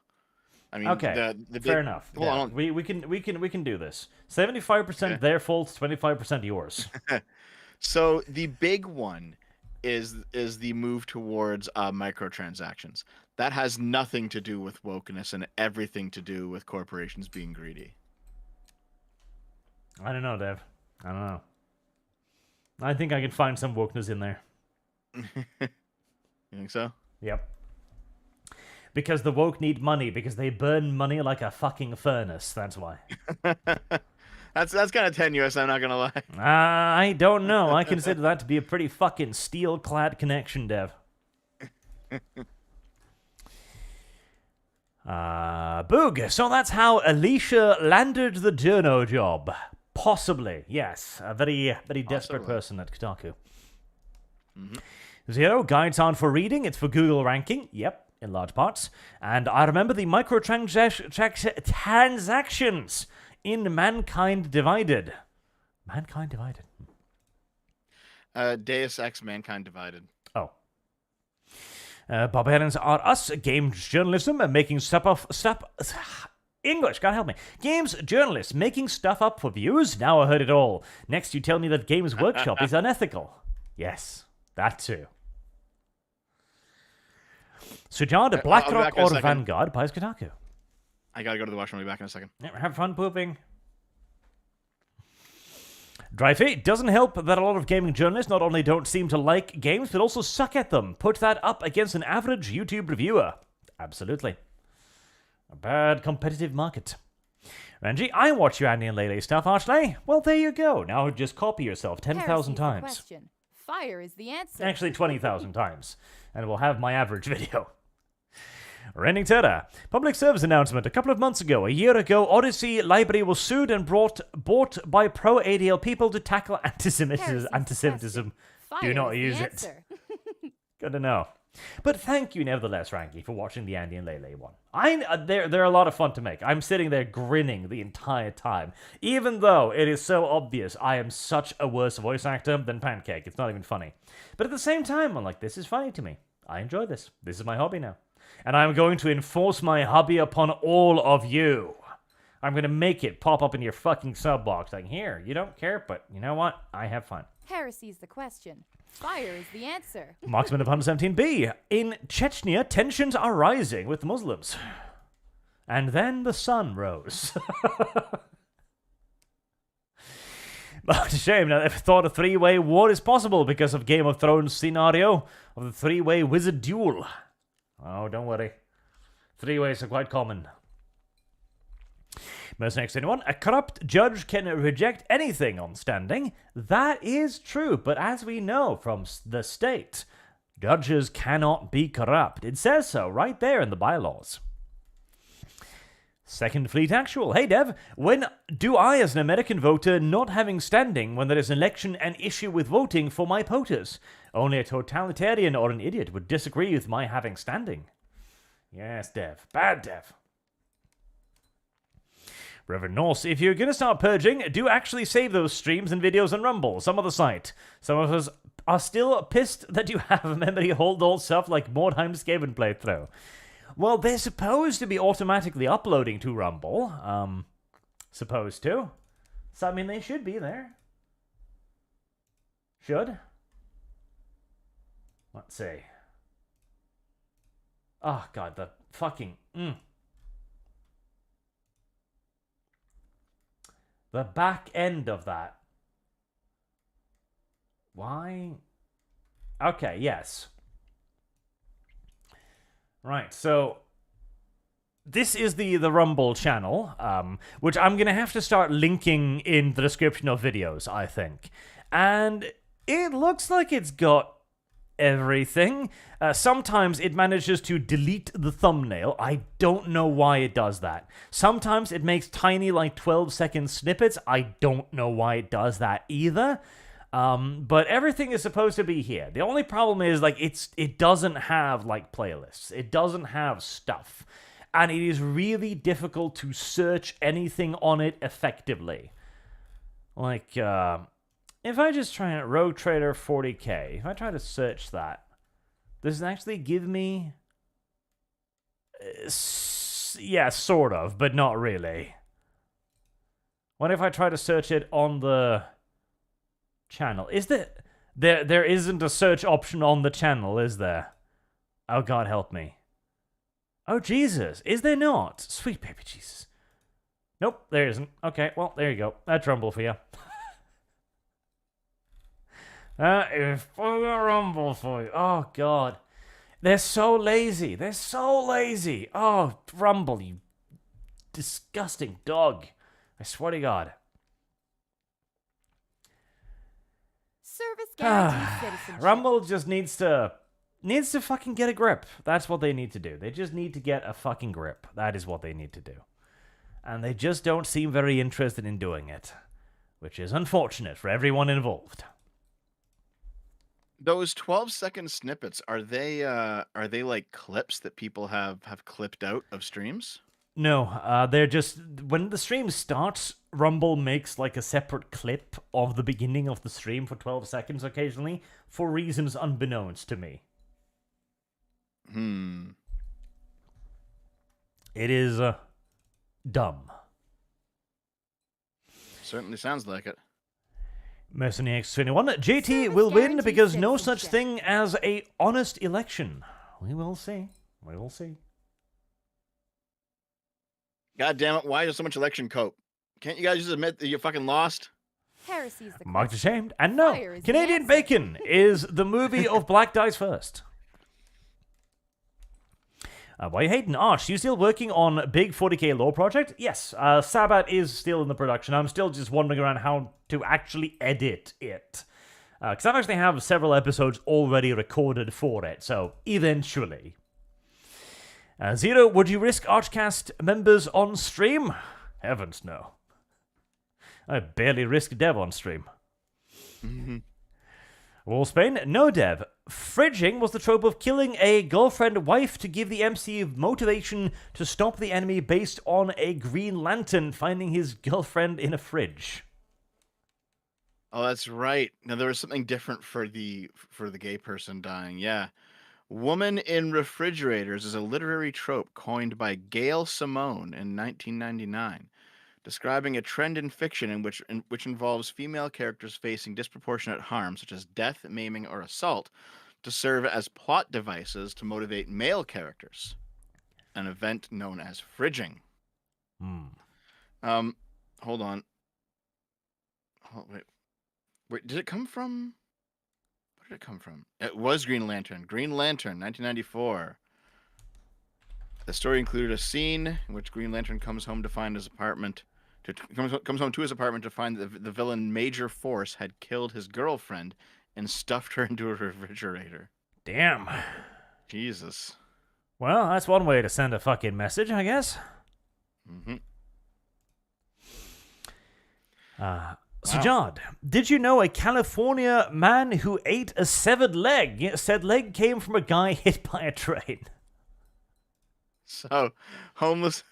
I mean, okay, fair enough. Yeah, we can do this. 75% their fault, 25% yours. So the big one is the move towards microtransactions. That has nothing to do with wokeness and everything to do with corporations being greedy. I don't know, Dev. I don't know. I think I can find some wokeness in there. You think so? Yep. Because the woke need money, because they burn money like a fucking furnace, that's why. That's kind of tenuous, I'm not gonna lie. I don't know. I consider that to be a pretty fucking steel-clad connection, Dev. Boog. So that's how Alicia landed the journo job. Possibly, yes. A very, very desperate person at Kotaku. Mm-hmm. 0, guides aren't for reading, it's for Google ranking. Yep, in large parts. And I remember the microtransactions in Mankind Divided. Mankind Divided. Deus Ex Mankind Divided. Oh. Barbarians are us, games journalism, making English, God help me. Games journalists making stuff up for views? Now I heard it all. Next you tell me that Games Workshop is unethical. Yes, that too. Sujard, I'll be BlackRock, back in a or second. Vanguard buys Kotaku. I gotta go to the washroom. I'll be back in a second. Yeah, have fun pooping. Dreyfy, doesn't help that a lot of gaming journalists not only don't seem to like games, but also suck at them. Put that up against an average YouTube reviewer. Absolutely. A bad competitive market. Ranji, I watch your Andy and Lele stuff, Archley. Well, there you go. Now just copy yourself 10,000 Heresy's the times. question. Fire is the answer. Actually, 20,000 times. And we'll have my average video. Rending Terror. Public service announcement. A couple of months ago, a year ago, Odyssey Library was sued and bought by pro-ADL people to tackle Heresy's the antisemitism. question. Do not Fire is use the it. answer. Good to know. But thank you nevertheless, Ranky, for watching the Andy and Lele one. They're a lot of fun to make. I'm sitting there grinning the entire time. Even though it is so obvious I am such a worse voice actor than Pancake. It's not even funny. But at the same time, I'm like, this is funny to me. I enjoy this. This is my hobby now. And I'm going to enforce my hobby upon all of you. I'm going to make it pop up in your fucking sub box. Like, here, you don't care, but you know what? I have fun. Heresy's the question. Fire is the answer. Marksman of 117B. In Chechnya, tensions are rising with Muslims. And then the sun rose. But a shame, now they've thought a three-way war is possible because of Game of Thrones scenario of the three-way wizard duel. Oh, don't worry. Three-ways are quite common. Most next anyone, a corrupt judge can reject anything on standing. That is true, but as we know from the state, judges cannot be corrupt. It says so right there in the bylaws. Second Fleet Actual. Hey Dev, when do I as an American voter not having standing when there is an election an issue with voting for my POTUS? Only a totalitarian or an idiot would disagree with my having standing. Yes, Dev. Bad Dev. Reverend Norse, if you're going to start purging, do actually save those streams and videos on Rumble, some other site. Some of us are still pissed that you have a memory hold all stuff like Mordheim Skaven playthrough. Well, they're supposed to be automatically uploading to Rumble. Supposed to. So, I mean, they should be there. Should. Let's see. Oh, God, the fucking... The back end of that. Why? Okay, yes. Right, so this is the Rumble channel, which I'm going to have to start linking in the description of videos, I think. And it looks like it's got everything. Sometimes it manages to delete the thumbnail. I don't know why it does that. Sometimes it makes tiny, like, 12-second snippets. I don't know why it does that either. But everything is supposed to be here. The only problem is, like, it doesn't have, like, playlists. It doesn't have stuff. And it is really difficult to search anything on it effectively. Like, if I just try it, Rogue Trader 40K, if I try to search that, does it actually give me... yeah, sort of, but not really. What if I try to search it on the channel? Is there isn't a search option on the channel, is there? Oh, God help me. Oh, Jesus, is there not? Sweet baby Jesus. Nope, there isn't. Okay, well, there you go. That's Rumble for you. That is fucking Rumble for you. Oh, God. They're so lazy. They're so lazy. Oh, Rumble, you disgusting dog. I swear to God. Service guarantees citizenship. Rumble just needs to fucking get a grip. That's what they need to do. They just need to get a fucking grip. That is what they need to do. And they just don't seem very interested in doing it, which is unfortunate for everyone involved. Those 12-second snippets, are they like clips that people have clipped out of streams? No, they're just... When the stream starts, Rumble makes like a separate clip of the beginning of the stream for 12 seconds occasionally, for reasons unbeknownst to me. It is dumb. Certainly sounds like it. Mercenary X21. JT Service will win guarantees because no such citizenship. thing as a honest election. We will see. We will see. God damn it! Why is there so much election cope? Can't you guys just admit that you fucking lost? Heresy is the Marked question. ashamed. And no, Fire is the Canadian answer. Bacon is the movie of Black Dies First. Why you hating? Arch, you still working on big 40k lore project? Yes, Sabat is still in the production. I'm still just wondering around how to actually edit it. Because I actually have several episodes already recorded for it, so eventually. Zero, would you risk ArchCast members on stream? Heavens no. I barely risk dev on stream. Wall Spain, no dev. Fridging was the trope of killing a girlfriend wife to give the MCU motivation to stop the enemy based on a Green Lantern finding his girlfriend in a fridge. Oh, that's right. Now there was something different for the gay person dying. Yeah. Woman in refrigerators is a literary trope coined by Gail Simone in 1999, describing a trend in fiction in which involves female characters facing disproportionate harm, such as death, maiming, or assault, to serve as plot devices to motivate male characters. An event known as fridging. Hold on. Oh, wait, did it come from? Where did it come from? It was Green Lantern. Green Lantern, 1994. The story included a scene in which Green Lantern comes home to find his apartment. Comes home to his apartment to find that the villain Major Force had killed his girlfriend and stuffed her into a refrigerator. Damn. Jesus. Well, that's one way to send a fucking message, I guess. Sajad, did you know a California man who ate a severed leg? Said leg came from a guy hit by a train. So, homeless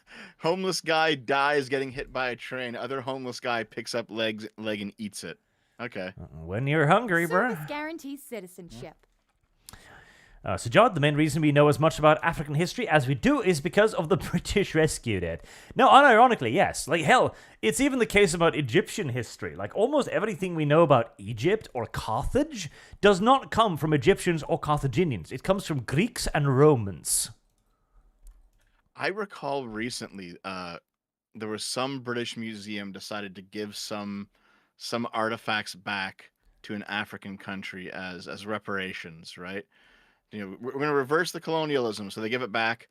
guy dies getting hit by a train. Other homeless guy picks up leg and eats it. Okay. When you're hungry, bruh. Service guarantees citizenship. Sajad, the main reason we know as much about African history as we do is because of the British rescued it. No, unironically, yes. Like, hell, it's even the case about Egyptian history. Like, almost everything we know about Egypt or Carthage does not come from Egyptians or Carthaginians. It comes from Greeks and Romans. I recall recently there was some British museum decided to give some artifacts back to an African country as reparations, right? You know, we're going to reverse the colonialism, so they give it back,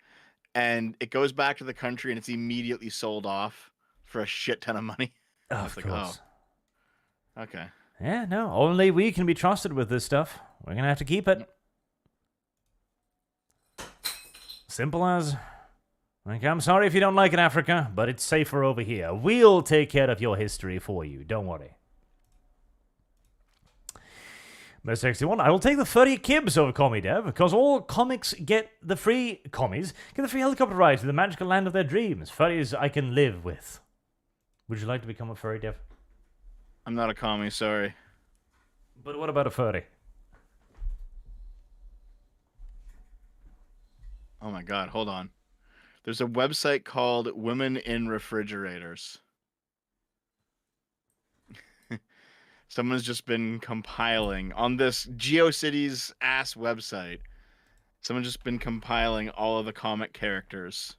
and it goes back to the country, and it's immediately sold off for a shit ton of money. Of course. Oh, okay. Yeah, no, only we can be trusted with this stuff. We're going to have to keep it. Simple as... Like, I'm sorry if you don't like it, Africa, but it's safer over here. We'll take care of your history for you. Don't worry. Most 61, I will take the 30 kibs over Commie Dev, because all comics get the free helicopter ride to the magical land of their dreams. Furries I can live with. Would you like to become a furry, Dev? I'm not a commie, sorry. But what about a furry? Oh my god, hold on. There's a website called Women in Refrigerators. Someone's just been compiling on this GeoCities ass website. Someone's just been compiling all of the comic characters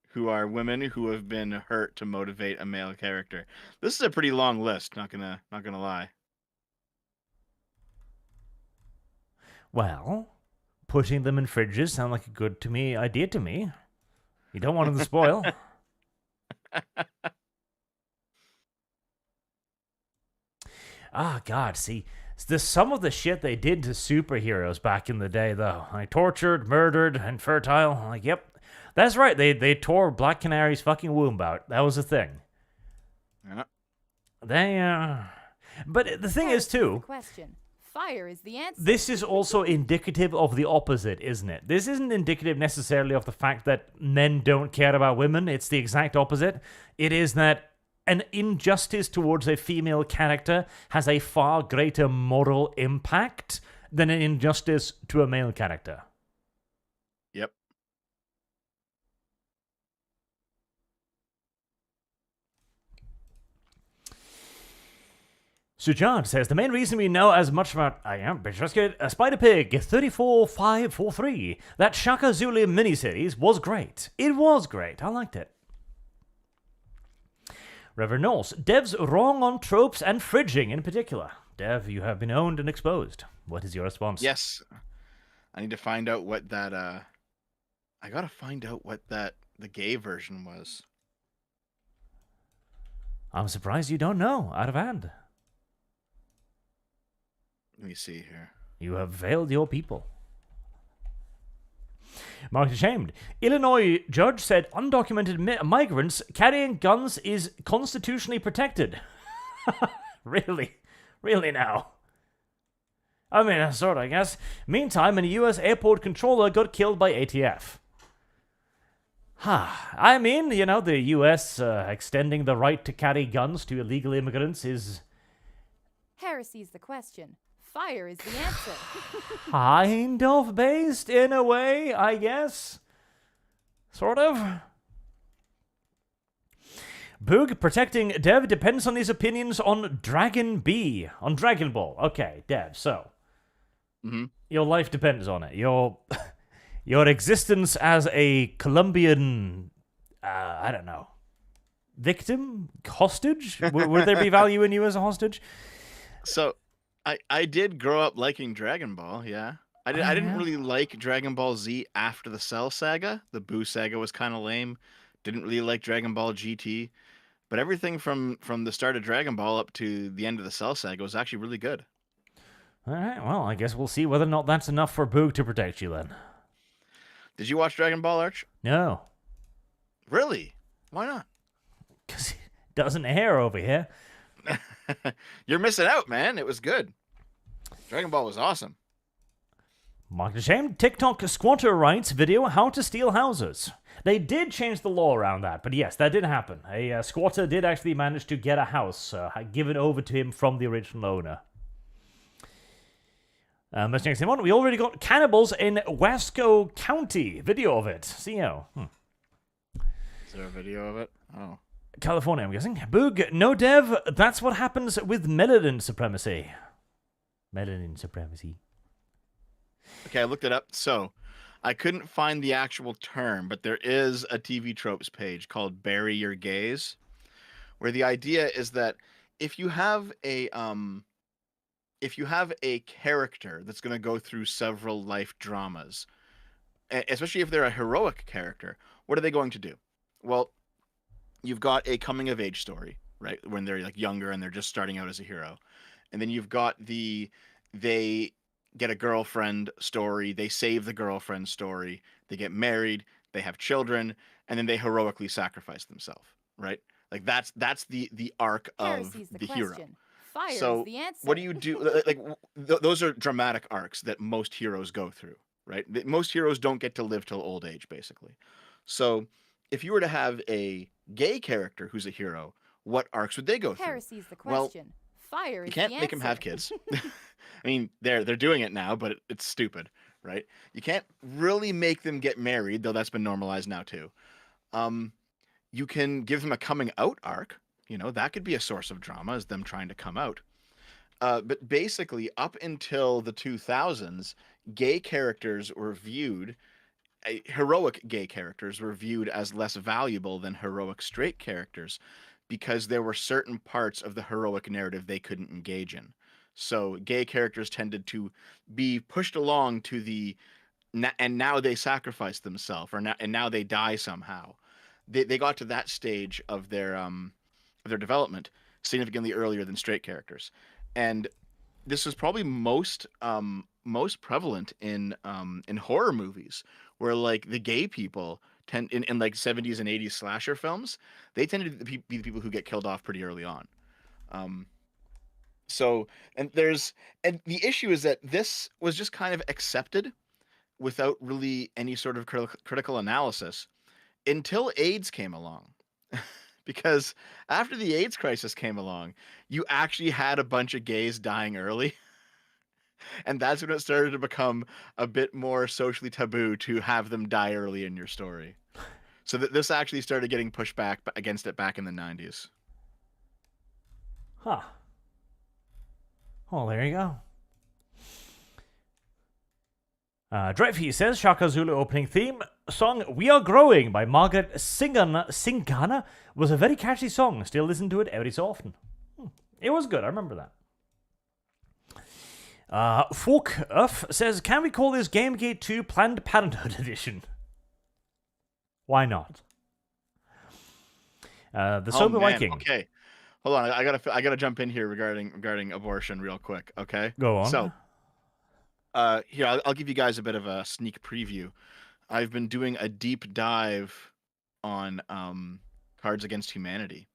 who are women who have been hurt to motivate a male character. This is a pretty long list, not gonna lie. Well, putting them in fridges sound like a good idea to me. You don't want them to spoil. God, see, some of the shit they did to superheroes back in the day, though. Like, tortured, murdered, infertile. Like, yep. That's right, they tore Black Canary's fucking womb out. That was a thing. Yeah. But the thing is, too... Question. Fire is the answer. This is also indicative of the opposite, isn't it? This isn't indicative necessarily of the fact that men don't care about women. It's the exact opposite. It is that an injustice towards a female character has a far greater moral impact than an injustice to a male character. Yep. Sujad says, the main reason we know as much about Spider Pig 34543, that Shaka Zulu miniseries was great. It was great. I liked it. Reverend Knowles, Dev's wrong on tropes and fridging in particular. Dev, you have been owned and exposed. What is your response? Yes. I need to find out what that I gotta find out what the gay version was. I'm surprised you don't know, out of hand. Let me see here. You have failed your people. Marked ashamed. Illinois judge said undocumented migrants carrying guns is constitutionally protected. Really? Really now? I mean, sort of, I guess. Meantime, a U.S. airport controller got killed by ATF. I mean, you know, the U.S. Extending the right to carry guns to illegal immigrants is... Heresy's the question. Fire is the answer. kind of based in a way, I guess. Sort of. Boog, protecting Dev depends on his opinions on Dragon Ball. Okay, Dev, so. Your life depends on it. Your existence as a Colombian, I don't know, victim? Hostage? Would there be value in you as a hostage? So, I did grow up liking Dragon Ball, yeah. I didn't really like Dragon Ball Z after the Cell saga. The Buu saga was kind of lame. Didn't really like Dragon Ball GT. But everything from the start of Dragon Ball up to the end of the Cell saga was actually really good. All right, well, I guess we'll see whether or not that's enough for Boog to protect you then. Did you watch Dragon Ball, Arch? No. Really? Why not? Because it doesn't air over here. You're missing out, man. It was good. Dragon Ball was awesome. Marked ashamed. TikTok squatter rights video how to steal houses. They did change the law around that, but yes, that did happen. A squatter did actually manage to get a house given over to him from the original owner. Let's next one. We already got cannibals in Wasco County. Video of it. CO. Is there a video of it? Oh. California, I'm guessing. Boog, no Dev, that's what happens with melanin supremacy. Melanin supremacy. Okay, I looked it up. So, I couldn't find the actual term, but there is a TV tropes page called Bury Your Gays, where the idea is that if you have a character that's going to go through several life dramas, especially if they're a heroic character, what are they going to do? Well, you've got a coming of age story, right? When they're like younger and they're just starting out as a hero. And then you've got they get a girlfriend story, they save the girlfriend story, they get married, they have children, and then they heroically sacrifice themselves, right? Like that's the arc of the hero. Fire so is the answer. What do you do? Those are dramatic arcs that most heroes go through, right? Most heroes don't get to live till old age, basically. So if you were to have a gay character who's a hero, what arcs would they go through? Heresy's the question. Fire is the answer. You can't make them have kids. I mean, they're doing it now, but it's stupid, right? You can't really make them get married, though that's been normalized now too. You can give them a coming out arc. You know, that could be a source of drama, is them trying to come out. But basically, up until the 2000s, gay characters were viewed, heroic gay characters were viewed as less valuable than heroic straight characters because there were certain parts of the heroic narrative they couldn't engage in. So gay characters tended to be pushed along to the, and now they sacrifice themselves, and now they die somehow. They got to that stage of their development significantly earlier than straight characters, and this is probably most prevalent in horror movies, where like the gay people tend in like 70s and 80s slasher films, they tended to be the people who get killed off pretty early on. So the issue is that this was just kind of accepted without really any sort of critical analysis until AIDS came along. Because after the AIDS crisis came along, you actually had a bunch of gays dying early. And that's when it started to become a bit more socially taboo to have them die early in your story. So that this actually started getting pushed back against it back in the 90s. Huh. Well, there you go. Dreyfus says Shaka Zulu opening theme song "We Are Growing" by Margaret Singana was a very catchy song. Still listen to it every so often. It was good. I remember that. Fork Earth says, "Can we call this GameGate 2 Planned Parenthood Edition?" Why not? The Sober Viking. Okay, hold on. I gotta jump in here regarding abortion real quick. Okay, Go on. So, here I'll give you guys a bit of a sneak preview. I've been doing a deep dive on Cards Against Humanity,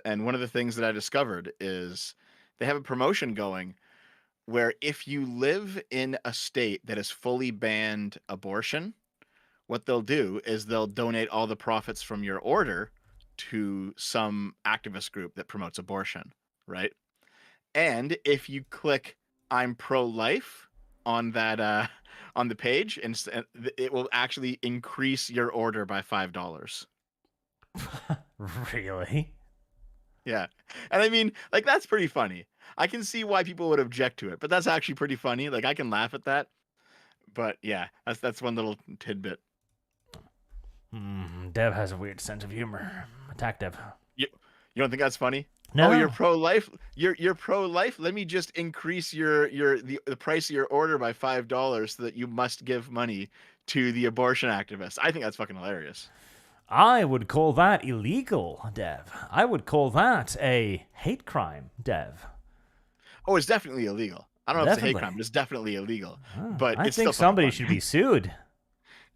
and one of the things that I discovered is they have a promotion going where if you live in a state that has fully banned abortion, what they'll do is they'll donate all the profits from your order to some activist group that promotes abortion, right? And if you click "I'm pro-life" on that on the page, and it will actually increase your order by $5. Really? Yeah. And I mean, like, that's pretty funny. I can see why people would object to it, but that's actually pretty funny. Like, I can laugh at that. But yeah, that's one little tidbit. Dev has a weird sense of humor. Attack Dev. You don't think that's funny? No. Oh, you're pro-life. You're pro-life. Let me just increase the price of your order by $5 so that you must give money to the abortion activists. I think that's fucking hilarious. I would call that illegal, Dev. I would call that a hate crime, Dev. Oh, it's definitely illegal. I don't know if it's a hate Definitely. crime, but it's definitely illegal. But I it's think still somebody fucking should funny. be sued.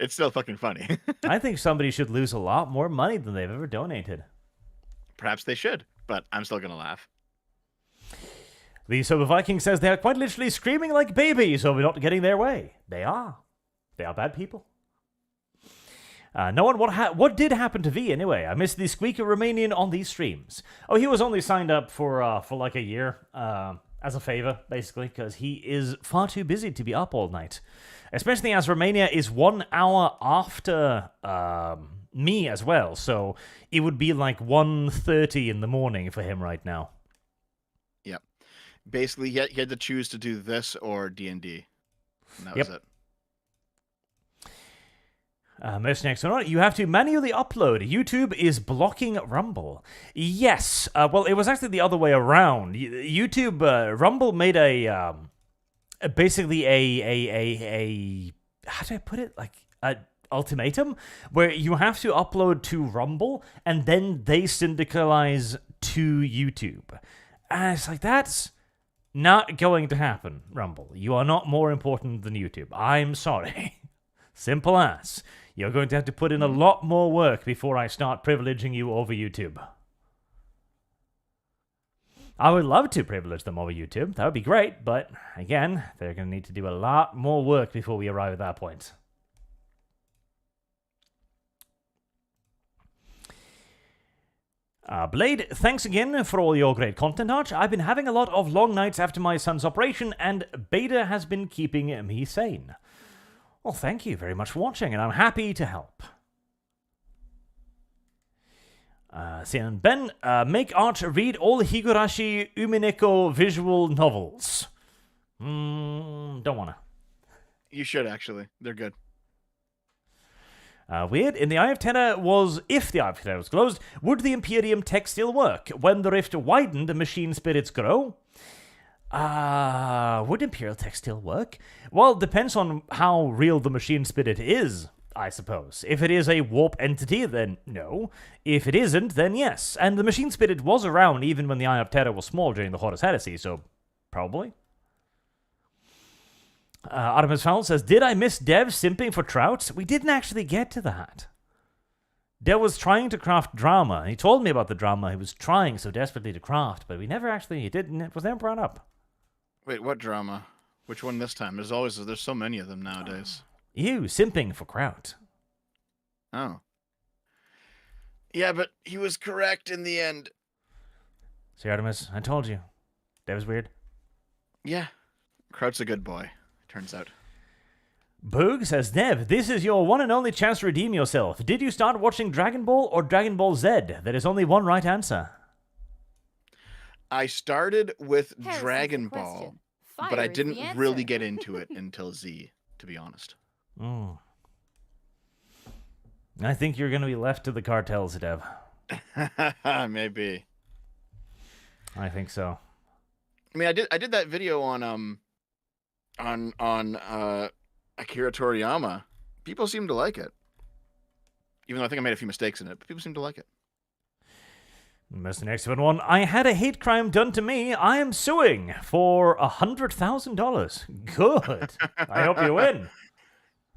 It's still fucking funny. I think somebody should lose a lot more money than they've ever donated. Perhaps they should, but I'm still gonna laugh. The Sober Viking says they are quite literally screaming like babies over not getting their way. They are. They are bad people. No one. What did happen to V anyway? I missed the squeaker Romanian on these streams. Oh, he was only signed up for like a year as a favor, basically, because he is far too busy to be up all night. Especially as Romania is 1 hour after me as well, so it would be like 1:30 in the morning for him right now. Yep. Basically, he had to choose to do this or D&D. And that was it. Mercenary, you have to manually upload. YouTube is blocking Rumble. Yes. Well, it was actually the other way around. YouTube, Rumble made basically a how do I put it? Like a ultimatum where you have to upload to Rumble and then they syndicalize to YouTube. And it's like, that's not going to happen, Rumble. You are not more important than YouTube. I'm sorry. Simple as. You're going to have to put in a lot more work before I start privileging you over YouTube. I would love to privilege them over YouTube. That would be great, but again, they're going to need to do a lot more work before we arrive at that point. Blade, thanks again for all your great content, Arch. I've been having a lot of long nights after my son's operation, and Beta has been keeping me sane. Well, thank you very much for watching, and I'm happy to help. Sian Ben, make Arch read all Higurashi Umineko visual novels. Don't wanna. You should, actually. They're good. Weird. In the Eye of Terror if the Eye of Terror was closed, would the Imperium tech still work? When the rift widened, machine spirits grow? Would Imperial tech still work? Well, depends on how real the machine spirit is, I suppose. If it is a warp entity, then no. If it isn't, then yes. And the machine spirit was around even when the Eye of Terror was small during the Horus Heresy, so probably. Artemis Fowl says, did I miss Dev simping for Trout? We didn't actually get to that. Dev was trying to craft drama. He told me about the drama he was trying so desperately to craft, but it was never brought up. Wait, what drama? Which one this time? There's so many of them nowadays. You, simping for Kraut. Oh. Yeah, but he was correct in the end. See, Artemis, I told you. That was weird. Yeah, Kraut's a good boy, turns out. Boog says, Nev, this is your one and only chance to redeem yourself. Did you start watching Dragon Ball or Dragon Ball Z? There is only one right answer. I started with Harrison's the Dragon question. Ball, Fire but I is the didn't really answer. get into it until Z, to be honest. Mm. I think you're going to be left to the cartels, Dev. Maybe. I think so. I mean, I did that video on Akira Toriyama. People seem to like it. Even though I think I made a few mistakes in it, but people seem to like it. That's the next one. I had a hate crime done to me. I am suing for $100,000. Good. I hope you win.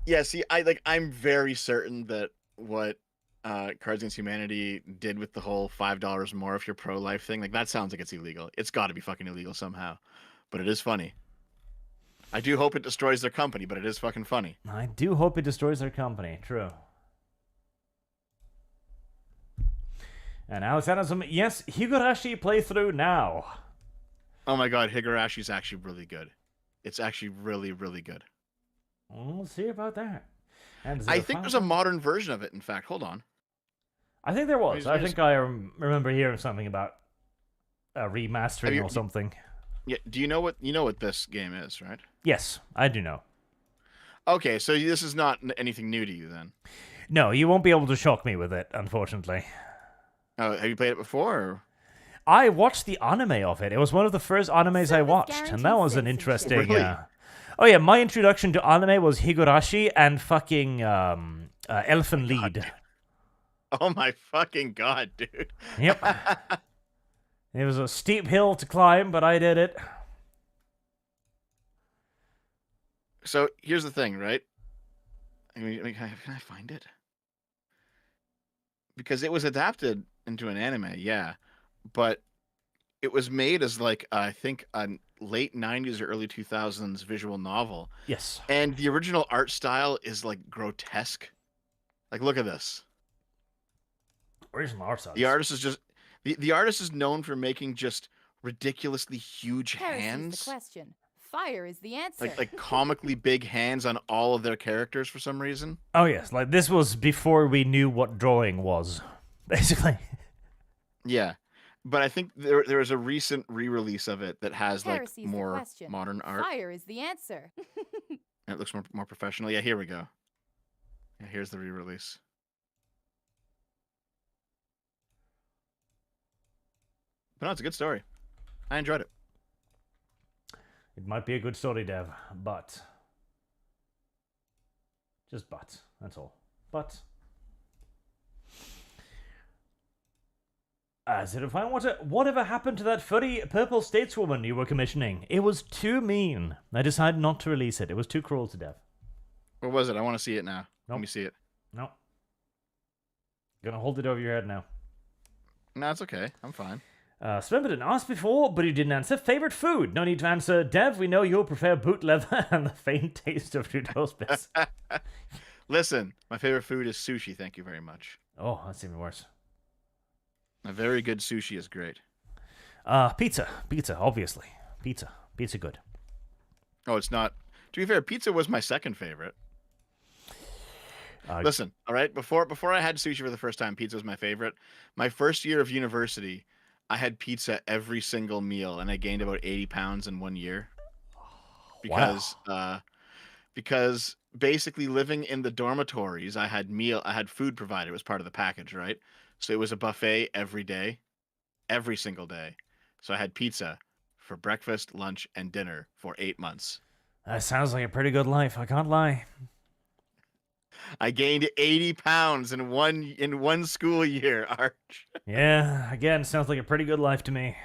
Yeah, see, I'm very certain that what Cards Against Humanity did with the whole $5 more if you're pro-life thing, like that sounds like it's illegal. It's got to be fucking illegal somehow. But it is funny. I do hope it destroys their company, but it is fucking funny. I do hope it destroys their company. True. And Alex Adams, yes, Higurashi playthrough now. Oh my god, Higurashi's actually really good. It's actually really, really good. We'll see about that. And I think there's a modern version of it, in fact. Hold on. I think there was. I Here's- think I remember hearing something about remastering or something. Yeah, do you know what this game is, right? Yes, I do know. Okay, so this is not anything new to you then. No, you won't be able to shock me with it, unfortunately. Oh, have you played it before? Or? I watched the anime of it. It was one of the first animes I Service watched, and that was an guarantee interesting. Really? Oh yeah, my introduction to anime was Higurashi and fucking Elfen Lied. Oh my fucking god, dude. Yep. It was a steep hill to climb, but I did it. So here's the thing, right? I mean, can I find it? Because it was adapted into an anime, yeah, but it was made as like I think a late '90s or early 2000s visual novel, Yes. and the original art style is like grotesque. Like, look at this. Original art style. The artist is just the artist is known for making just ridiculously huge Heresy's hands, the question. Fire is the answer. like comically big hands on all of their characters for some reason. Oh yes, like this was before we knew what drawing was, basically. Yeah, but I think there is a recent re-release of it that has like Heresy's the more question. modern art. Fire is the answer. And it looks more professional. Yeah, here we go. Yeah, here's the re-release. But no, it's a good story. I enjoyed it. It might be a good story, Dev, but just but. That's all. But as if I want to, whatever happened to that furry purple stateswoman you were commissioning? It was too mean. I decided not to release it. It was too cruel to Dev. What was it? I want to see it now. Let Nope. me see it. No. Gonna hold it over your head now. No, it's okay. I'm fine. Spember didn't ask before, but he didn't answer. Favorite food? No need to answer. Dev, we know you'll prefer boot leather and the faint taste of Trudeau's bits. Listen, my favorite food is sushi. Thank you very much. Oh, that's even worse. A very good sushi is great. Pizza, obviously. Pizza good. Oh, it's not. To be fair, pizza was my second favorite. Listen, all right. Before I had sushi for the first time, pizza was my favorite. My first year of university, I had pizza every single meal, and I gained about 80 pounds in 1 year. Because basically living in the dormitories, I had food provided. It was part of the package, right? So it was a buffet every day, every single day. So I had pizza for breakfast, lunch, and dinner for 8 months. That sounds like a pretty good life, I can't lie. I gained 80 pounds in one school year, Arch. Yeah, again, sounds like a pretty good life to me.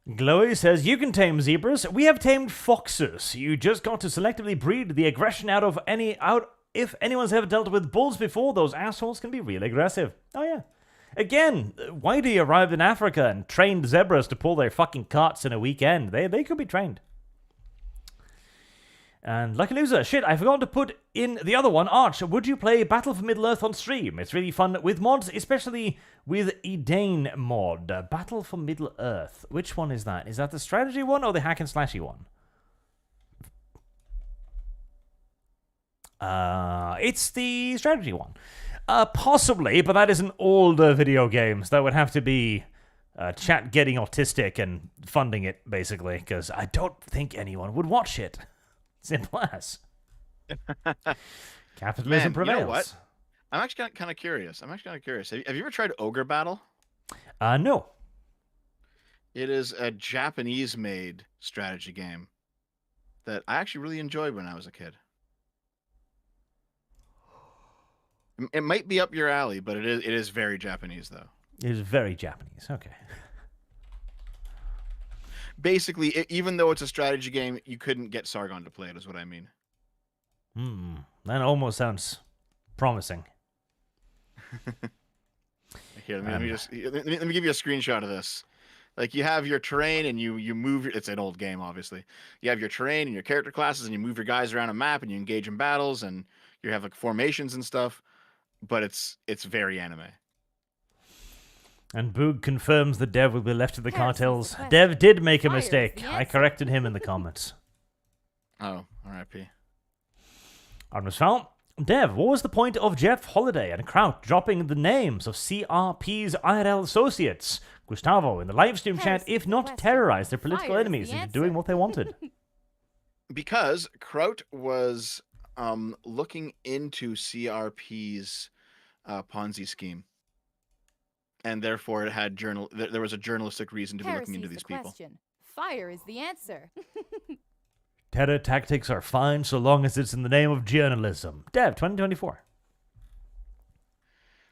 Glowy says, you can tame zebras. We have tamed foxes. You just got to selectively breed the aggression out. If anyone's ever dealt with bulls before, those assholes can be real aggressive. Oh yeah. Again, why do you arrive in Africa and trained zebras to pull their fucking carts in a weekend? They could be trained. And Lucky Loser, shit, I forgot to put in the other one. Arch, would you play Battle for Middle-earth on stream? It's really fun with mods, especially with Edane mod. Battle for Middle-earth. Which one is that? Is that the strategy one or the hack and slashy one? It's the strategy one. Possibly, but that is an older video game. So that would have to be chat getting autistic and funding it, basically, because I don't think anyone would watch it. Simple as. Capitalism prevails. You know what? I'm actually kind of curious. Have you ever tried Ogre Battle? No. It is a Japanese-made strategy game that I actually really enjoyed when I was a kid. It might be up your alley, but it is very Japanese, though. It is very Japanese. Okay. Basically, even though it's a strategy game, you couldn't get Sargon to play it, is what I mean. That almost sounds promising. Here, let me give you a screenshot of this. Like, you have your terrain and you move. It's an old game, obviously. You have your terrain and your character classes, and you move your guys around a map, and you engage in battles, and you have like formations and stuff. But it's very anime. And Boog confirms that Dev will be left to the Harrison's cartels. the question. Dev did make a Fire is mistake. the I answer. corrected him in the comments. Oh, R.I.P. Artemis Fowl. Dev, what was the point of Jeff Holiday and Kraut dropping the names of CRP's IRL associates, Gustavo, in the livestream chat, Harrison's if the not question. terrorize their political Fire is enemies the into answer. doing what they wanted? Because Kraut was looking into CRP's Ponzi scheme, and therefore it had there was a journalistic reason to be looking into Heresy's these the people. question. Fire is the answer. Terror tactics are fine so long as it's in the name of journalism. Dev, 2024.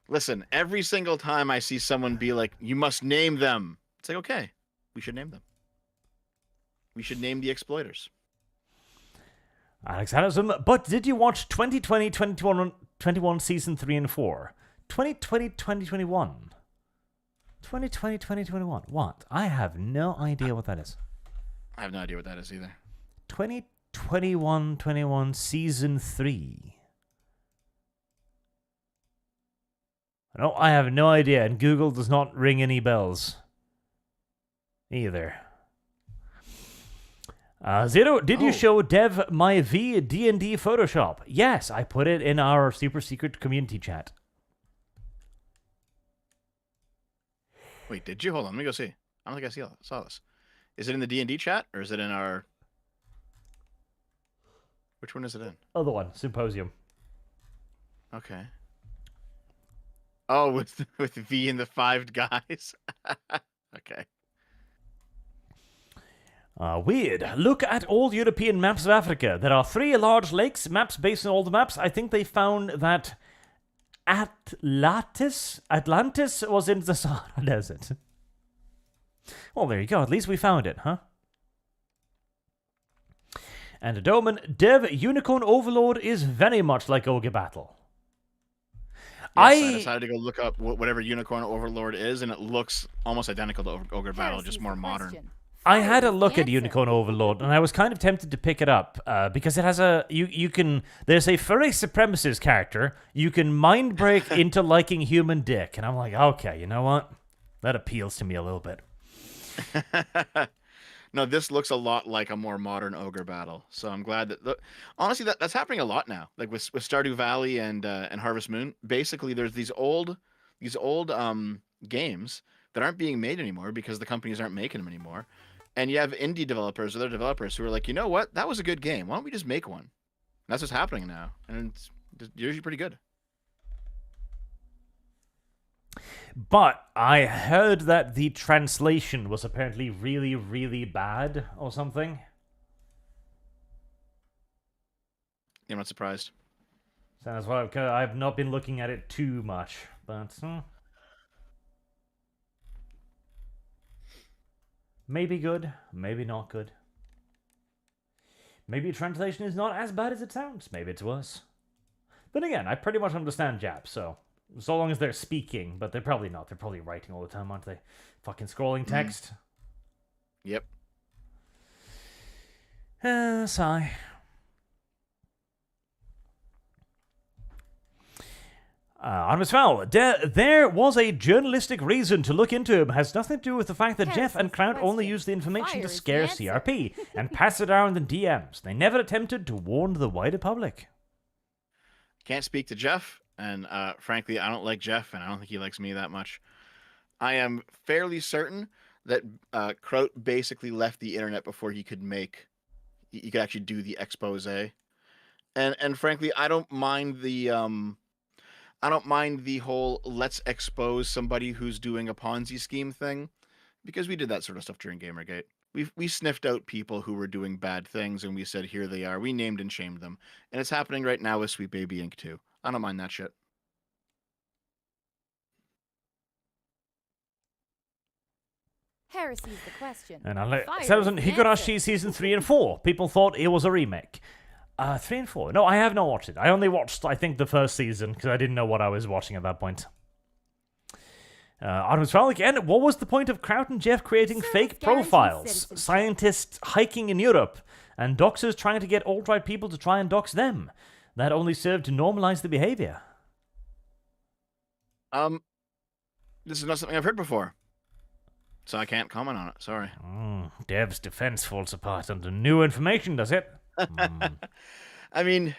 Listen, every single time I see someone be like, "You must name them," it's like, okay, we should name them. We should name the exploiters. Alex Harrison, but did you watch 2020, 2021 season 3 and 4? 2020, 2021. 2020, 2021. What? I have no idea what that is. I have no idea what that is either. 2021, 21 season 3. No, I have no idea, and Google does not ring any bells. Either. Zero, did you show Dev my V D&D Photoshop? Yes, I put it in our super secret community chat. Wait, did you? Hold on, let me go see. I don't think I saw this. Is it in the D&D chat, or is it in our... Which one is it in? Other one, Symposium. Okay. Oh, with V and the 5 guys. Okay. Weird. Look at all European maps of Africa. There are 3 large lakes, maps based on all the maps. I think they found that Atlantis was in the Sahara Desert. Well, there you go. At least we found it, huh? And Doman, Dev, Unicorn Overlord is very much like Ogre Battle. Yes, I decided to go look up whatever Unicorn Overlord is, and it looks almost identical to Ogre Battle, just Heresy's more the modern. question. I Fire had a is the look at answer. Unicorn Overlord, and I was kind of tempted to pick it up because it has there's a furry supremacist character you can mind break into liking human dick, and I'm like, okay, you know what? That appeals to me a little bit. No, this looks a lot like a more modern Ogre Battle, so I'm glad that. Honestly, that's happening a lot now. Like with Stardew Valley and Harvest Moon. Basically, there's these old games that aren't being made anymore because the companies aren't making them anymore, and you have indie developers, other developers who are like, you know what, that was a good game. Why don't we just make one? And that's what's happening now, and it's usually pretty good. But I heard that the translation was apparently really, really bad or something. Yeah, I'm not surprised. So that's why I've not been looking at it too much, but maybe good, maybe not good. Maybe translation is not as bad as it sounds. Maybe it's worse. Then again, I pretty much understand Jap, so long as they're speaking, but they're probably not. They're probably writing all the time, aren't they? Fucking scrolling text. Yep. Sigh. Artemis Fowl, there was a journalistic reason to look into him. Has nothing to do with the fact that Jeff and Kraut only used the information to scare CRP and pass it around in DMs. They never attempted to warn the wider public. Can't speak to Jeff, and frankly, I don't like Jeff, and I don't think he likes me that much. I am fairly certain that Kraut basically left the internet before he could actually do the expose. And frankly, I don't mind the whole let's expose somebody who's doing a Ponzi scheme thing, because we did that sort of stuff during Gamergate. We sniffed out people who were doing bad things, and we said, here they are. We named and shamed them. And it's happening right now with Sweet Baby Inc. too. I don't mind that shit. Heresy's the question. And Fire says is the Higurashi answer. season 3 and 4. People thought it was a remake. 3 and 4. No, I have not watched it. I only watched, I think, the first season because I didn't know what I was watching at that point. Artemis Fowl again. What was the point of Kraut and Jeff creating Service fake guarantees profiles? citizenship. Scientists hiking in Europe and doxers trying to get alt-right people to try and dox them. That only served to normalize the behavior. This is not something I've heard before, so I can't comment on it. Sorry. Dev's defense falls apart under new information, does it? I mean,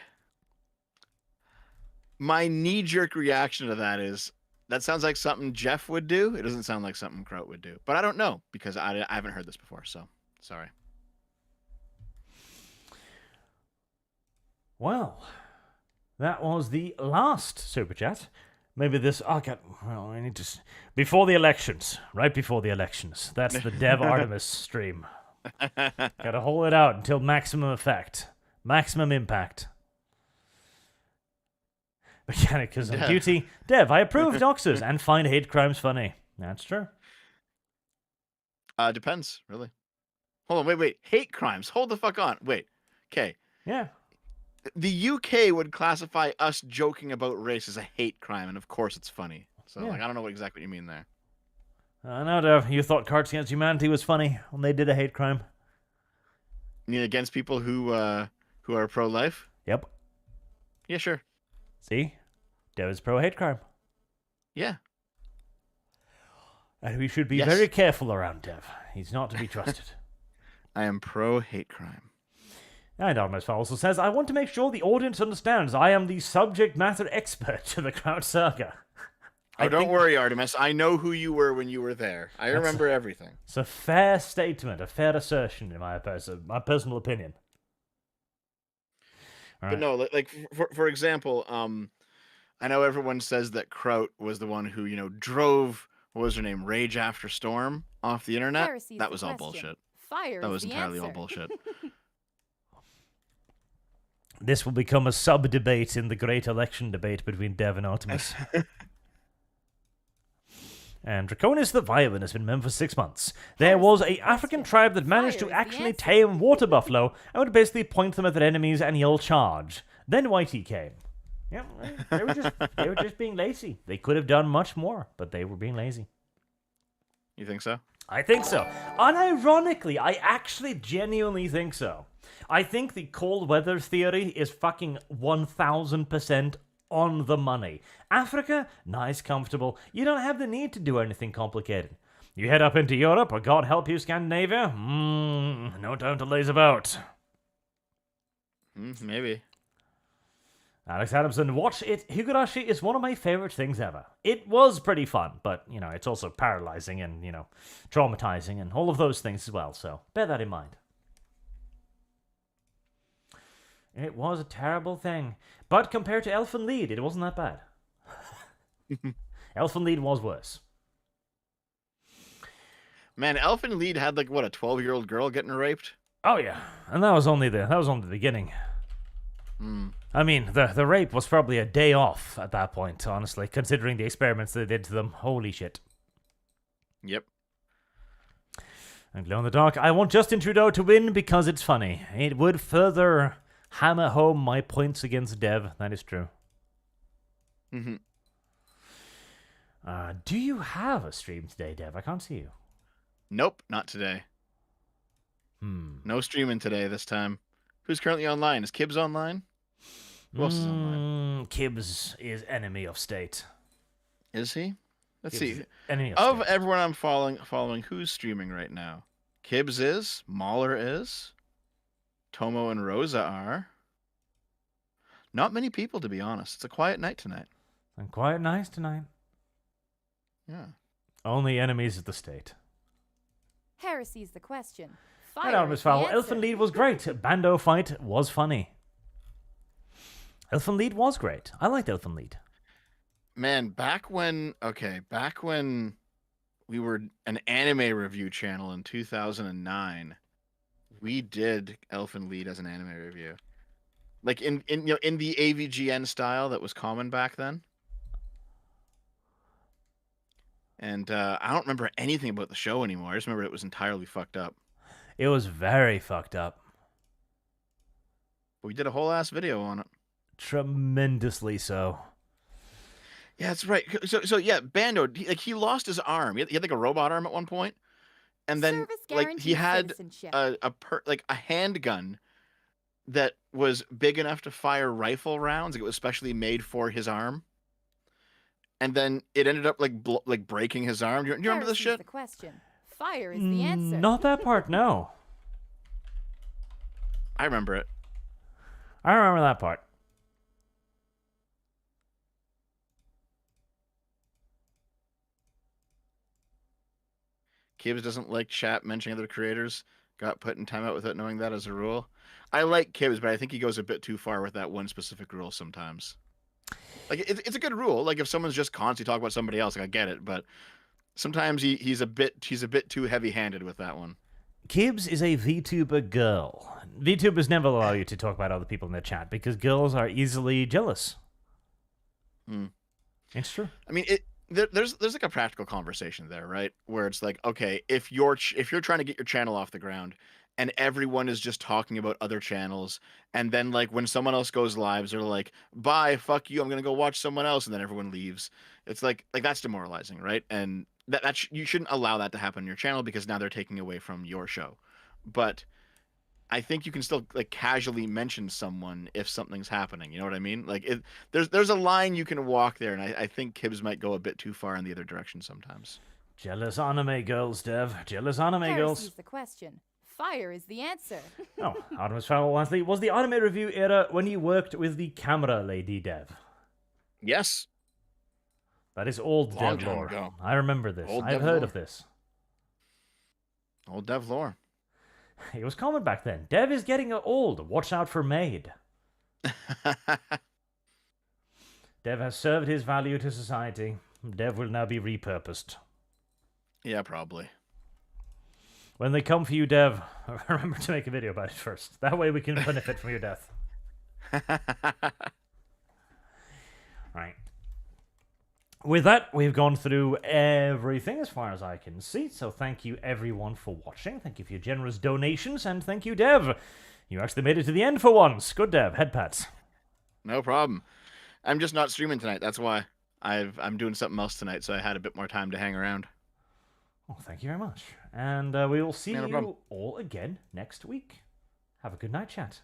my knee-jerk reaction to that is, that sounds like something Jeff would do. It doesn't sound like something Kraut would do. But I don't know, because I haven't heard this before, so sorry. Well, that was the last super chat. Maybe this. Oh God! Well, I need to. Before the elections, right before the elections. That's the Dev Artemis stream. Gotta hold it out until maximum effect, maximum impact. Mechanicus on duty. Dev, I approve doxers and find hate crimes funny. That's true. Depends, really. Hold on, wait. Hate crimes. Hold the fuck on. Wait. Okay. Yeah. The UK would classify us joking about race as a hate crime, and of course it's funny. So, Yeah. I don't know exactly what you mean there. No, Dev, you thought Cards Against Humanity was funny when they did a hate crime. You mean against people who are pro-life? Yep. Yeah, sure. See? Dev is pro-hate crime. Yeah. And we should be Yes. very careful around Dev. He's not to be trusted. I am pro-hate crime. And Artemis Fowl also says, I want to make sure the audience understands I am the subject matter expert to the Kraut saga. Oh, don't worry, Artemis. I know who you were when you were there. I remember everything. It's a fair statement, a fair assertion, in my personal opinion. All But right. no, like for example, I know everyone says that Kraut was the one who, drove, what was her name, Rage After Storm off the internet. Heresy's That the was all question. bullshit. Fire That is was the entirely all answer. bullshit. This will become a sub-debate in the great election debate between Dev and Artemis. And Draconis the Violin has been member for 6 months. There was a African tribe that managed to Fire is the actually answer. tame water buffalo and would basically point them at their enemies and yell charge. Then Whitey came. Yeah, they were just being lazy. They could have done much more, but they were being lazy. You think so? I think so. Unironically, I actually genuinely think so. I think the cold weather theory is fucking 1000% on the money. Africa, nice, comfortable. You don't have the need to do anything complicated. You head up into Europe, or God help you, Scandinavia. No time to laze about. Maybe. Alex Adamson, watch it. Higurashi is one of my favorite things ever. It was pretty fun, but, it's also paralyzing and, traumatizing and all of those things as well, so bear that in mind. It was a terrible thing. But compared to Elfin Lied, it wasn't that bad. Elfin Lied was worse. Man, Elfin Lied had a 12-year-old girl getting raped? Oh yeah, and that was only the beginning. I mean, the rape was probably a day off at that point, honestly, considering the experiments they did to them. Holy shit. Yep. And Glow in the Dark, I want Justin Trudeau to win because it's funny. It would further hammer home my points against Dev. That is true. Mm-hmm. Do you have a stream today, Dev? I can't see you. Nope, not today. No streaming today this time. Who's currently online? Is Kibbs online? Who else is online? Kibbs is enemy of state. Is he? Let's Kibbs see. is enemy of Of state. everyone I'm following, who's streaming right now? Kibbs is. Mahler is. Tomo and Rosa are. Not many people, to be honest. It's a quiet night tonight. And quiet nights tonight. Yeah. Only enemies of the state. Heresy's the question. Hello, Fire Miss is the Fowl. answer. Elfin Lead was great. Bando fight was funny. Elfin Lead was great. I liked Elfin Lead. Man, back when we were an anime review channel in 2009, we did Elfin Lead as an anime review. Like in the AVGN style that was common back then. And I don't remember anything about the show anymore. I just remember it was entirely fucked up. It was very fucked up. But we did a whole ass video on it. Tremendously so. Yeah, that's right. So yeah, Bando, he lost his arm. He had like a robot arm at one point, and then Service like he guarantees had citizenship. a handgun that was big enough to fire rifle rounds. Like it was specially made for his arm. And then it ended up like breaking his arm. Do you remember this Heresy's shit? the question. Fire is the answer. Not that part, no. I remember it. I remember that part. Kibbs doesn't like chat mentioning other creators. Got put in timeout without knowing that as a rule. I like Kibbs, but I think he goes a bit too far with that one specific rule sometimes. Like it's a good rule. Like if someone's just constantly talking about somebody else, like I get it, but sometimes he's a bit too heavy-handed with that one. Kibbs is a VTuber girl. VTubers never allow you to talk about other people in their chat because girls are easily jealous. It's true. I mean, there's like a practical conversation there, right? Where it's like, okay, if you're trying to get your channel off the ground and everyone is just talking about other channels, and then like when someone else goes live, they're like, bye, fuck you, I'm gonna go watch someone else, and then everyone leaves. It's like that's demoralizing, right? And you shouldn't allow that to happen on your channel because now they're taking away from your show. But I think you can still like casually mention someone if something's happening. You know what I mean? Like there's a line you can walk there, and I think Kibbs might go a bit too far in the other direction sometimes. Jealous anime girls, Dev. Jealous anime girls. Heresy's the question. Fire is the answer. Oh, Artemis Fowl Wesley, was the anime review era when you worked with the camera lady, Dev? Yes. That is old Long Dev time lore. ago. I remember this. Old I've Dev heard lore. of this. Old Dev lore. It was common back then. Dev is getting old. Watch out for Maid. Dev has served his value to society. Dev will now be repurposed. Yeah, probably. When they come for you, Dev, remember to make a video about it first. That way we can benefit from your death. Right. With that, we've gone through everything as far as I can see. So thank you everyone for watching. Thank you for your generous donations. And thank you, Dev. You actually made it to the end for once. Good, Dev. Head pats. No problem. I'm just not streaming tonight. That's why I'm doing something else tonight, so I had a bit more time to hang around. Well, thank you very much. And we will see Yeah, no you problem. all again next week. Have a good night, chat.